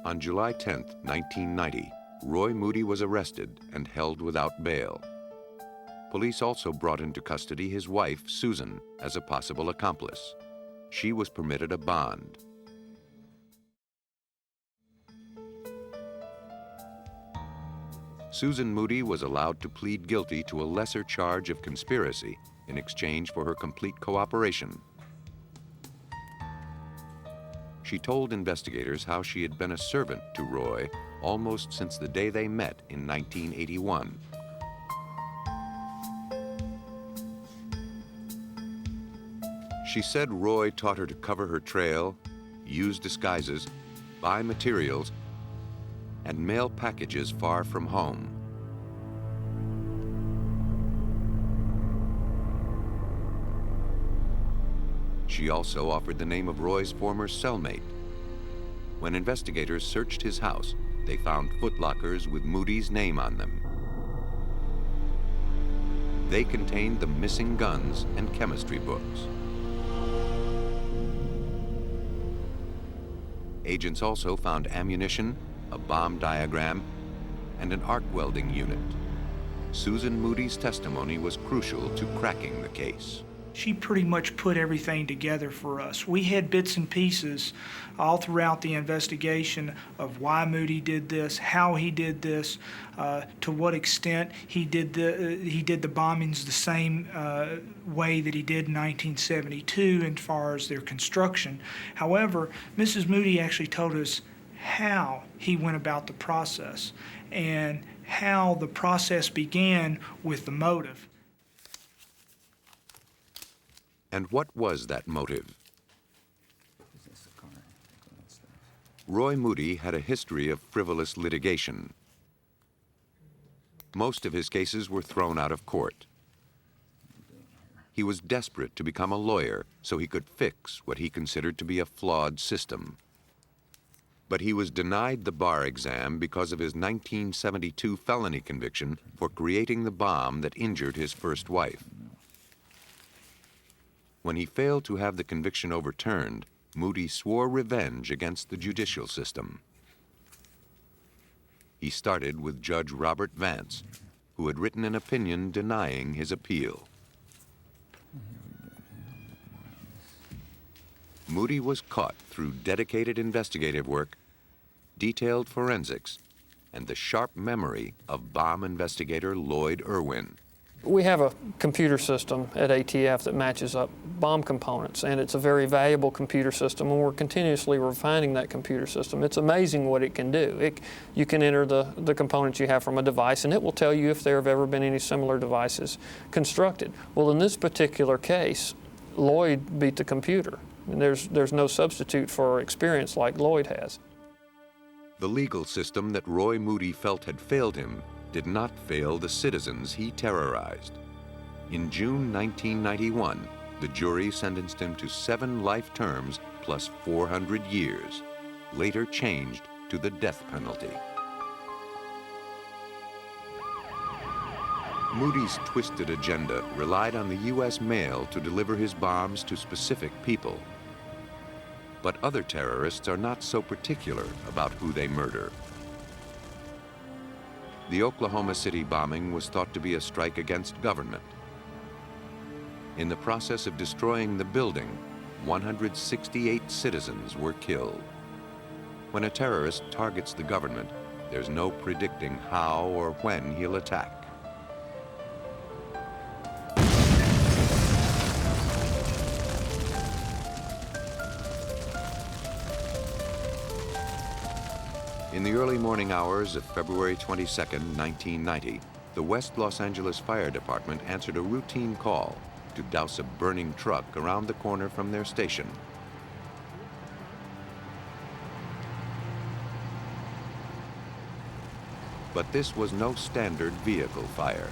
Speaker 1: On July 10, 1990, Roy Moody was arrested and held without bail. Police also brought into custody his wife, Susan, as a possible accomplice. She was permitted a bond. Susan Moody was allowed to plead guilty to a lesser charge of conspiracy in exchange for her complete cooperation. She told investigators how she had been a servant to Roy almost since the day they met in 1981. She said Roy taught her to cover her trail, use disguises, buy materials, and mail packages far from home. She also offered the name of Roy's former cellmate. When investigators searched his house, they found footlockers with Moody's name on them. They contained the missing guns and chemistry books. Agents also found ammunition, a bomb diagram, and an arc welding unit. Susan Moody's testimony was crucial to cracking the case.
Speaker 15: She pretty much put everything together for us. We had bits and pieces all throughout the investigation of why Moody did this, how he did this, to what extent he did the bombings the same way that he did in 1972 as far as their construction. However, Mrs. Moody actually told us how he went about the process and how the process began with the motive.
Speaker 1: And what was that motive? Roy Moody had a history of frivolous litigation. Most of his cases were thrown out of court. He was desperate to become a lawyer so he could fix what he considered to be a flawed system. But he was denied the bar exam because of his 1972 felony conviction for creating the bomb that injured his first wife. When he failed to have the conviction overturned, Moody swore revenge against the judicial system. He started with Judge Robert Vance, who had written an opinion denying his appeal. Moody was caught through dedicated investigative work, detailed forensics, and the sharp memory of bomb investigator Lloyd Irwin.
Speaker 18: We have a computer system at ATF that matches up bomb components, and it's a very valuable computer system, and we're continuously refining that computer system. It's amazing what it can do. You can enter the components you have from a device, and it will tell you if there have ever been any similar devices constructed. Well, in this particular case, Lloyd beat the computer, and there's no substitute for experience like Lloyd has.
Speaker 1: The legal system that Roy Moody felt had failed him did not fail the citizens he terrorized. In June 1991, the jury sentenced him to 7 life terms plus 400 years, later changed to the death penalty. Moody's twisted agenda relied on the U.S. mail to deliver his bombs to specific people. But other terrorists are not so particular about who they murder. The Oklahoma City bombing was thought to be a strike against government. In the process of destroying the building, 168 citizens were killed. When a terrorist targets the government, there's no predicting how or when he'll attack. In the early morning hours of February 22, 1990, the West Los Angeles Fire Department answered a routine call to douse a burning truck around the corner from their station. But this was no standard vehicle fire.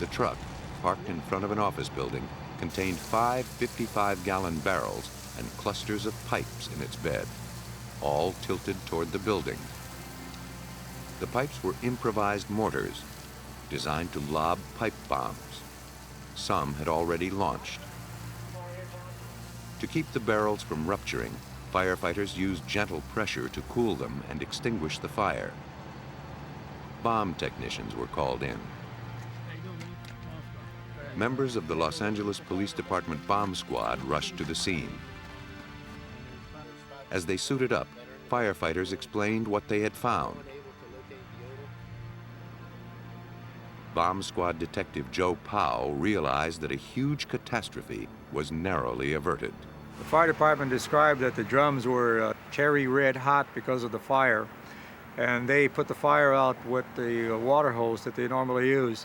Speaker 1: The truck, parked in front of an office building, contained 5 55-gallon barrels and clusters of pipes in its bed, all tilted toward the building. The pipes were improvised mortars designed to lob pipe bombs. Some had already launched. To keep the barrels from rupturing, firefighters used gentle pressure to cool them and extinguish the fire. Bomb technicians were called in. Members of the Los Angeles Police Department bomb squad rushed to the scene. As they suited up, firefighters explained what they had found. bomb squad detective Joe Powell realized that a huge catastrophe was narrowly averted.
Speaker 13: The fire department described that the drums were cherry red hot because of the fire, and they put the fire out with the water hose that they normally use.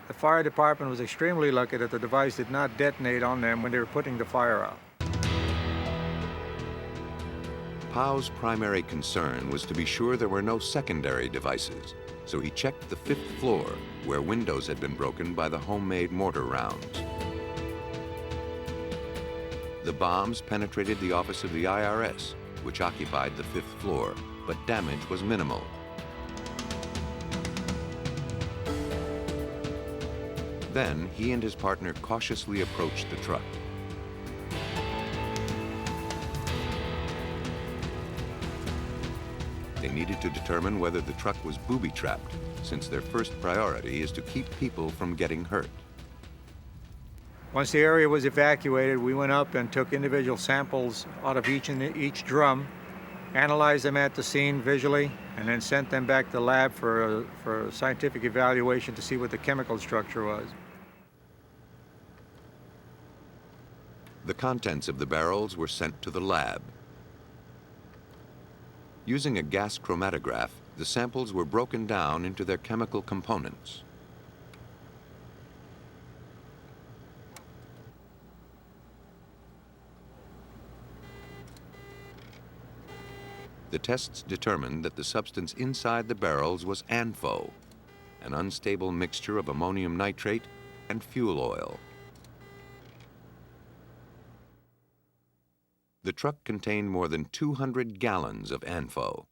Speaker 13: The fire department was extremely lucky that the device did not detonate on them when they were putting the fire out.
Speaker 1: Powell's primary concern was to be sure there were no secondary devices, so he checked the 5th floor, where windows had been broken by the homemade mortar rounds. The bombs penetrated the office of the IRS, which occupied the 5th floor, but damage was minimal. Then he and his partner cautiously approached the truck. They needed to determine whether the truck was booby-trapped, since their first priority is to keep people from getting hurt.
Speaker 13: Once the area was evacuated, we went up and took individual samples out of each drum, analyzed them at the scene visually, and then sent them back to the lab for a scientific evaluation to see what the chemical structure was.
Speaker 1: The contents of the barrels were sent to the lab. Using a gas chromatograph, the samples were broken down into their chemical components. The tests determined that the substance inside the barrels was ANFO, an unstable mixture of ammonium nitrate and fuel oil. The truck contained more than 200 gallons of ANFO.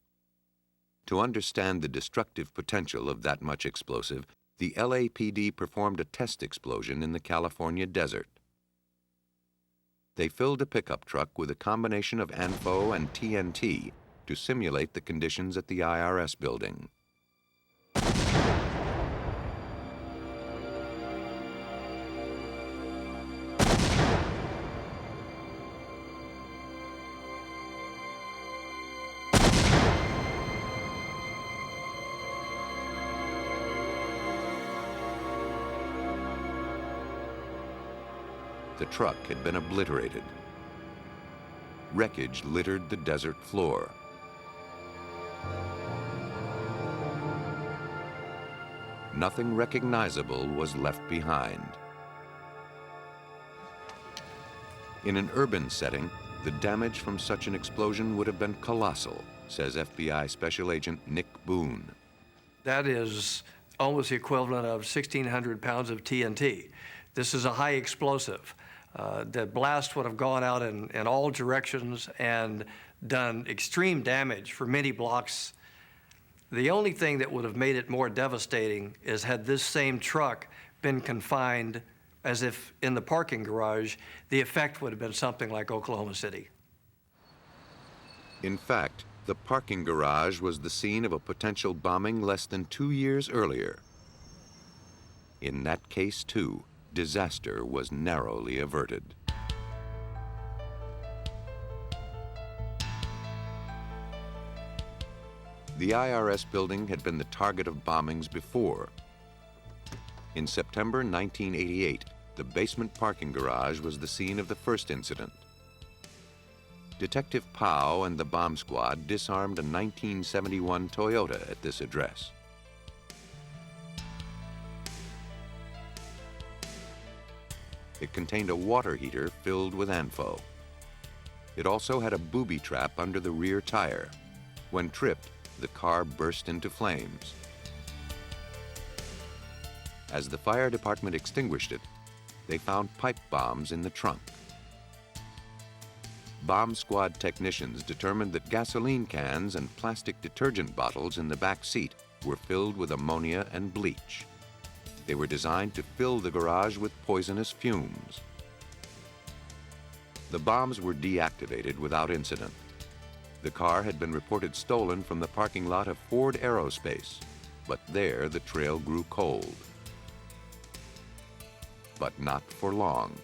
Speaker 1: To understand the destructive potential of that much explosive, the LAPD performed a test explosion in the California desert. They filled a pickup truck with a combination of ANFO and TNT to simulate the conditions at the IRS building. The truck had been obliterated. Wreckage littered the desert floor. Nothing recognizable was left behind. In an urban setting, the damage from such an explosion would have been colossal, says FBI Special Agent Nick Boone.
Speaker 19: That is almost the equivalent of 1,600 pounds of TNT. This is a high explosive. The blast would have gone out in all directions and done extreme damage for many blocks. The only thing that would have made it more devastating is had this same truck been confined as if in the parking garage, the effect would have been something like Oklahoma City.
Speaker 1: In fact, the parking garage was the scene of a potential bombing less than 2 years earlier. In that case, too, disaster was narrowly averted. The IRS building had been the target of bombings before. In September 1988, the basement parking garage was the scene of the first incident. Detective Powell and the bomb squad disarmed a 1971 Toyota at this address. It contained a water heater filled with ANFO. It also had a booby trap under the rear tire. When tripped, the car burst into flames. As the fire department extinguished it, they found pipe bombs in the trunk. Bomb squad technicians determined that gasoline cans and plastic detergent bottles in the back seat were filled with ammonia and bleach. They were designed to fill the garage with poisonous fumes. The bombs were deactivated without incident. The car had been reported stolen from the parking lot of Ford Aerospace, but there the trail grew cold. But not for long.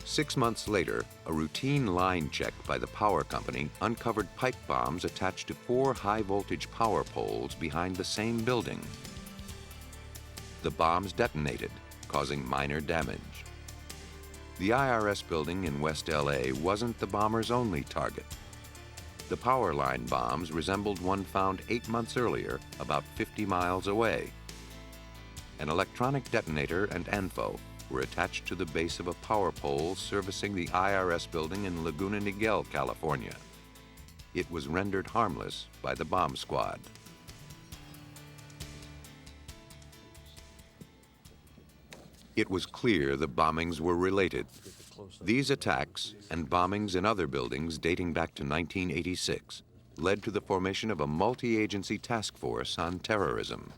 Speaker 1: 6 months later, a routine line check by the power company uncovered pipe bombs attached to 4 high-voltage power poles behind the same building. the bombs detonated, causing minor damage. The IRS building in West LA wasn't the bomber's only target. The power line bombs resembled one found 8 months earlier, about 50 miles away. An electronic detonator and ANFO were attached to the base of a power pole servicing the IRS building in Laguna Niguel, California. It was rendered harmless by the bomb squad. It was clear the bombings were related. These attacks and bombings in other buildings dating back to 1986 led to the formation of a multi-agency task force on terrorism.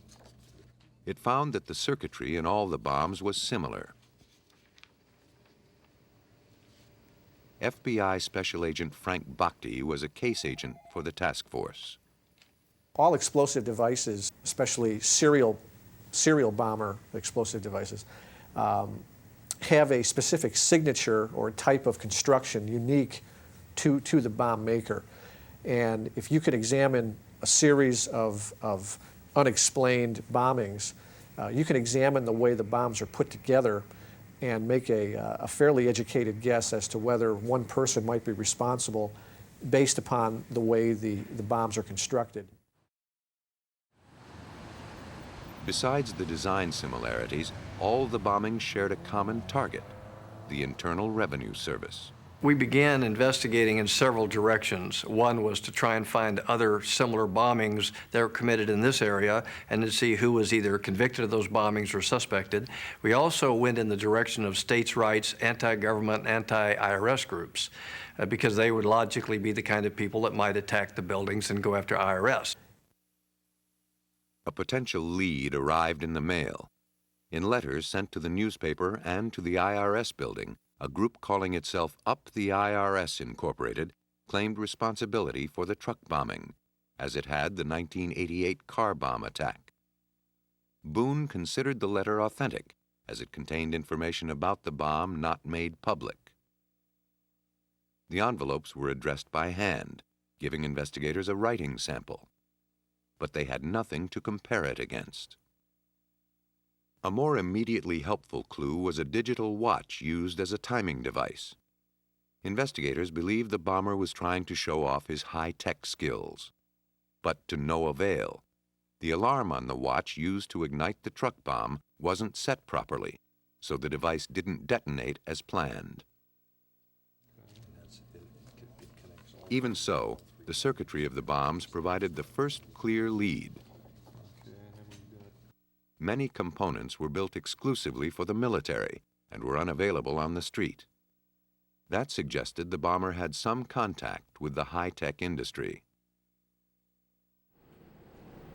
Speaker 1: It found that the circuitry in all the bombs was similar. FBI Special Agent Frank Bakhti was a case agent for the task force.
Speaker 4: All explosive devices, especially serial bomber explosive devices, have a specific signature or type of construction unique to the bomb maker. And if you could examine a series of unexplained bombings, you can examine the way the bombs are put together and make a fairly educated guess as to whether one person might be responsible based upon the way the bombs are constructed.
Speaker 1: Besides the design similarities, all the bombings shared a common target, the Internal Revenue Service.
Speaker 19: We began investigating in several directions. One was to try and find other similar bombings that were committed in this area and to see who was either convicted of those bombings or suspected. We also went in the direction of states' rights, anti-government, anti-IRS groups, because they would logically be the kind of people that might attack the buildings and go after IRS.
Speaker 1: A potential lead arrived in the mail. In letters sent to the newspaper and to the IRS building, a group calling itself Up the IRS Incorporated claimed responsibility for the truck bombing, as it had the 1988 car bomb attack. Boone considered the letter authentic, as it contained information about the bomb not made public. The envelopes were addressed by hand, giving investigators a writing sample, but they had nothing to compare it against. A more immediately helpful clue was a digital watch used as a timing device. Investigators believed the bomber was trying to show off his high-tech skills, but to no avail. The alarm on the watch used to ignite the truck bomb wasn't set properly, so the device didn't detonate as planned. Even so, the circuitry of the bombs provided the first clear lead. Many components were built exclusively for the military and were unavailable on the street. That suggested the bomber had some contact with the high-tech industry.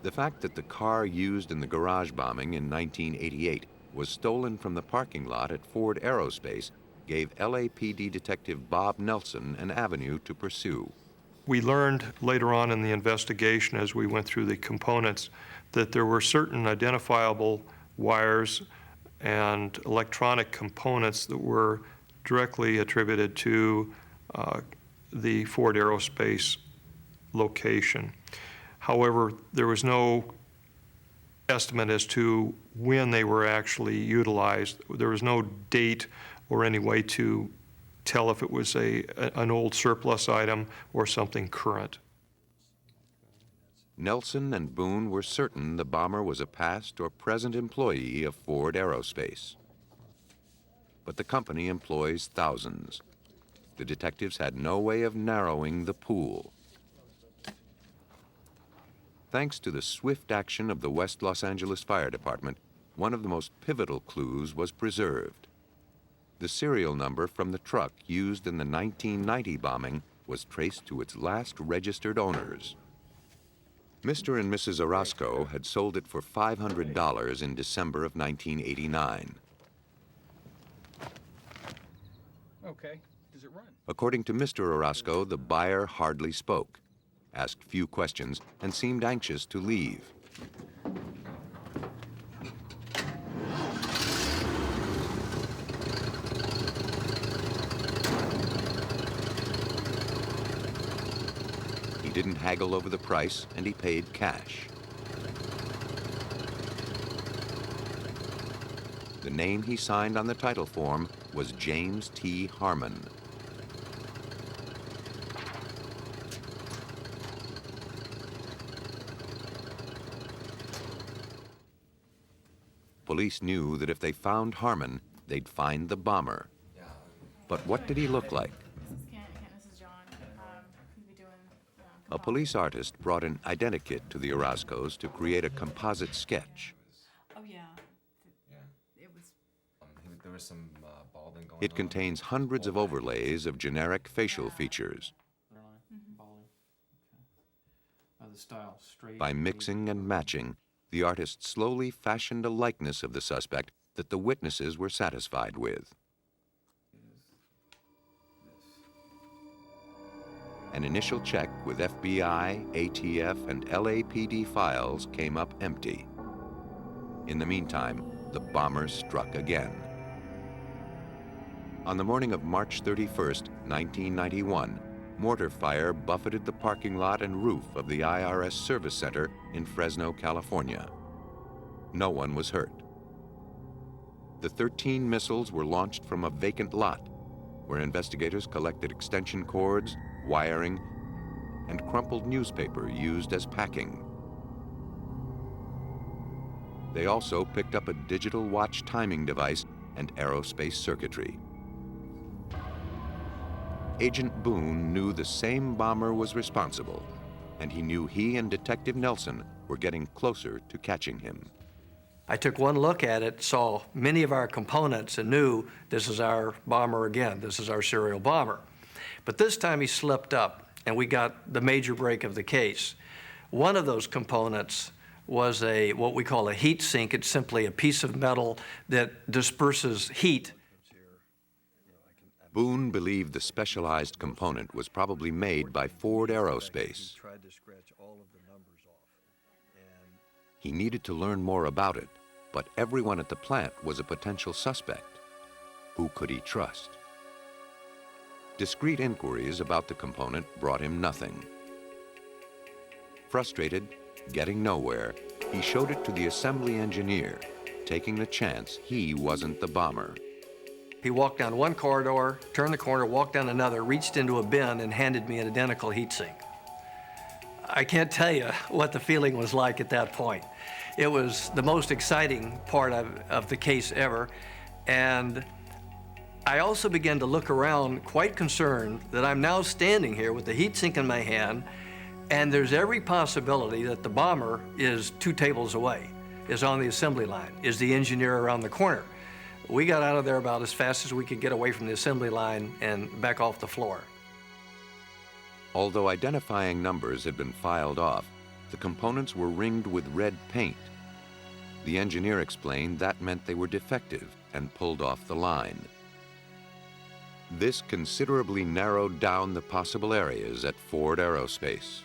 Speaker 1: The fact that the car used in the garage bombing in 1988 was stolen from the parking lot at Ford Aerospace gave LAPD Detective Bob Nelson an avenue to pursue.
Speaker 20: We learned later on in the investigation, as we went through the components, that there were certain identifiable wires and electronic components that were directly attributed to the Ford Aerospace location. However, there was no estimate as to when they were actually utilized. There was no date or any way to tell if it was an old surplus item or something current.
Speaker 1: Nelson and Boone were certain the bomber was a past or present employee of Ford Aerospace. But the company employs thousands. The detectives had no way of narrowing the pool. Thanks to the swift action of the West Los Angeles Fire Department, one of the most pivotal clues was preserved. The serial number from the truck used in the 1990 bombing was traced to its last registered owners. Mr. and Mrs. Orozco had sold it for $500 in December of 1989.
Speaker 3: Okay, does it run?
Speaker 1: According to Mr. Orozco, the buyer hardly spoke, asked few questions, and seemed anxious to leave. He didn't haggle over the price, and he paid cash. The name he signed on the title form was James T. Harmon. Police knew that if they found Harmon, they'd find the bomber. But what did he look like? A police artist brought an identikit to the Orozcos to create a composite sketch.
Speaker 5: Oh yeah. It was.
Speaker 6: There was some balding going on.
Speaker 1: It contains hundreds of overlays of generic facial features.
Speaker 18: The style, straight.
Speaker 1: By mixing and matching, the artist slowly fashioned a likeness of the suspect that the witnesses were satisfied with. An initial check with FBI, ATF, and LAPD files came up empty. In the meantime, the bomber struck again. On the morning of March 31st, 1991, mortar fire buffeted the parking lot and roof of the IRS Service Center in Fresno, California. No one was hurt. The 13 missiles were launched from a vacant lot, where investigators collected extension cords, wiring, and crumpled newspaper used as packing. They also picked up a digital watch timing device and aerospace circuitry. Agent Boone knew the same bomber was responsible, and he knew he and Detective Nelson were getting closer to catching him.
Speaker 19: I took one look at it, saw many of our components, and knew this is our bomber again. This is our serial bomber. But this time he slipped up, and we got the major break of the case. One of those components was what we call a heat sink. It's simply a piece of metal that disperses heat.
Speaker 1: Boone believed the specialized component was probably made by Ford Aerospace. He needed to learn more about it, but everyone at the plant was a potential suspect. Who could he trust? Discreet inquiries about the component brought him nothing. Frustrated, getting nowhere, he showed it to the assembly engineer, taking the chance he wasn't the bomber.
Speaker 19: He walked down one corridor, turned the corner, walked down another, reached into a bin, and handed me an identical heat sink. I can't tell you what the feeling was like at that point. It was the most exciting part of the case ever. And I also began to look around quite concerned that I'm now standing here with the heat sink in my hand, and there's every possibility that the bomber is 2 tables away, is on the assembly line, is the engineer around the corner. We got out of there about as fast as we could get away from the assembly line and back off the floor.
Speaker 1: Although identifying numbers had been filed off, the components were ringed with red paint. The engineer explained that meant they were defective and pulled off the line. This considerably narrowed down the possible areas at Ford Aerospace.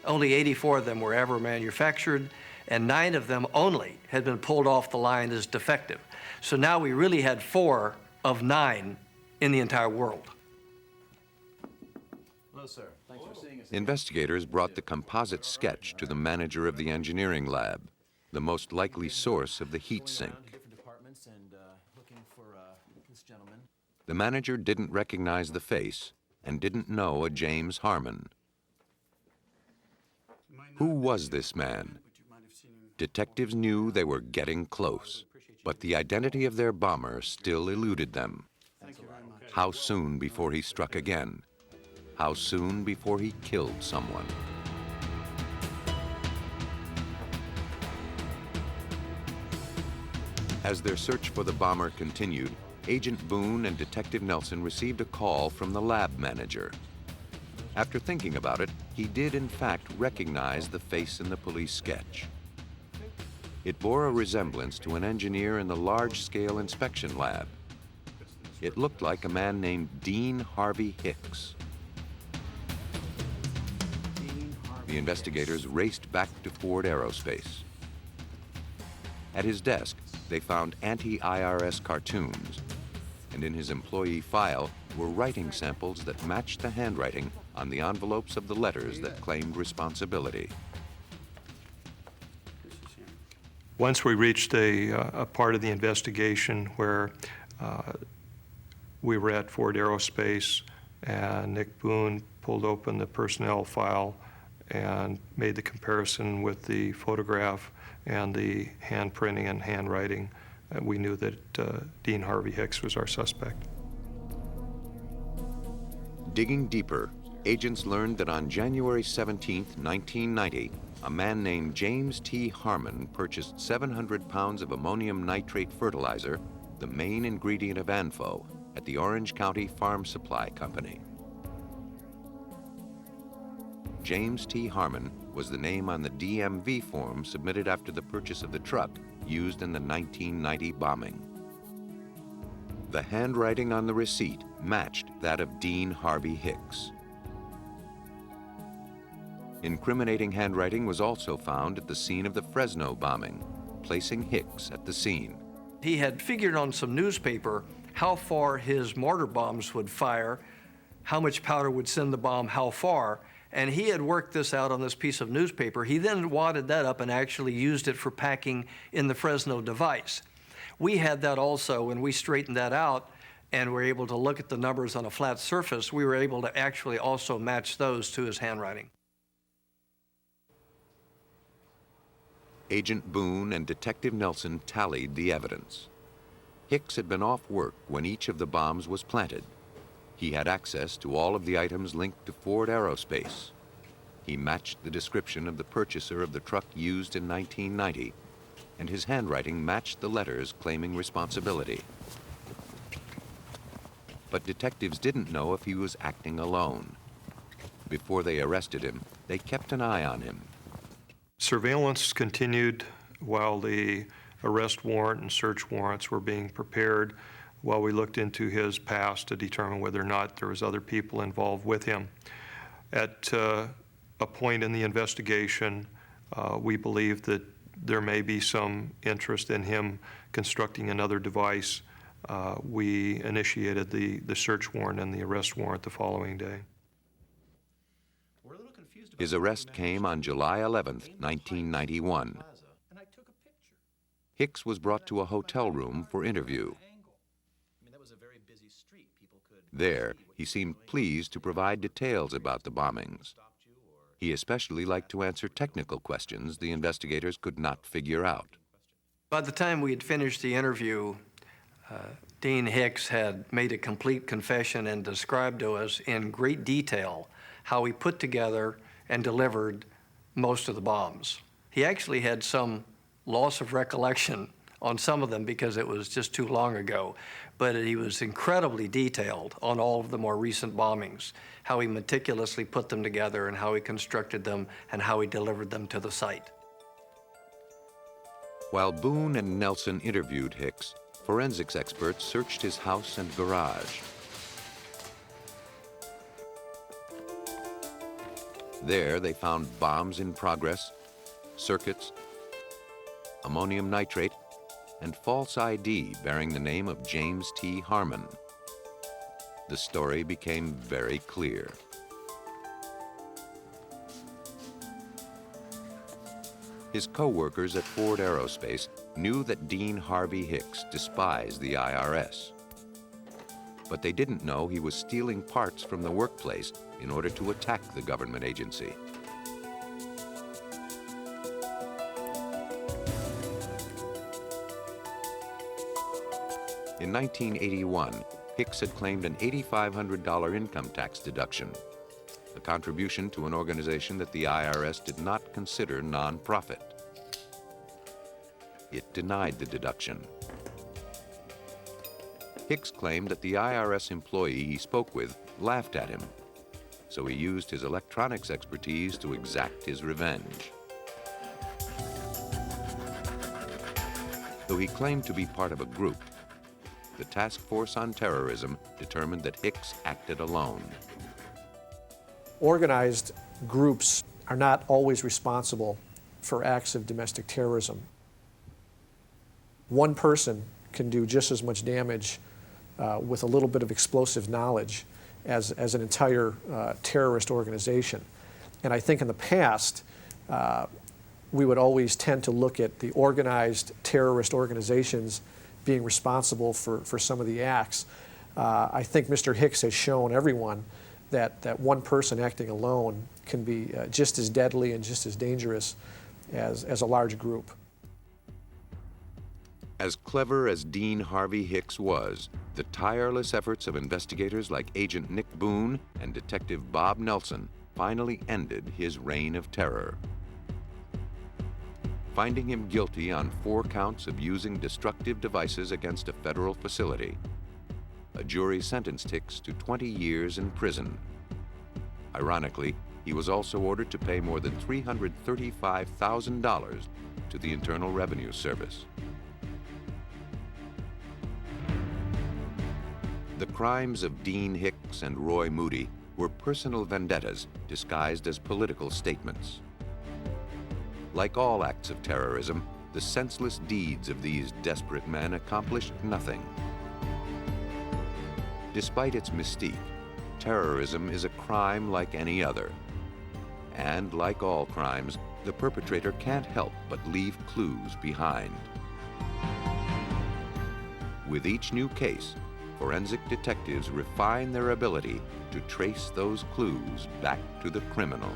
Speaker 19: Only 84 of them were ever manufactured, and 9 of them only had been pulled off the line as defective. So now we really had 4 of 9 in the entire world.
Speaker 6: Hello, sir. Thanks for seeing us.
Speaker 1: Investigators brought the composite sketch to the manager of the engineering lab, the most likely source of the heat sink. The manager didn't recognize the face and didn't know a James Harmon. Who was this man? Detectives knew they were getting close, but the identity of their bomber still eluded them. How soon before he struck again? How soon before he killed someone? As their search for the bomber continued, Agent Boone and Detective Nelson received a call from the lab manager. After thinking about it, he did in fact recognize the face in the police sketch. It bore a resemblance to an engineer in the large-scale inspection lab. It looked like a man named Dean Harvey Hicks. The investigators raced back to Ford Aerospace. At his desk, they found anti-IRS cartoons, and in his employee file were writing samples that matched the handwriting on the envelopes of the letters that claimed responsibility.
Speaker 20: Once we reached a part of the investigation where we were at Ford Aerospace, and Nick Boone pulled open the personnel file and made the comparison with the photograph and the handprinting and handwriting, we knew that Dean Harvey Hicks was our suspect.
Speaker 1: Digging deeper, agents learned that on January 17, 1990, a man named James T. Harmon purchased 700 pounds of ammonium nitrate fertilizer, the main ingredient of ANFO, at the Orange County Farm Supply Company. James T. Harmon was the name on the DMV form submitted after the purchase of the truck used in the 1990 bombing. The handwriting on the receipt matched that of Dean Harvey Hicks. Incriminating handwriting was also found at the scene of the Fresno bombing, placing Hicks at the scene.
Speaker 19: He had figured on some newspaper how far his mortar bombs would fire, how much powder would send the bomb how far, and he had worked this out on this piece of newspaper. He then wadded that up and actually used it for packing in the Fresno device. We had that also. When we straightened that out and were able to look at the numbers on a flat surface, we were able to actually also match those to his handwriting.
Speaker 1: Agent Boone and Detective Nelson tallied the evidence. Hicks had been off work when each of the bombs was planted. He had access to all of the items linked to Ford Aerospace. He matched the description of the purchaser of the truck used in 1990, and his handwriting matched the letters claiming responsibility. But detectives didn't know if he was acting alone. Before they arrested him, they kept an eye on him.
Speaker 20: Surveillance continued while the arrest warrant and search warrants were being prepared, while we looked into his past to determine whether or not there was other people involved with him. At a point in the investigation, we believe that there may be some interest in him constructing another device. We initiated the search warrant and the arrest warrant the following day.
Speaker 1: His arrest came on July 11, 1991. Hicks was brought to a hotel room for interview. There, he seemed pleased to provide details about the bombings. He especially liked to answer technical questions the investigators could not figure out.
Speaker 19: By the time we had finished the interview, Dean Hicks had made a complete confession and described to us in great detail how he put together and delivered most of the bombs. He actually had some loss of recollection on some of them because it was just too long ago, but he was incredibly detailed on all of the more recent bombings, how he meticulously put them together and how he constructed them and how he delivered them to the site.
Speaker 1: While Boone and Nelson interviewed Hicks, forensics experts searched his house and garage. There, they found bombs in progress, circuits, ammonium nitrate, and false ID bearing the name of James T. Harmon. The story became very clear. His co-workers at Ford Aerospace knew that Dean Harvey Hicks despised the IRS. But they didn't know he was stealing parts from the workplace in order to attack the government agency. In 1981, Hicks had claimed an $8,500 income tax deduction, a contribution to an organization that the IRS did not consider non-profit. It denied the deduction. Hicks claimed that the IRS employee he spoke with laughed at him, so he used his electronics expertise to exact his revenge. Though he claimed to be part of a group, the Task Force on Terrorism determined that Hicks acted alone.
Speaker 4: Organized groups are not always responsible for acts of domestic terrorism. One person can do just as much damage with a little bit of explosive knowledge as an entire terrorist organization. And I think in the past, we would always tend to look at the organized terrorist organizations being responsible for some of the acts. I think Mr. Hicks has shown everyone that one person acting alone can be just as deadly and just as dangerous as a large group.
Speaker 1: As clever as Dean Harvey Hicks was, the tireless efforts of investigators like Agent Nick Boone and Detective Bob Nelson finally ended his reign of terror. Finding him guilty on 4 counts of using destructive devices against a federal facility, a jury sentenced Hicks to 20 years in prison. Ironically, he was also ordered to pay more than $335,000 to the Internal Revenue Service. The crimes of Dean Hicks and Roy Moody were personal vendettas disguised as political statements. Like all acts of terrorism, the senseless deeds of these desperate men accomplished nothing. Despite its mystique, terrorism is a crime like any other. And like all crimes, the perpetrator can't help but leave clues behind. With each new case, forensic detectives refine their ability to trace those clues back to the criminal.